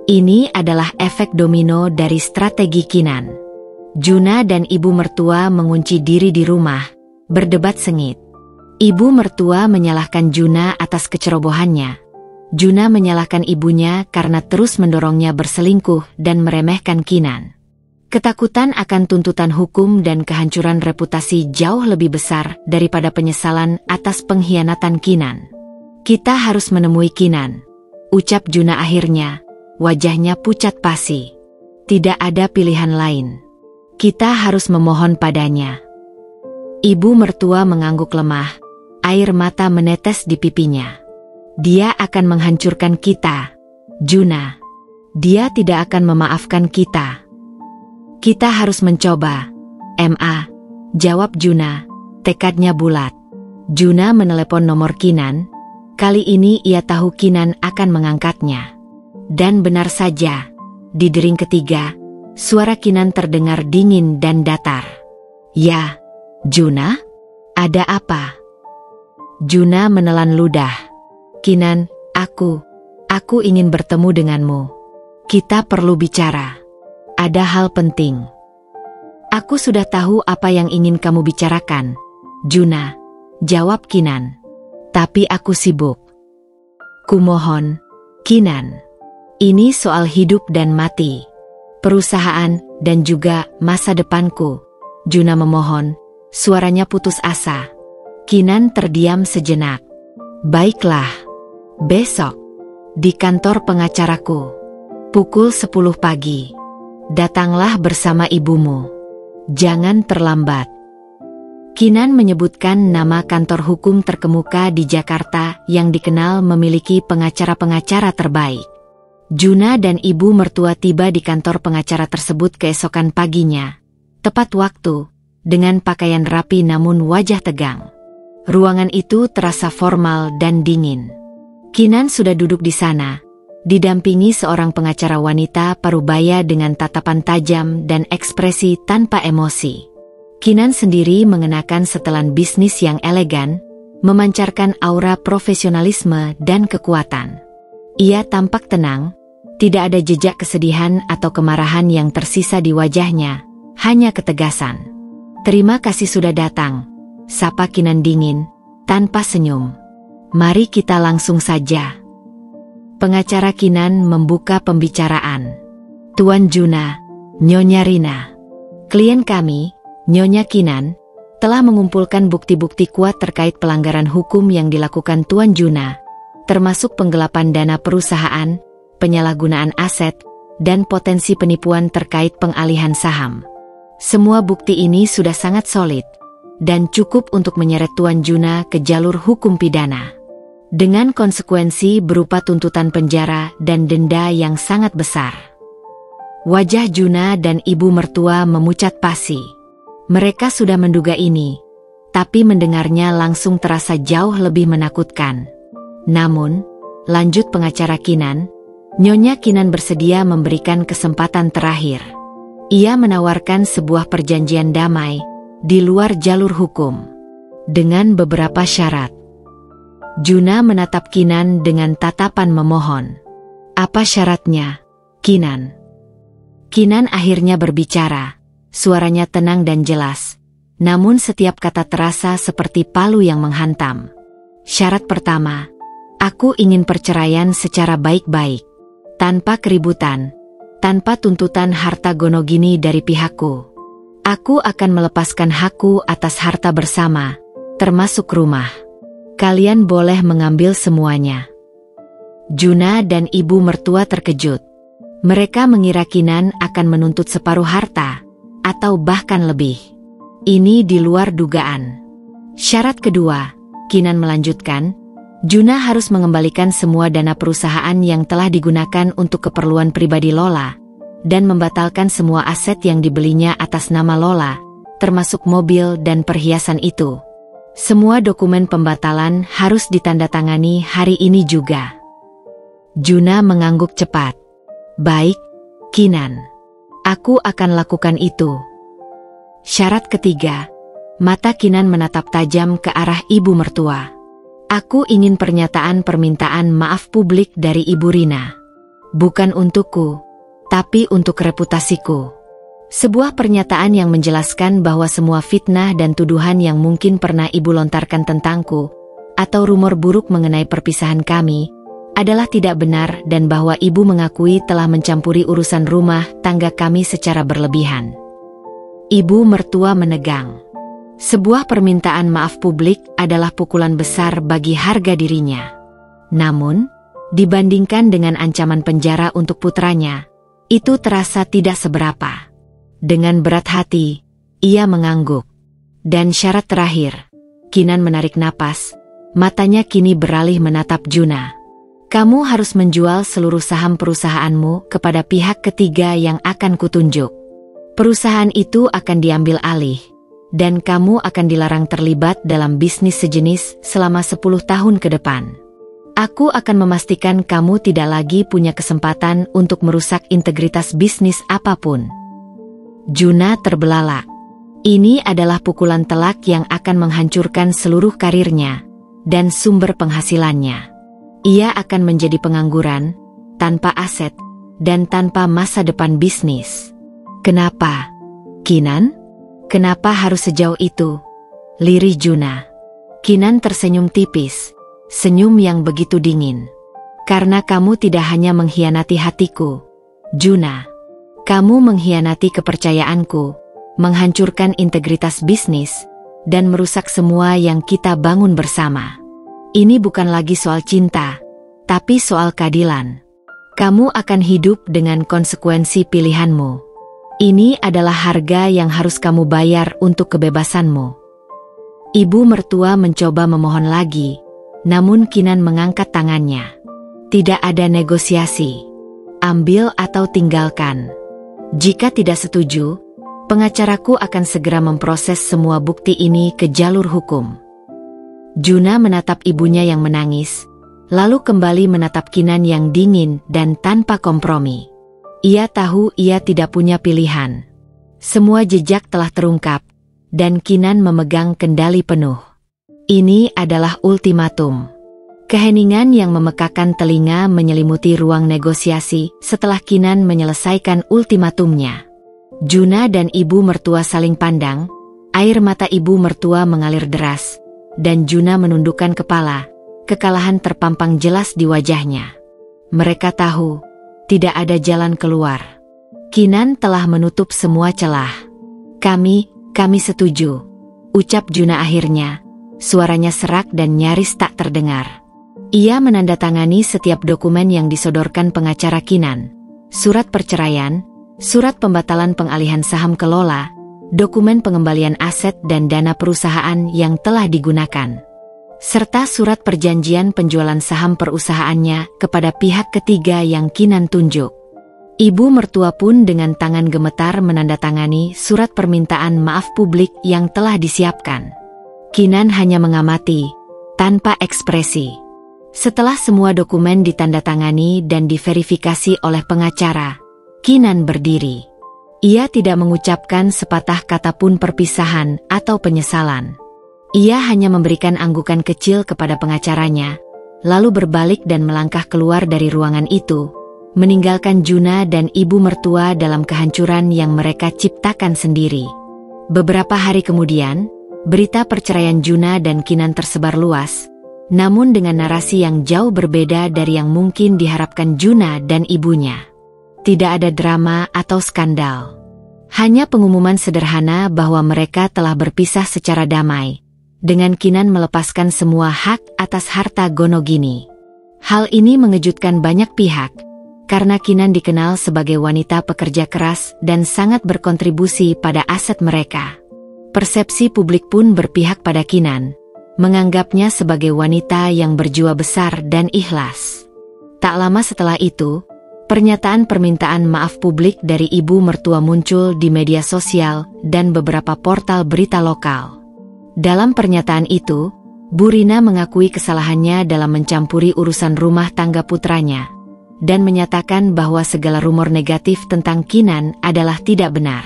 Ini adalah efek domino dari strategi Kinan. Juna dan ibu mertua mengunci diri di rumah, berdebat sengit. Ibu mertua menyalahkan Juna atas kecerobohannya. Juna menyalahkan ibunya karena terus mendorongnya berselingkuh dan meremehkan Kinan. Ketakutan akan tuntutan hukum dan kehancuran reputasi jauh lebih besar daripada penyesalan atas pengkhianatan Kinan. "Kita harus menemui Kinan," ucap Juna akhirnya. Wajahnya pucat pasi. Tidak ada pilihan lain. Kita harus memohon padanya. Ibu mertua mengangguk lemah. Air mata menetes di pipinya. "Dia akan menghancurkan kita, Juna. Dia tidak akan memaafkan kita." "Kita harus mencoba, Ma," jawab Juna, tekadnya bulat. Juna menelepon nomor Kinan. Kali ini ia tahu Kinan akan mengangkatnya. Dan benar saja, di dering ketiga, suara Kinan terdengar dingin dan datar. "Ya, Juna? Ada apa?" Juna menelan ludah. "Kinan, aku ingin bertemu denganmu. Kita perlu bicara. Ada hal penting." "Aku sudah tahu apa yang ingin kamu bicarakan, Juna," jawab Kinan. "Tapi aku sibuk." "Kumohon, Kinan. Ini soal hidup dan mati. Perusahaan dan juga masa depanku." Juna memohon, suaranya putus asa. Kinan terdiam sejenak. "Baiklah. Besok, di kantor pengacaraku. Pukul 10 pagi. Datanglah bersama ibumu. Jangan terlambat. Kinan menyebutkan nama kantor hukum terkemuka di Jakarta yang dikenal memiliki pengacara-pengacara terbaik. Juna dan ibu mertua tiba di kantor pengacara tersebut keesokan paginya. Tepat waktu, dengan pakaian rapi namun wajah tegang. Ruangan itu terasa formal dan dingin. Kinan sudah duduk di sana, didampingi seorang pengacara wanita parubaya dengan tatapan tajam dan ekspresi tanpa emosi. Kinan sendiri mengenakan setelan bisnis yang elegan, memancarkan aura profesionalisme dan kekuatan. Ia tampak tenang, tidak ada jejak kesedihan atau kemarahan yang tersisa di wajahnya, hanya ketegasan. "Terima kasih sudah datang," sapa Kinan dingin, tanpa senyum. "Mari kita langsung saja." Pengacara Kinan membuka pembicaraan. "Tuan Juna, Nyonya Rina. Klien kami, Nyonya Kinan, telah mengumpulkan bukti-bukti kuat terkait pelanggaran hukum yang dilakukan Tuan Juna, termasuk penggelapan dana perusahaan, penyalahgunaan aset, dan potensi penipuan terkait pengalihan saham. Semua bukti ini sudah sangat solid, dan cukup untuk menyeret Tuan Juna ke jalur hukum pidana. Dengan konsekuensi berupa tuntutan penjara dan denda yang sangat besar." Wajah Juna dan ibu mertua memucat pasi. Mereka sudah menduga ini, tapi mendengarnya langsung terasa jauh lebih menakutkan. "Namun," lanjut pengacara Kinan, "Nyonya Kinan bersedia memberikan kesempatan terakhir. Ia menawarkan sebuah perjanjian damai di luar jalur hukum, dengan beberapa syarat." Juna menatap Kinan dengan tatapan memohon. "Apa syaratnya, Kinan?" Kinan akhirnya berbicara. Suaranya tenang dan jelas, namun setiap kata terasa seperti palu yang menghantam. "Syarat pertama, aku ingin perceraian secara baik-baik, tanpa keributan, tanpa tuntutan harta gonogini dari pihakku. Aku akan melepaskan hakku atas harta bersama, termasuk rumah. Kalian boleh mengambil semuanya." Juna dan ibu mertua terkejut. Mereka mengira Kinan akan menuntut separuh harta, atau bahkan lebih. Ini di luar dugaan. "Syarat kedua," Kinan melanjutkan, "Juna harus mengembalikan semua dana perusahaan yang telah digunakan untuk keperluan pribadi Lola, dan membatalkan semua aset yang dibelinya atas nama Lola, termasuk mobil dan perhiasan itu. Semua dokumen pembatalan harus ditandatangani hari ini juga." Juna mengangguk cepat. "Baik, Kinan. Aku akan lakukan itu." Syarat ketiga, mata Kinan menatap tajam ke arah ibu mertua. "Aku ingin pernyataan permintaan maaf publik dari Ibu Rina. Bukan untukku, tapi untuk reputasiku. Sebuah pernyataan yang menjelaskan bahwa semua fitnah dan tuduhan yang mungkin pernah ibu lontarkan tentangku, atau rumor buruk mengenai perpisahan kami, adalah tidak benar dan bahwa ibu mengakui telah mencampuri urusan rumah tangga kami secara berlebihan." Ibu mertua menegang. Sebuah permintaan maaf publik adalah pukulan besar bagi harga dirinya. Namun, dibandingkan dengan ancaman penjara untuk putranya, itu terasa tidak seberapa. Dengan berat hati, ia mengangguk. "Dan syarat terakhir," Kinan menarik napas, matanya kini beralih menatap Juna. "Kamu harus menjual seluruh saham perusahaanmu kepada pihak ketiga yang akan kutunjuk. Perusahaan itu akan diambil alih, dan kamu akan dilarang terlibat dalam bisnis sejenis selama 10 tahun ke depan. Aku akan memastikan kamu tidak lagi punya kesempatan untuk merusak integritas bisnis apapun." Juna terbelalak. Ini adalah pukulan telak yang akan menghancurkan seluruh karirnya dan sumber penghasilannya. Ia akan menjadi pengangguran, tanpa aset, dan tanpa masa depan bisnis. "Kenapa, Kinan? Kenapa harus sejauh itu?" lirih Juna. Kinan tersenyum tipis, senyum yang begitu dingin. "Karena kamu tidak hanya mengkhianati hatiku, Juna. Kamu mengkhianati kepercayaanku, menghancurkan integritas bisnis, dan merusak semua yang kita bangun bersama. Ini bukan lagi soal cinta, tapi soal keadilan. Kamu akan hidup dengan konsekuensi pilihanmu." Ini adalah harga yang harus kamu bayar untuk kebebasanmu. Ibu mertua mencoba memohon lagi, namun Kinan mengangkat tangannya. Tidak ada negosiasi. Ambil atau tinggalkan. Jika tidak setuju, pengacaraku akan segera memproses semua bukti ini ke jalur hukum. Juna menatap ibunya yang menangis, lalu kembali menatap Kinan yang dingin dan tanpa kompromi. Ia tahu ia tidak punya pilihan. Semua jejak telah terungkap, dan Kinan memegang kendali penuh. Ini adalah ultimatum. Keheningan yang memekakan telinga menyelimuti ruang negosiasi setelah Kinan menyelesaikan ultimatumnya. Juna dan ibu mertua saling pandang, air mata ibu mertua mengalir deras, dan Juna menundukkan kepala, kekalahan terpampang jelas di wajahnya. Mereka tahu, tidak ada jalan keluar. Kinan telah menutup semua celah. Kami setuju, ucap Juna akhirnya, suaranya serak dan nyaris tak terdengar. Ia menandatangani setiap dokumen yang disodorkan pengacara Kinan. Surat perceraian, surat pembatalan pengalihan saham kelola, dokumen pengembalian aset dan dana perusahaan yang telah digunakan, serta surat perjanjian penjualan saham perusahaannya kepada pihak ketiga yang Kinan tunjuk. Ibu mertua pun dengan tangan gemetar menandatangani surat permintaan maaf publik yang telah disiapkan. Kinan hanya mengamati, tanpa ekspresi. Setelah semua dokumen ditandatangani dan diverifikasi oleh pengacara, Kinan berdiri. Ia tidak mengucapkan sepatah kata pun perpisahan atau penyesalan. Ia hanya memberikan anggukan kecil kepada pengacaranya, lalu berbalik dan melangkah keluar dari ruangan itu, meninggalkan Juna dan ibu mertua dalam kehancuran yang mereka ciptakan sendiri. Beberapa hari kemudian, berita perceraian Juna dan Kinan tersebar luas, namun dengan narasi yang jauh berbeda dari yang mungkin diharapkan Juna dan ibunya. Tidak ada drama atau skandal. Hanya pengumuman sederhana bahwa mereka telah berpisah secara damai, dengan Kinan melepaskan semua hak atas harta Gonogini. Hal ini mengejutkan banyak pihak, karena Kinan dikenal sebagai wanita pekerja keras dan sangat berkontribusi pada aset mereka. Persepsi publik pun berpihak pada Kinan, menganggapnya sebagai wanita yang berjiwa besar dan ikhlas. Tak lama setelah itu, pernyataan permintaan maaf publik dari ibu mertua muncul di media sosial dan beberapa portal berita lokal. Dalam pernyataan itu, Bu Rina mengakui kesalahannya dalam mencampuri urusan rumah tangga putranya, dan menyatakan bahwa segala rumor negatif tentang Kinan adalah tidak benar.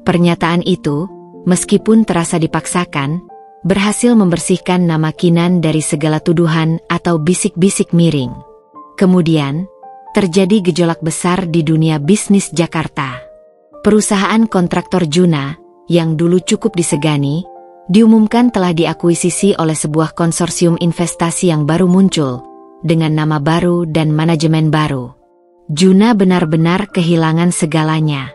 Pernyataan itu, meskipun terasa dipaksakan, berhasil membersihkan nama Kinan dari segala tuduhan atau bisik-bisik miring. Kemudian, terjadi gejolak besar di dunia bisnis Jakarta. Perusahaan kontraktor Juna, yang dulu cukup disegani, diumumkan telah diakuisisi oleh sebuah konsorsium investasi yang baru muncul, dengan nama baru dan manajemen baru. Juna benar-benar kehilangan segalanya.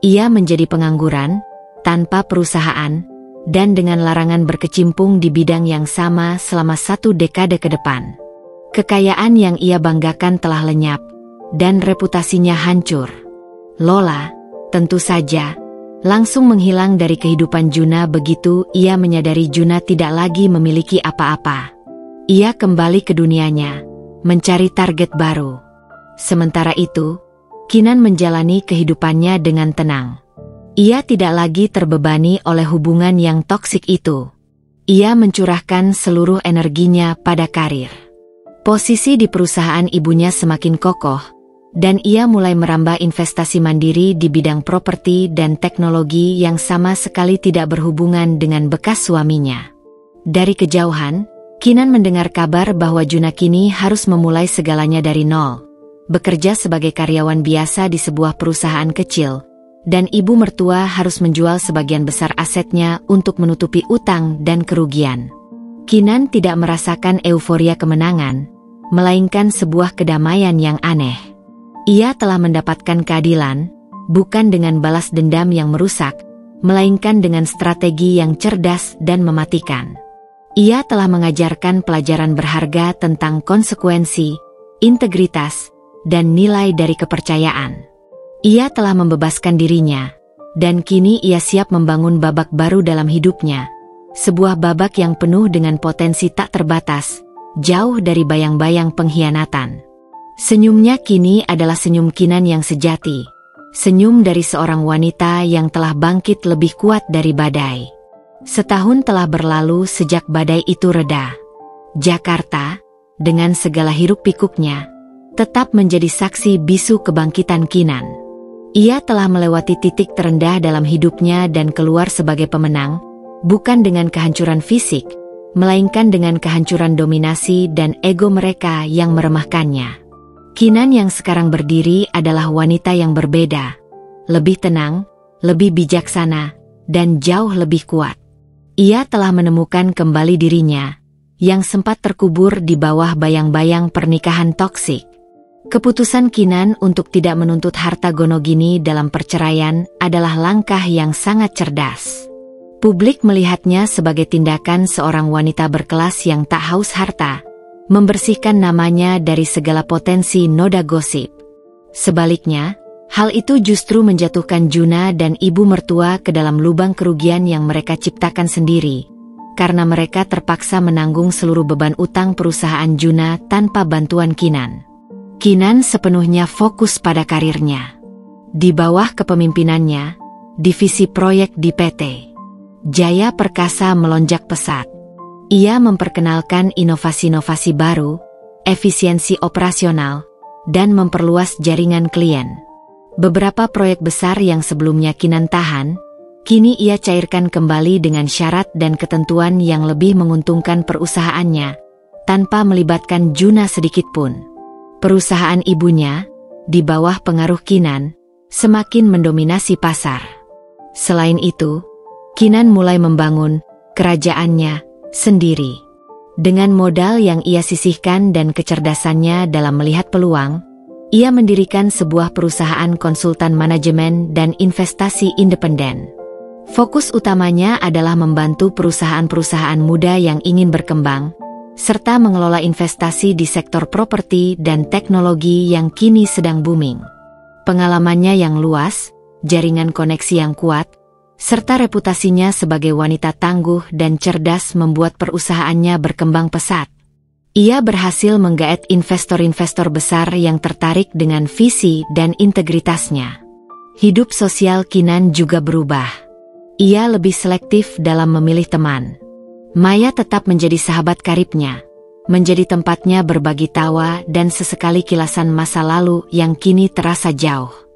Ia menjadi pengangguran, tanpa perusahaan, dan dengan larangan berkecimpung di bidang yang sama selama 1 dekade ke depan. Kekayaan yang ia banggakan telah lenyap, dan reputasinya hancur. Lola, tentu saja, langsung menghilang dari kehidupan Juna begitu ia menyadari Juna tidak lagi memiliki apa-apa. Ia kembali ke dunianya, mencari target baru. Sementara itu, Kinan menjalani kehidupannya dengan tenang. Ia tidak lagi terbebani oleh hubungan yang toksik itu. Ia mencurahkan seluruh energinya pada karir. Posisi di perusahaan ibunya semakin kokoh, dan ia mulai merambah investasi mandiri di bidang properti dan teknologi yang sama sekali tidak berhubungan dengan bekas suaminya. Dari kejauhan, Kinan mendengar kabar bahwa Juna kini harus memulai segalanya dari nol, bekerja sebagai karyawan biasa di sebuah perusahaan kecil, dan ibu mertua harus menjual sebagian besar asetnya untuk menutupi utang dan kerugian. Kinan tidak merasakan euforia kemenangan, melainkan sebuah kedamaian yang aneh. Ia telah mendapatkan keadilan, bukan dengan balas dendam yang merusak, melainkan dengan strategi yang cerdas dan mematikan. Ia telah mengajarkan pelajaran berharga tentang konsekuensi, integritas, dan nilai dari kepercayaan. Ia telah membebaskan dirinya, dan kini ia siap membangun babak baru dalam hidupnya. Sebuah babak yang penuh dengan potensi tak terbatas, jauh dari bayang-bayang pengkhianatan. Senyumnya kini adalah senyum Kinan yang sejati. Senyum dari seorang wanita yang telah bangkit lebih kuat dari badai. Setahun telah berlalu sejak badai itu reda. Jakarta, dengan segala hiruk-pikuknya, tetap menjadi saksi bisu kebangkitan Kinan. Ia telah melewati titik terendah dalam hidupnya dan keluar sebagai pemenang, bukan dengan kehancuran fisik, melainkan dengan kehancuran dominasi dan ego mereka yang meremehkannya. Kinan yang sekarang berdiri adalah wanita yang berbeda, lebih tenang, lebih bijaksana, dan jauh lebih kuat. Ia telah menemukan kembali dirinya, yang sempat terkubur di bawah bayang-bayang pernikahan toksik. Keputusan Kinan untuk tidak menuntut harta gonogini dalam perceraian adalah langkah yang sangat cerdas. Publik melihatnya sebagai tindakan seorang wanita berkelas yang tak haus harta, membersihkan namanya dari segala potensi noda gosip. Sebaliknya, hal itu justru menjatuhkan Juna dan ibu mertua ke dalam lubang kerugian yang mereka ciptakan sendiri, karena mereka terpaksa menanggung seluruh beban utang perusahaan Juna tanpa bantuan Kinan. Kinan sepenuhnya fokus pada karirnya. Di bawah kepemimpinannya, divisi proyek di PT Jaya Perkasa melonjak pesat. Ia memperkenalkan inovasi-inovasi baru, efisiensi operasional, dan memperluas jaringan klien. Beberapa proyek besar yang sebelumnya Kinan tahan, kini ia cairkan kembali dengan syarat dan ketentuan yang lebih menguntungkan perusahaannya, tanpa melibatkan Juna sedikitpun. Perusahaan ibunya, di bawah pengaruh Kinan, semakin mendominasi pasar. Selain itu, Kinan mulai membangun kerajaannya sendiri. Dengan modal yang ia sisihkan dan kecerdasannya dalam melihat peluang, ia mendirikan sebuah perusahaan konsultan manajemen dan investasi independen. Fokus utamanya adalah membantu perusahaan-perusahaan muda yang ingin berkembang, serta mengelola investasi di sektor properti dan teknologi yang kini sedang booming. Pengalamannya yang luas, jaringan koneksi yang kuat, serta reputasinya sebagai wanita tangguh dan cerdas membuat perusahaannya berkembang pesat. Ia berhasil menggaet investor-investor besar yang tertarik dengan visi dan integritasnya. Hidup sosial Kinan juga berubah. Ia lebih selektif dalam memilih teman. Maya tetap menjadi sahabat karibnya, menjadi tempatnya berbagi tawa dan sesekali kilasan masa lalu yang kini terasa jauh.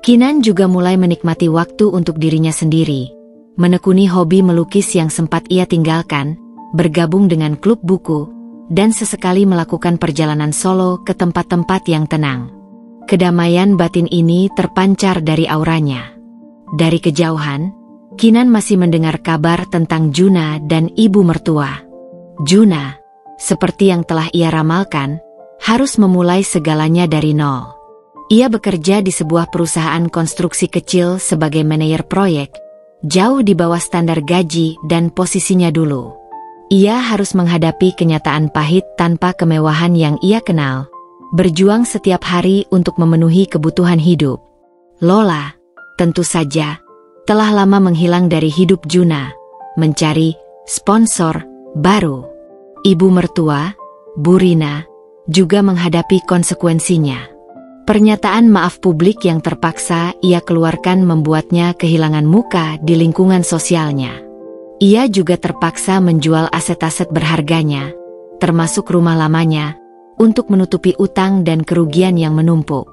Kinan juga mulai menikmati waktu untuk dirinya sendiri, menekuni hobi melukis yang sempat ia tinggalkan, bergabung dengan klub buku, dan sesekali melakukan perjalanan solo ke tempat-tempat yang tenang. Kedamaian batin ini terpancar dari auranya. Dari kejauhan, Kinan masih mendengar kabar tentang Juna dan ibu mertua. Juna, seperti yang telah ia ramalkan, harus memulai segalanya dari nol. Ia bekerja di sebuah perusahaan konstruksi kecil sebagai manajer proyek, jauh di bawah standar gaji dan posisinya dulu. Ia harus menghadapi kenyataan pahit tanpa kemewahan yang ia kenal, berjuang setiap hari untuk memenuhi kebutuhan hidup. Lola, tentu saja, telah lama menghilang dari hidup Juna, mencari sponsor baru. Ibu mertua, Bu Rina, juga menghadapi konsekuensinya. Pernyataan maaf publik yang terpaksa ia keluarkan membuatnya kehilangan muka di lingkungan sosialnya. Ia juga terpaksa menjual aset-aset berharganya, termasuk rumah lamanya, untuk menutupi utang dan kerugian yang menumpuk.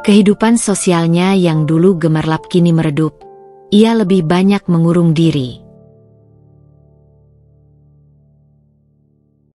Kehidupan sosialnya yang dulu gemerlap kini meredup. Ia lebih banyak mengurung diri.